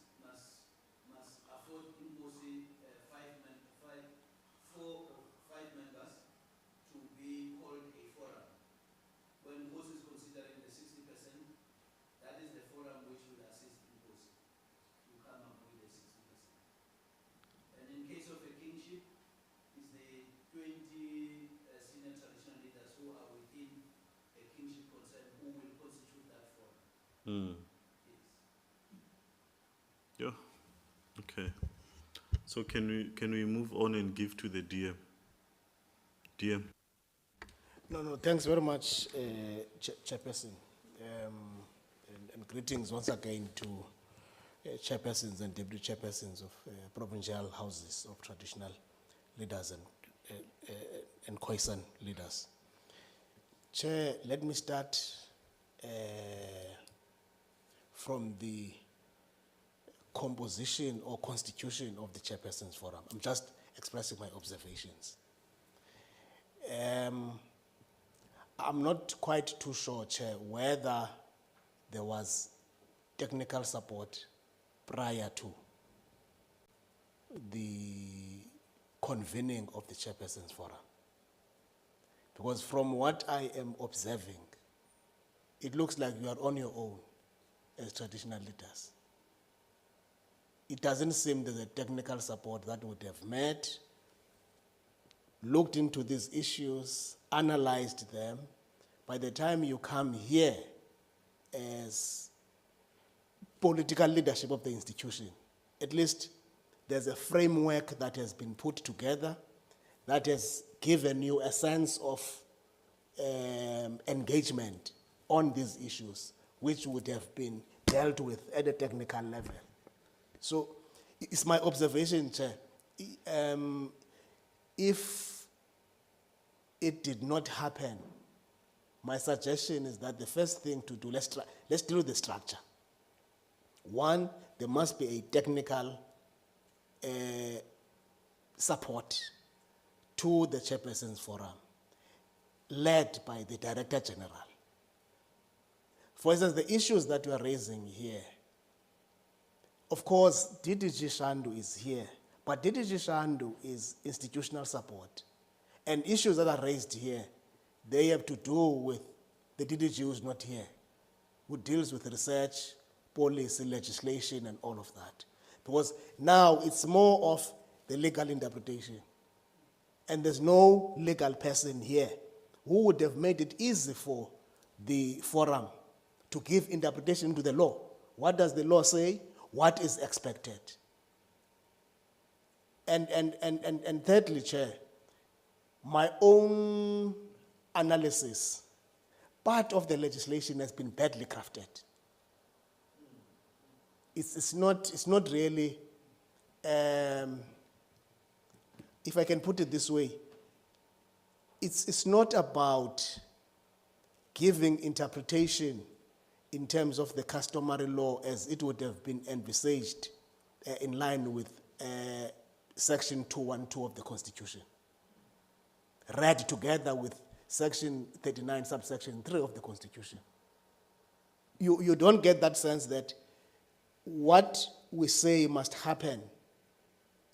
S11: afford Kosi four or five members to be called a forum. When Kosi is considering the 60%, that is the forum which will assist Kosi to come up with the 60%. And in case of a kingship, is the 20 senior traditional leaders who are within a kingship concern who will constitute that forum.
S2: Mm.
S11: Yes.
S2: Yeah. Okay. So can we move on and give to the DM? DM.
S8: No, thanks very much, Chairperson. And greetings once again to chairpersons and deputy chairpersons of provincial houses of traditional leaders and KHOI-SAN leaders. Chair, let me start from the composition or constitution of the Chairpersons Forum. I'm just expressing my observations. I'm not quite too sure, Chair, whether there was technical support prior to the convening of the Chairpersons Forum. Because from what I am observing, it looks like you are on your own as traditional leaders. It doesn't seem there's a technical support that would have met, looked into these issues, analyzed them. By the time you come here as political leadership of the institution, at least there's a framework that has been put together that has given you a sense of engagement on these issues, which would have been dealt with at a technical level. So it's my observation, Chair, if it did not happen, my suggestion is that the first thing to do, let's deal with the structure. One, there must be a technical support to the Chairpersons Forum, led by the Director General. For instance, the issues that we are raising here, of course, DDG Shandu is here, but DDG Shandu is institutional support. And issues that are raised here, they have to do with the DDG who's not here, who deals with research, policy, legislation, and all of that. Because now it's more of the legal interpretation. And there's no legal person here who would have made it easy for the forum to give interpretation to the law. What does the law say? What is expected? And thirdly, Chair, my own analysis, part of the legislation has been badly crafted. It's not really, if I can put it this way, it's not about giving interpretation in terms of the customary law as it would have been envisaged in line with Section 212 of the Constitution, read together with Section 39, subsection 3 of the Constitution. You don't get that sense that what we say must happen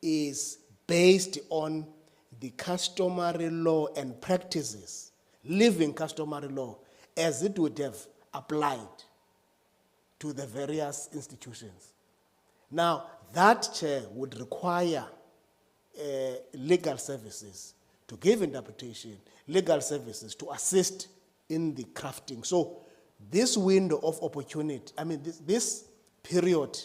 S8: is based on the customary law and practices, living customary law, as it would have applied to the various institutions. Now, that, Chair, would require legal services to give interpretation, legal services to assist in the crafting. So this window of opportunity, I mean, this period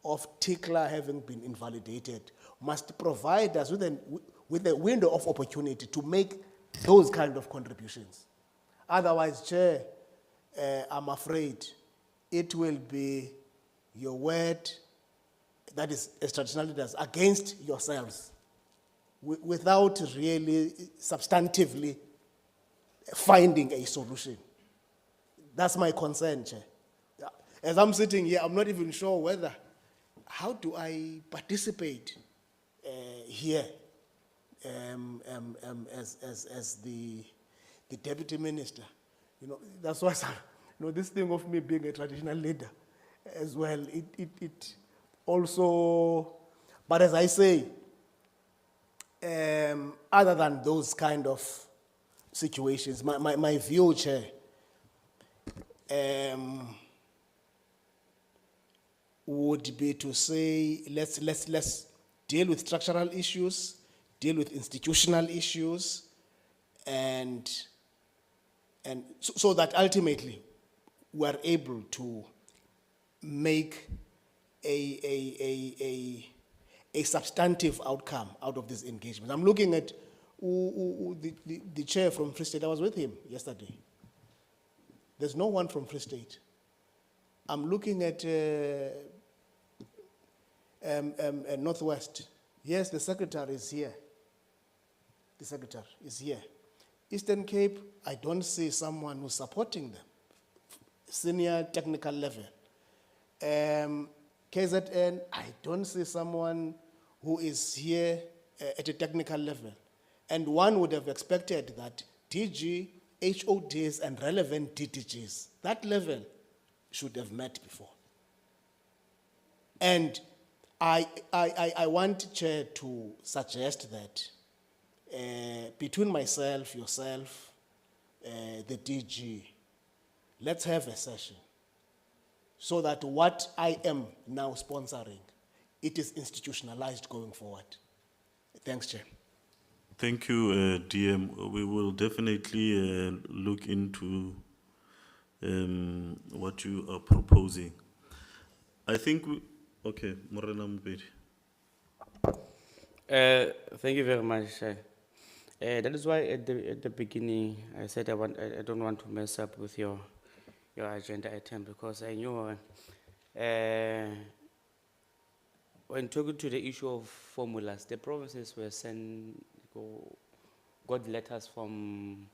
S8: of TICLA having been invalidated must provide us with a window of opportunity to make those kind of contributions. Otherwise, Chair, I'm afraid it will be your word that is, as traditional leaders, against yourselves, without really substantively finding a solution. That's my concern, Chair. Yeah. As I'm sitting here, I'm not even sure whether, how do I participate here as the deputy minister? You know, that's why, you know, this thing of me being a traditional leader as well, it also, but as I say, other than those kind of situations, my view, Chair, would be to say, let's deal with structural issues, deal with institutional issues, and so that ultimately we're able to make a substantive outcome out of this engagement. I'm looking at the chair from Free State. I was with him yesterday. There's no one from Free State. I'm looking at Northwest. Yes, the secretary is here. The secretary is here. Eastern Cape, I don't see someone who's supporting them. Senior technical level. KZN, I don't see someone who is here at a technical level. And one would have expected that DG, HODs, and relevant DDGs, that level should have met before. And I want Chair to suggest that between myself, yourself, the DG, let's have a session so that what I am now sponsoring, it is institutionalized going forward. Thanks, Chair.
S2: Thank you, DM. We will definitely look into what you are proposing. I think okay, Morena Mupedi.
S14: Thank you very much. That is why at the beginning I said I don't want to mess up with your agenda item, because I knew when talking to the issue of formulas, the provinces were got letters from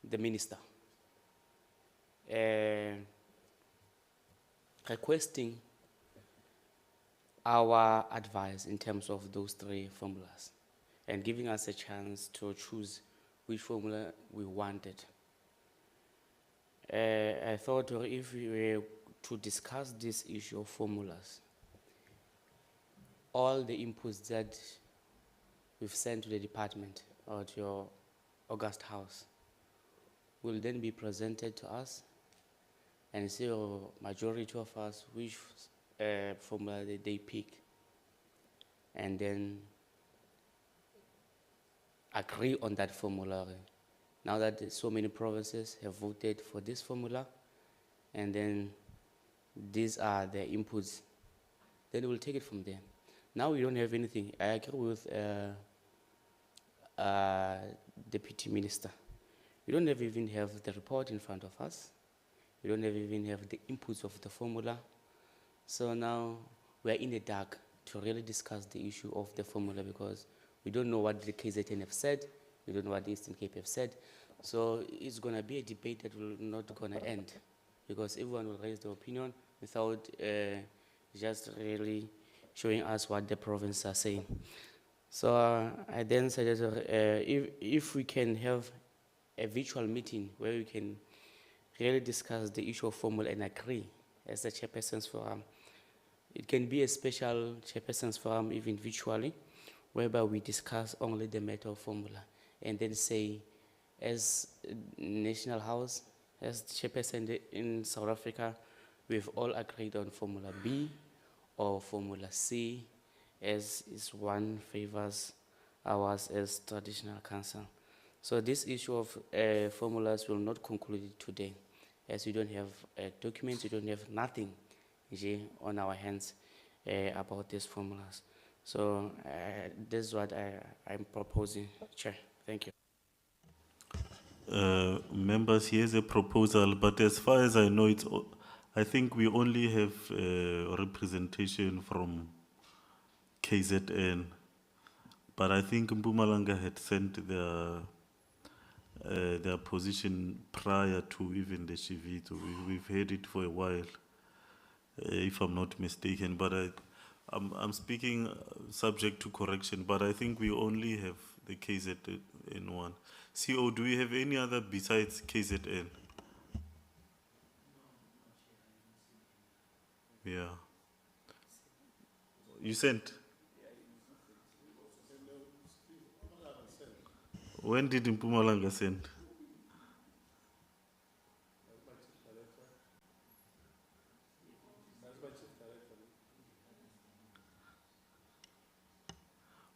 S14: the minister requesting our advice in terms of those three formulas and giving us a chance to choose which formula we wanted. I thought if we were to discuss this issue of formulas, all the inputs that we've sent to the department or to your August House will then be presented to us and see a majority of us which formula they pick, and then agree on that formula. Now that so many provinces have voted for this formula, and then these are the inputs, then we'll take it from there. Now we don't have anything. I agree with Deputy Minister. We don't even have the report in front of us. We don't even have the inputs of the formula. So now we're in the dark to really discuss the issue of the formula, because we don't know what the KZN have said. We don't know what the Eastern Cape have said. So it's going to be a debate that will not going to end, because everyone will raise their opinion without just really showing us what the province are saying. So I then suggested if we can have a virtual meeting where we can really discuss the issue of formula and agree as the chairpersons forum. It can be a special chairpersons forum, even virtually, whereby we discuss only the matter of formula and then say, as National House, as chairperson in South Africa, we've all agreed on Formula B or Formula C, as is one favors ours as traditional council. So this issue of formulas will not conclude today, as we don't have documents, we don't have nothing on our hands about these formulas. So this is what I'm proposing, Chair. Thank you.
S2: Members, here's a proposal, but as far as I know, I think we only have representation from KZN, but I think Mpumalanga had sent their position prior to even the Shivito. We've had it for a while, if I'm not mistaken. But I'm speaking subject to correction, but I think we only have the KZN one. CO, do we have any other besides KZN? Yeah. You sent? When did Mpumalanga send?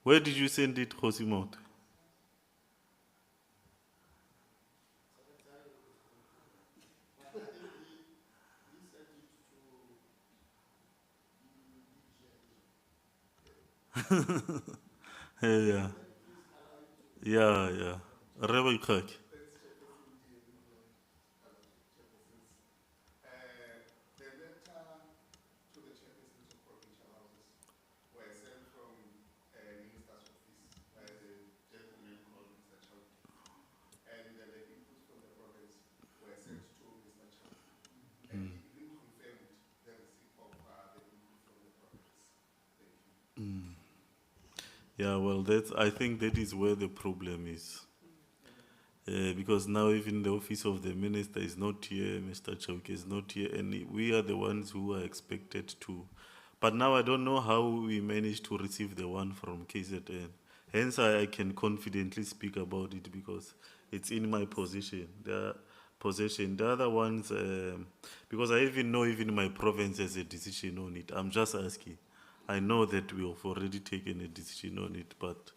S2: Where did you send it, Josimot? Yeah. Yeah, yeah. Rebel Krak. Yeah, well, I think that is where the problem is. Because now even the office of the minister is not here, Mr. Chauke is not here, and we are the ones who are expected to. But now I don't know how we managed to receive the one from KZN. Hence, I can confidently speak about it because it's in my possession. The other ones, because I even know even my province has a decision on it. I'm just asking. I know that we have already taken a decision on it, but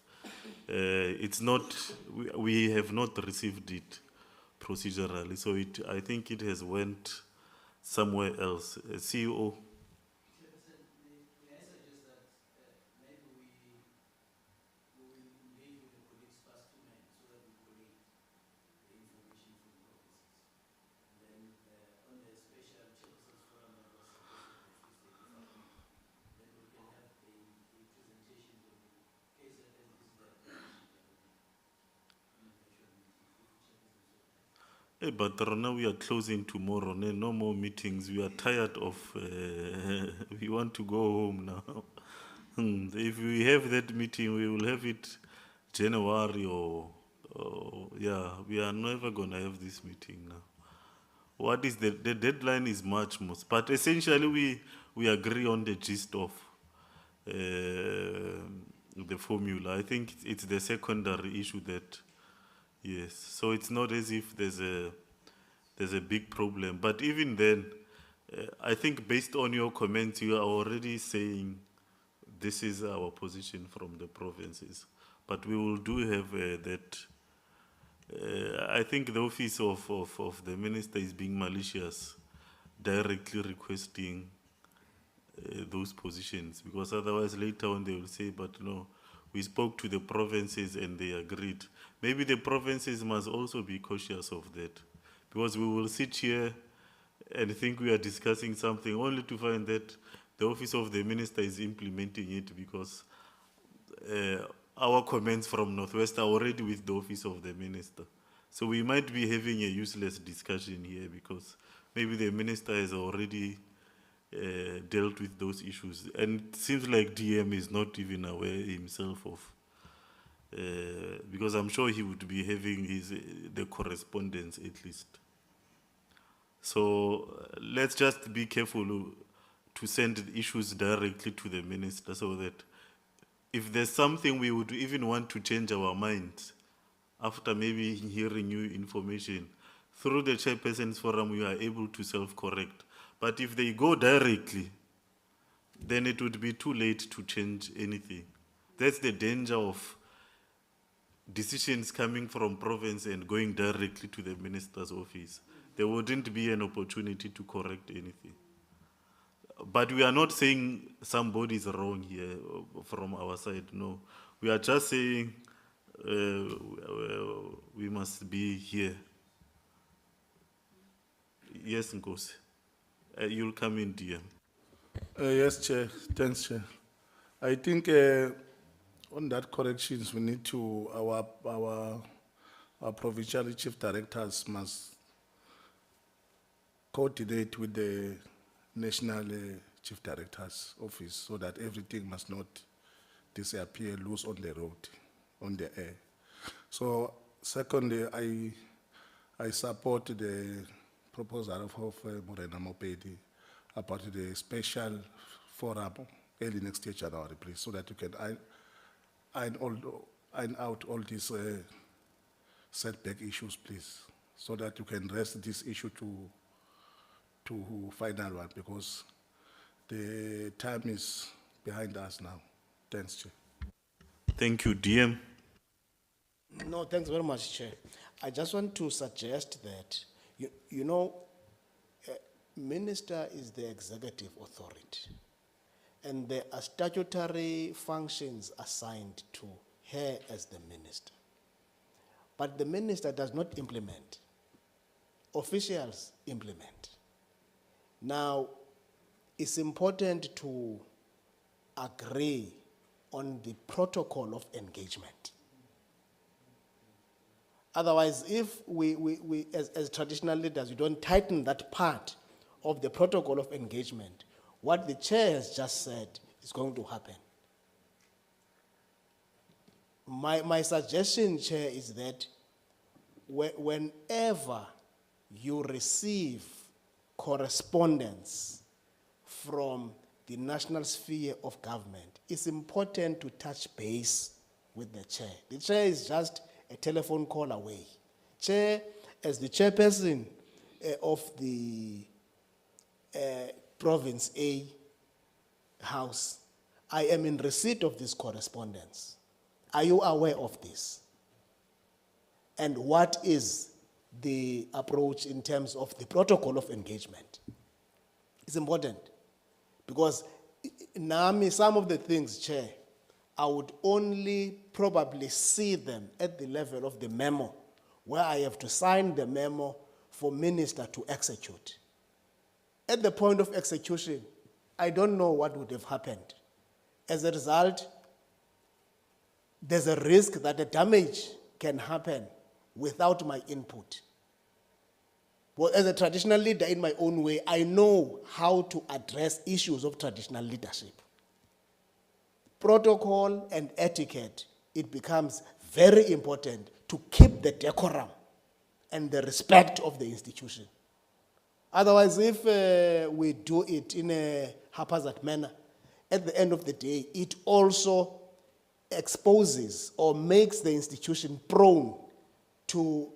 S2: it's not, we have not received it procedurally. So I think it has went somewhere else. CEO.
S11: Chairperson, may I suggest that maybe we will engage with the colleagues past 2 men so that we collate the information from provinces. And then on the special chairperson's forum that was supposed to be Tuesday, if I may, then we can have a presentation from the KZN is there in a virtual meeting, if the chairperson so kind.
S2: Hey, but Rona, we are closing tomorrow. No more meetings. We are tired of. We want to go home now. If we have that meeting, we will have it January or yeah. We are never gonna have this meeting now. What is the deadline is March most, but essentially we agree on the gist of the formula. I think it's the secondary issue that. Yes, so it's not as if there's a big problem. But even then, I think based on your comments, you are already saying this is our position from the provinces. But we will do have that. I think the office of the minister is being malicious, directly requesting those positions, because otherwise later on they will say, but no, we spoke to the provinces and they agreed. Maybe the provinces must also be cautious of that, because we will sit here and think we are discussing something only to find that the office of the minister is implementing it, because our comments from Northwest are already with the office of the minister. So we might be having a useless discussion here because maybe the minister has already dealt with those issues. And it seems like DM is not even aware himself of, because I'm sure he would be having the correspondence at least. So let's just be careful to send the issues directly to the minister, so that if there's something we would even want to change our minds after maybe hearing new information, through the chairperson's forum we are able to self-correct. But if they go directly, then it would be too late to change anything. That's the danger of decisions coming from province and going directly to the minister's office. There wouldn't be an opportunity to correct anything. But we are not saying somebody is wrong here from our side, no. We are just saying we must be here. Yes, Nkosi. You'll come in, DM.
S13: Yes, Chair. Thanks, Chair. I think on that corrections, we need to, our provincial chief directors must coordinate with the national chief director's office so that everything must not disappear loose on the road, on the air. So secondly, I support the proposal of Morena Mopedi about the special forum early next year, January, please, so that you can iron out all these setback issues, please, so that you can rest this issue to final one, because the time is behind us now. Thanks, Chair.
S2: Thank you, DM.
S8: No, thanks very much, Chair. I just want to suggest that, you know, Minister is the executive authority, and there are statutory functions assigned to her as the minister. But the minister does not implement. Officials implement. Now, it's important to agree on the protocol of engagement. Otherwise, if we as traditional leaders, we don't tighten that part of the protocol of engagement, what the chair has just said is going to happen. My suggestion, Chair, is that whenever you receive correspondence from the national sphere of government, it's important to touch base with the chair. The chair is just a telephone call away. Chair, as the chairperson of the Province A House, I am in receipt of this correspondence. Are you aware of this? And what is the approach in terms of the protocol of engagement? It's important, because Nami, some of the things, Chair, I would only probably see them at the level of the memo, where I have to sign the memo for minister to execute. At the point of execution, I don't know what would have happened. As a result, there's a risk that the damage can happen without my input. Well, as a traditional leader in my own way, I know how to address issues of traditional leadership. Protocol and etiquette, it becomes very important to keep the decorum and the respect of the institution. Otherwise, if we do it in a haphazard manner, at the end of the day, it also exposes or makes the institution prone to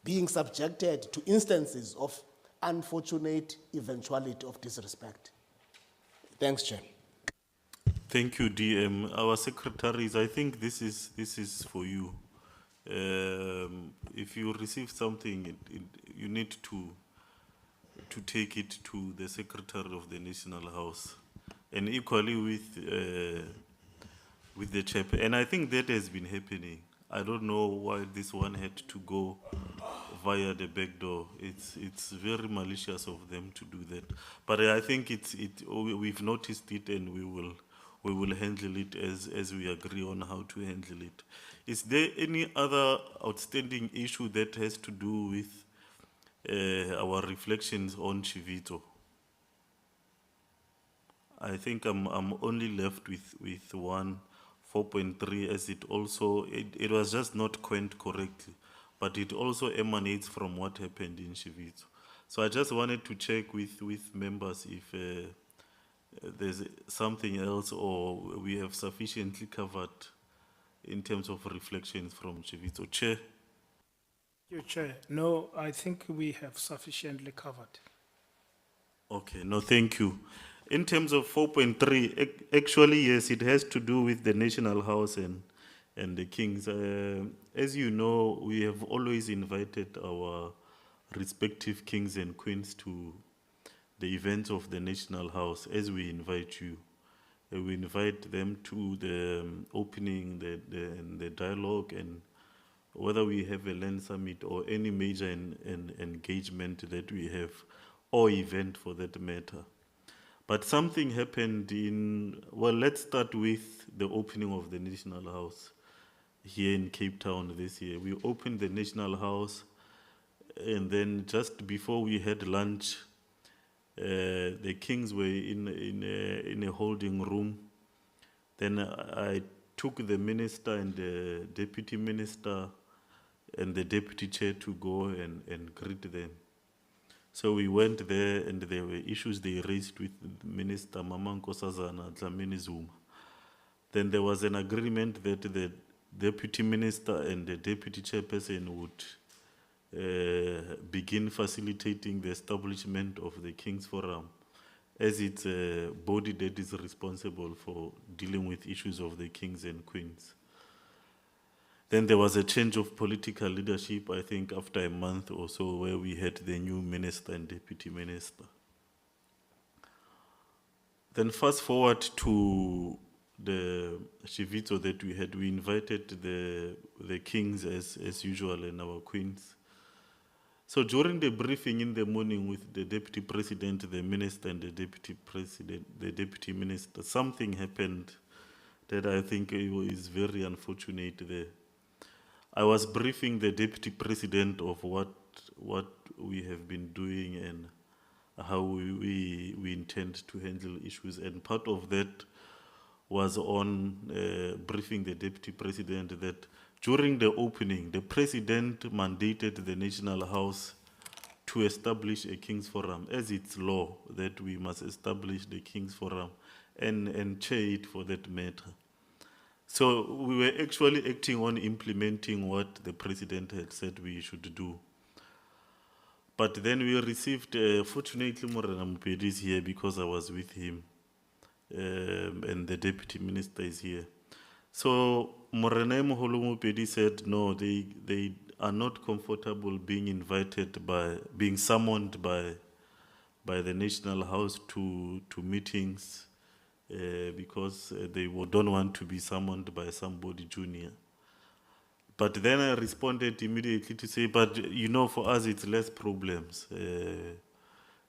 S8: being subjected to instances of unfortunate eventuality of disrespect. Thanks, Chair.
S2: Thank you, DM. Our secretaries, I think this is for you. If you receive something, you need to take it to the Secretary of the National House, and equally with the chair. And I think that has been happening. I don't know why this one had to go via the back door. It's very malicious of them to do that. But I think we've noticed it, and we will handle it as we agree on how to handle it. Is there any other outstanding issue that has to do with our reflections on Chivito? I think I'm only left with one, 4.3, as it was just not coined correctly, but it also emanates from what happened in Chivito. So I just wanted to check with members if there's something else, or we have sufficiently covered in terms of reflections from Chivito. Chair.
S12: You, Chair. No, I think we have sufficiently covered.
S2: Okay, no, thank you. In terms of 4.3, actually, yes, it has to do with the National House and the Kings. As you know, we have always invited our respective kings and queens to the events of the National House, as we invite you. We invite them to the opening, the dialogue, and whether we have a land summit or any major engagement that we have, or event for that matter. But something happened well, let's start with the opening of the National House here in Cape Town this year. We opened the National House, and then just before we had lunch, the kings were in a holding room. Then I took the minister and the deputy minister and the deputy chair to go and greet them. So we went there, and there were issues they raised with Minister Nkosazana Dlamini Zuma. Then there was an agreement that the deputy minister and the deputy chairperson would begin facilitating the establishment of the King's Forum, as it's a body that is responsible for dealing with issues of the kings and queens. Then there was a change of political leadership, I think after a month or so, where we had the new minister and deputy minister. Then fast forward to the Shivito that we had. We invited the kings as usual and our queens. So during the briefing in the morning with the deputy president, the minister and the deputy president, the deputy minister, something happened that I think is very unfortunate there. I was briefing the deputy president of what we have been doing and how we intend to handle issues, and part of that was on briefing the deputy president that during the opening, the president mandated the National House to establish a King's Forum, as it's law that we must establish the King's Forum and chair it for that matter. So we were actually acting on implementing what the president had said we should do. But then we received, fortunately, Morena Mupedi is here because I was with him, and the deputy minister is here. So Morena Moholo Mupedi said, no, they are not comfortable being being summoned by the National House to meetings, because they don't want to be summoned by somebody junior. But then I responded immediately to say, but you know, for us it's less problems.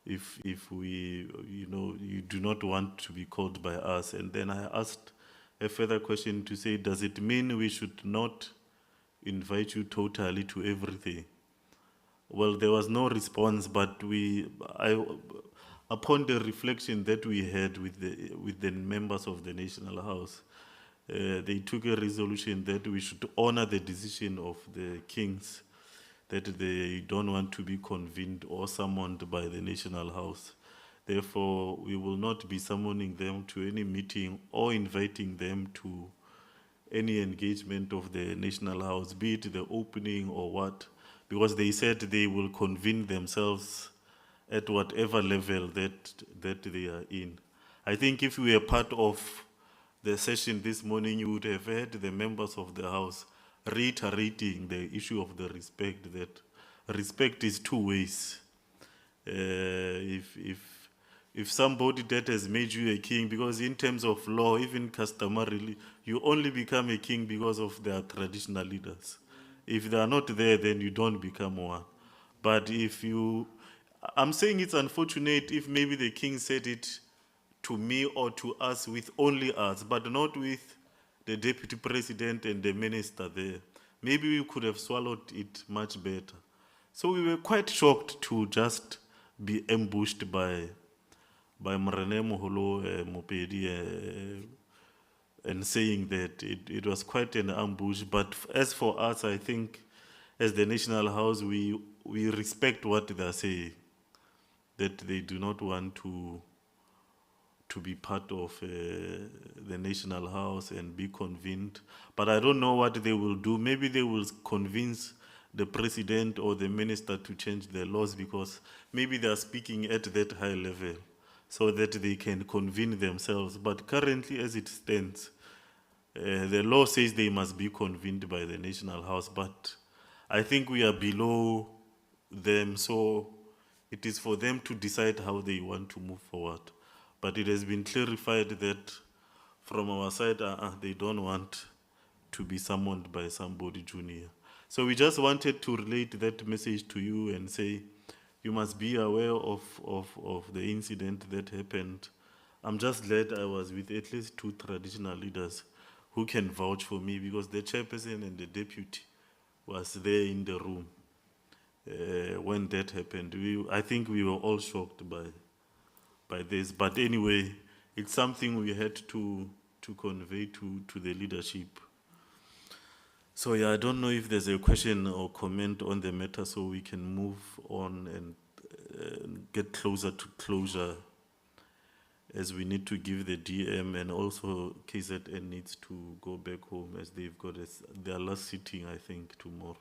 S2: If we, you do not want to be called by us. And then I asked a further question to say, does it mean we should not invite you totally to everything? Well, there was no response, but upon the reflection that we had with the members of the National House, they took a resolution that we should honor the decision of the kings, that they don't want to be convened or summoned by the National House. Therefore, we will not be summoning them to any meeting or inviting them to any engagement of the National House, be it the opening or what, because they said they will convene themselves at whatever level that they are in. I think if we were part of the session this morning, you would have heard the members of the House reiterating the issue of the respect, that respect is two ways. If somebody that has made you a king, because in terms of law, even customarily, you only become a king because of their traditional leaders. If they are not there, then you don't become one. But I'm saying it's unfortunate if maybe the king said it to me or to us, with only us, but not with the deputy president and the minister there. Maybe we could have swallowed it much better. So we were quite shocked to just be ambushed by Morena Moholo Mopedi and saying that it was quite an ambush. But as for us, I think as the National House, we respect what they are saying, that they do not want to be part of the National House and be convened. But I don't know what they will do. Maybe they will convince the president or the minister to change the laws, because maybe they are speaking at that high level so that they can convene themselves. But currently, as it stands, the law says they must be convened by the National House, but I think we are below them, so it is for them to decide how they want to move forward. But it has been clarified that from our side, they don't want to be summoned by somebody junior. So we just wanted to relate that message to you and say, you must be aware of the incident that happened. I'm just glad I was with at least two traditional leaders who can vouch for me, because the chairperson and the deputy was there in the room when that happened. I think we were all shocked by this. But anyway, it's something we had to convey to the leadership. So yeah, I don't know if there's a question or comment on the matter, so we can move on and get closer to closure, as we need to give the DM, and also KZN needs to go back home, as they've got their last sitting, I think, tomorrow.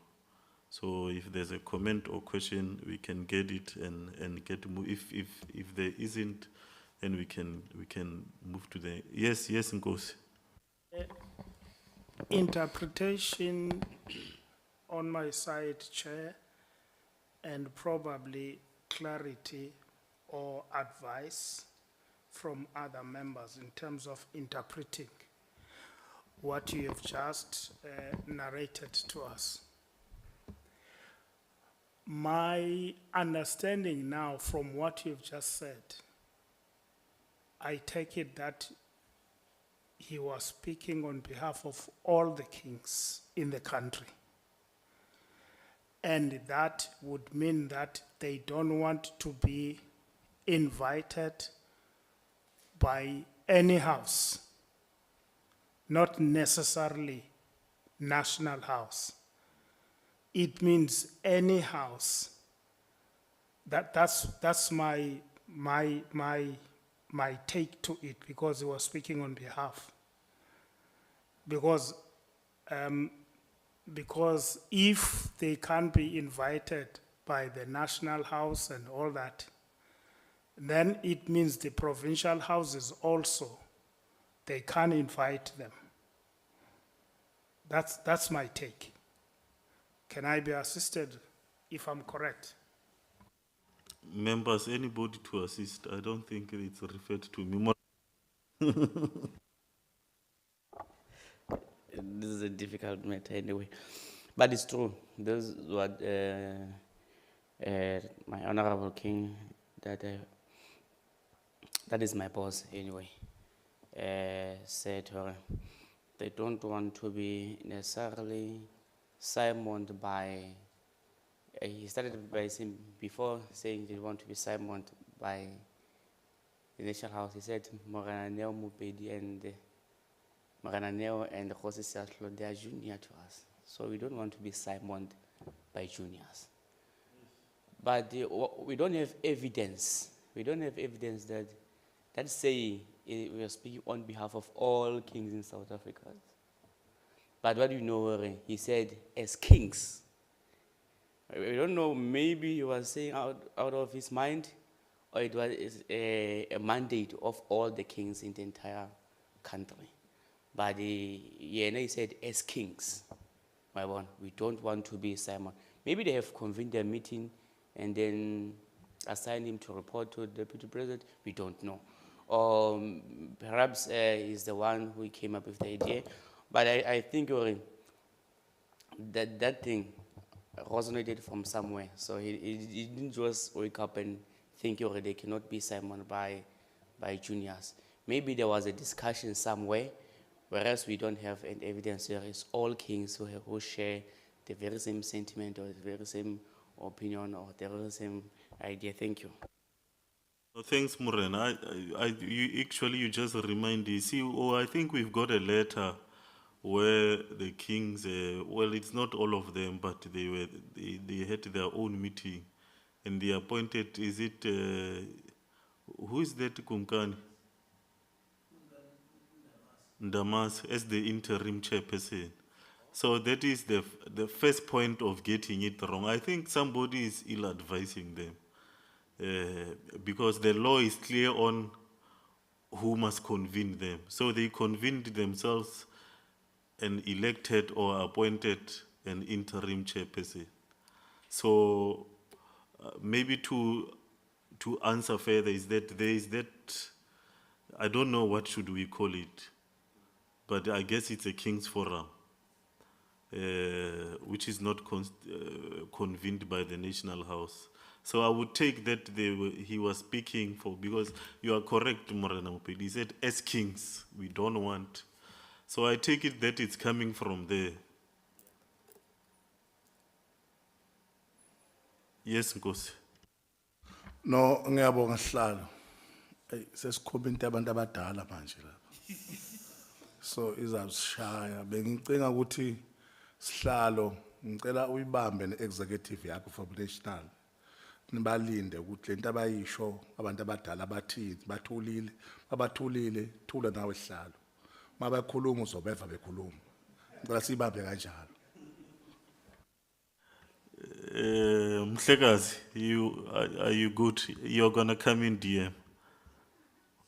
S2: So if there's a comment or question, we can get it and get to move. If there isn't, then we can move to the yes Nkosi.
S12: Interpretation on my side, Chair, and probably clarity or advice from other members in terms of interpreting what you have just narrated to us. My understanding now from what you've just said, I take it that he was speaking on behalf of all the kings in the country. And that would mean that they don't want to be invited by any house, not necessarily national house. It means any house. That's my take to it, because he was speaking on behalf. Because if they can't be invited by the national house and all that, then it means the provincial houses also, they can't invite them. That's my take. Can I be assisted if I'm correct?
S2: Members, anybody to assist? I don't think it's referred to me.
S14: This is a difficult matter anyway, but it's true. This is what my honorable king, that is my boss anyway, said they don't want to be necessarily simoned by. He started by saying, before saying they want to be simoned by the National House, he said Morana Neo Mupedi and Morana Neo and Jose Siatlo, they are junior to us. So we don't want to be simoned by juniors. But we don't have evidence. We don't have evidence that saying we are speaking on behalf of all kings in South Africa. But what do you know, he said, as kings. We don't know, maybe he was saying out of his mind, or it was a mandate of all the kings in the entire country. But he said, as kings, we don't want to be Simon. Maybe they have convened a meeting and then assigned him to report to the deputy president. We don't know. Or perhaps he's the one who came up with the idea. But I think that thing resonated from somewhere. So he didn't just wake up and think they cannot be summoned by juniors. Maybe there was a discussion somewhere, whereas we don't have any evidence. There is all kings who share the very same sentiment or the very same opinion or the very same idea. Thank you.
S2: Thanks, Muren. You just remind me. See, I think we've got a letter where the kings, well, it's not all of them, but they had their own meeting, and they appointed. Is it who is that Kumkani? Ndamas as the interim chairperson. So that is the first point of getting it wrong. I think somebody is ill-advising them. Because the law is clear on who must convene them. So they convened themselves and elected or appointed an interim chairperson. So maybe to answer further is that there is that, I don't know what should we call it, but I guess it's a King's Forum, which is not convened by the National House. So I would take that he was speaking for, because you are correct, Morena Mopedi. He said, as kings, we don't want. So I take it that it's coming from there. Yes, Nkosi.
S13: No, ngiyabonga Sihlalo. Sesikhomba into abantu abadala manje la. So izawusishaya. Bengicinga ukuthi Sihlalo ngicela uyibambe ne-executive yakho from national. Nibalinde ukuthi lento abayisho abantu abadala bathini, bathulile, abathulile, thula nawe Sihlalo. Mabakhuluma uzobeva bekhuluma. Ngicela sibambe kanjalo.
S2: Mhlekazi, are you good? You're gonna come in DM.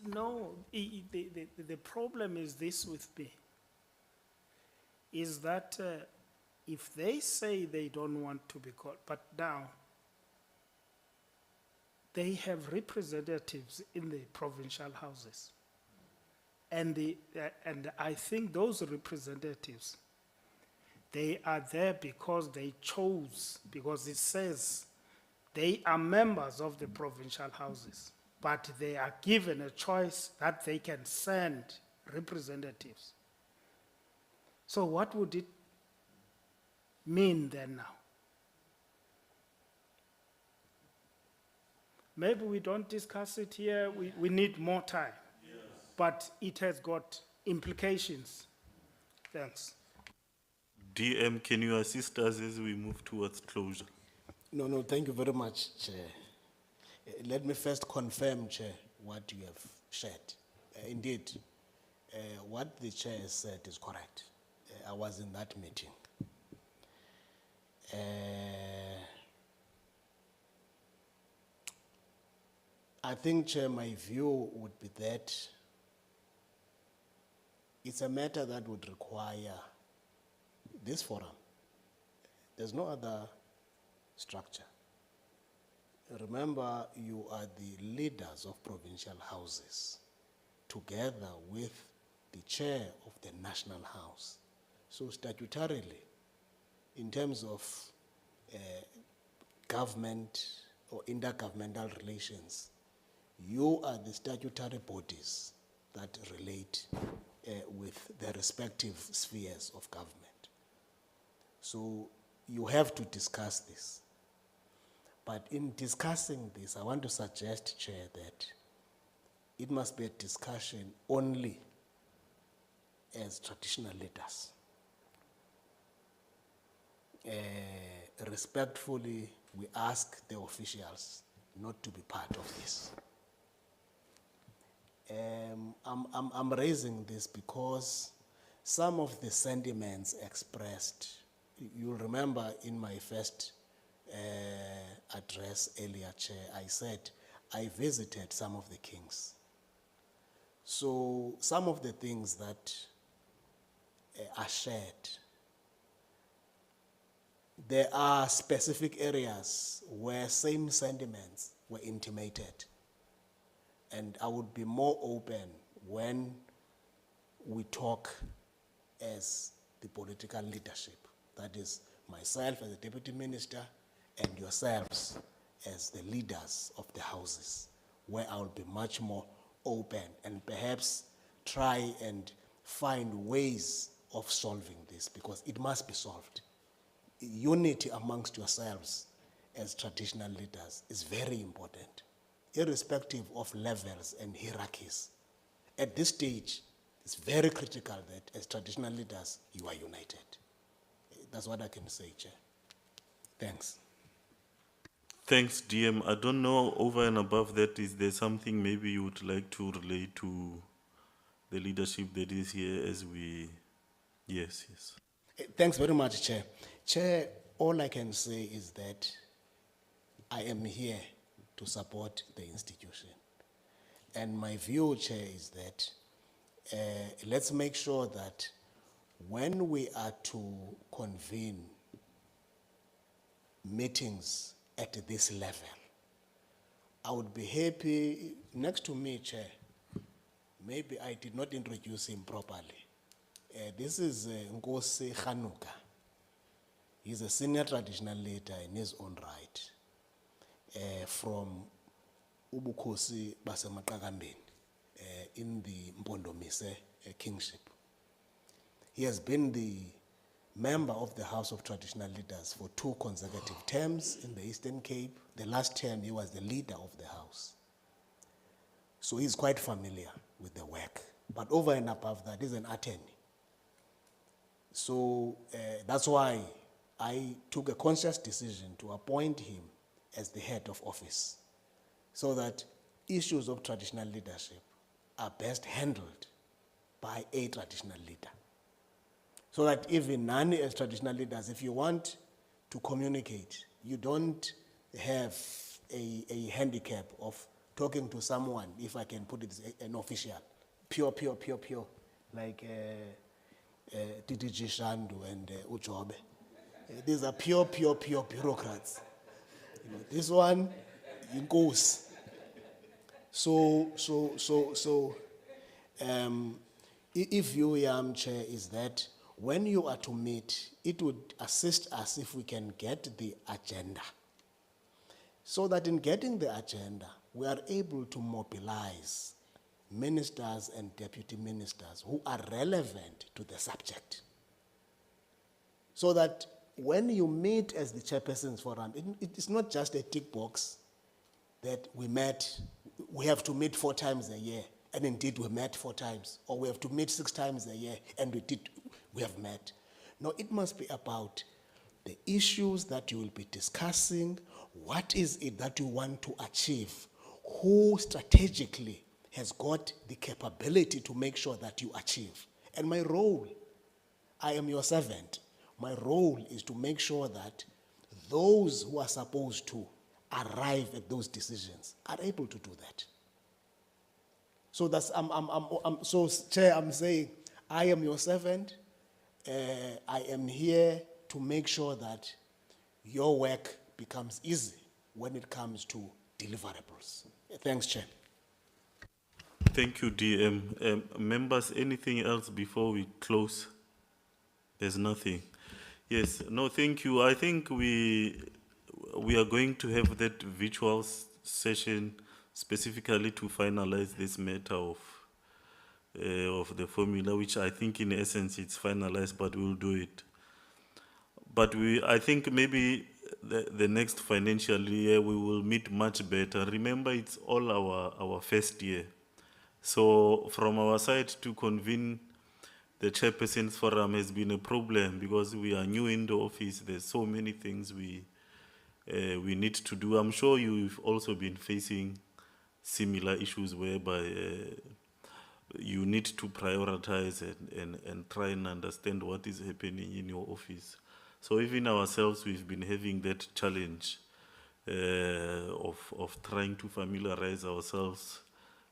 S12: No, the problem is this with me, is that if they say they don't want to be called, but now they have representatives in the provincial houses. And I think those representatives, they are there because they chose, because it says they are members of the provincial houses, but they are given a choice that they can send representatives. So what would it mean then now? Maybe we don't discuss it here, we need more time. Yes. But it has got implications. Thanks.
S2: DM, can you assist us as we move towards closure?
S8: No, thank you very much, Chair. Let me first confirm, Chair, what you have shared. Indeed, what the Chair has said is correct. I was in that meeting. I think, Chair, my view would be that it's a matter that would require this forum. There's no other structure. Remember, you are the leaders of provincial houses, together with the chair of the National House. So statutorily, in terms of government or intergovernmental relations, you are the statutory bodies that relate with the respective spheres of government. So you have to discuss this. But in discussing this, I want to suggest, Chair, that it must be a discussion only as traditional leaders. Respectfully, we ask the officials not to be part of this. I'm raising this because some of the sentiments expressed, you'll remember in my first address earlier, Chair, I said I visited some of the kings. So some of the things that are shared, there are specific areas where same sentiments were intimated. And I would be more open when we talk as the political leadership. That is myself as a deputy minister and yourselves as the leaders of the houses, where I will be much more open and perhaps try and find ways of solving this, because it must be solved. Unity amongst yourselves as traditional leaders is very important, irrespective of levels and hierarchies. At this stage, it's very critical that as traditional leaders, you are united. That's what I can say, Chair. Thanks.
S2: Thanks, DM. I don't know, over and above that, is there something maybe you would like to relate to the leadership that is here as we... Yes.
S8: Thanks very much, Chair. Chair, all I can say is that I am here to support the institution. And my view, Chair, is that let's make sure that when we are to convene meetings at this level, I would be happy, next to me, Chair, maybe I did not introduce him properly. This is Nkosi Khanuka. He's a senior traditional leader in his own right. from Ubukhosi Basemaqakambeni in the Mpondomise kingship. He has been the member of the House of Traditional Leaders for 2 consecutive terms in the Eastern Cape. The last term, he was the leader of the House. So he's quite familiar with the work. But over and above that, he's an attorney. So that's why I took a conscious decision to appoint him as the head of office, so that issues of traditional leadership are best handled by a traditional leader. So that even none as traditional leaders, if you want to communicate, you don't have a handicap of talking to someone, if I can put it as an official, pure, like TTG Shandu and Ujobe. These are pure bureaucrats. You know, this one, it goes. If you, Chair, is that when you are to meet, it would assist us if we can get the agenda. So that in getting the agenda, we are able to mobilize ministers and deputy ministers who are relevant to the subject. So that when you meet as the chairpersons forum, it is not just a tick box that we met, we have to meet 4 times a year, and indeed we met 4 times, or we have to meet 6 times a year, and we have met. No, it must be about the issues that you will be discussing, what is it that you want to achieve, who strategically has got the capability to make sure that you achieve. And my role, I am your servant. My role is to make sure that those who are supposed to arrive at those decisions are able to do that. So that's, so Chair, I'm saying, I am your servant. I am here to make sure that your work becomes easy when it comes to deliverables. Thanks, Chair.
S2: Thank you, DM. Members, anything else before we close? There's nothing. Yes, no, thank you. I think we are going to have that virtual session specifically to finalize this matter of the formula, which I think in essence it's finalized, but we'll do it. But I think maybe the next financial year we will meet much better. Remember, it's all our first year. So from our side to convene the chairperson's forum has been a problem because we are new in the office. There's so many things we need to do. I'm sure you've also been facing similar issues whereby you need to prioritize and try and understand what is happening in your office. So even ourselves, we've been having that challenge of trying to familiarize ourselves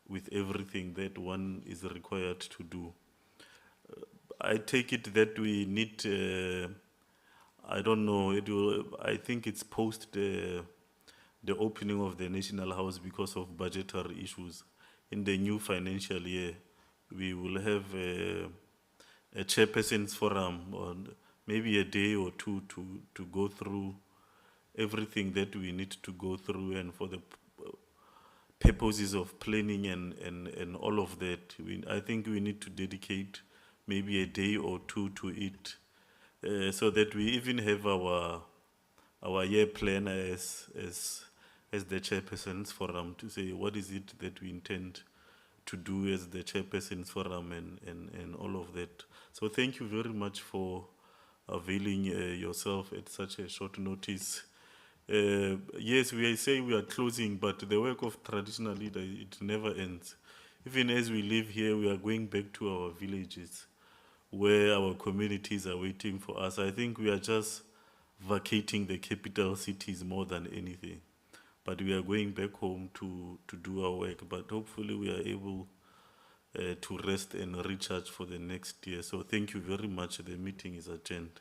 S2: with everything that one is required to do. I take it that we need, I don't know, I think it's post the opening of the National House because of budgetary issues. In the new financial year, we will have a chairperson's forum on maybe a day or 2 to go through everything that we need to go through, and for the purposes of planning and all of that, I think we need to dedicate maybe a day or 2 to it, so that we even have our year plan as the chairperson's forum to say what is it that we intend to do as the chairperson's forum and all of that. So thank you very much for availing yourself at such a short notice. Yes, we say we are closing, but the work of traditional leader, it never ends. Even as we live here, we are going back to our villages where our communities are waiting for us. I think we are just vacating the capital cities more than anything. But we are going back home to do our work. But hopefully we are able to rest and recharge for the next year. So thank you very much. The meeting is adjourned.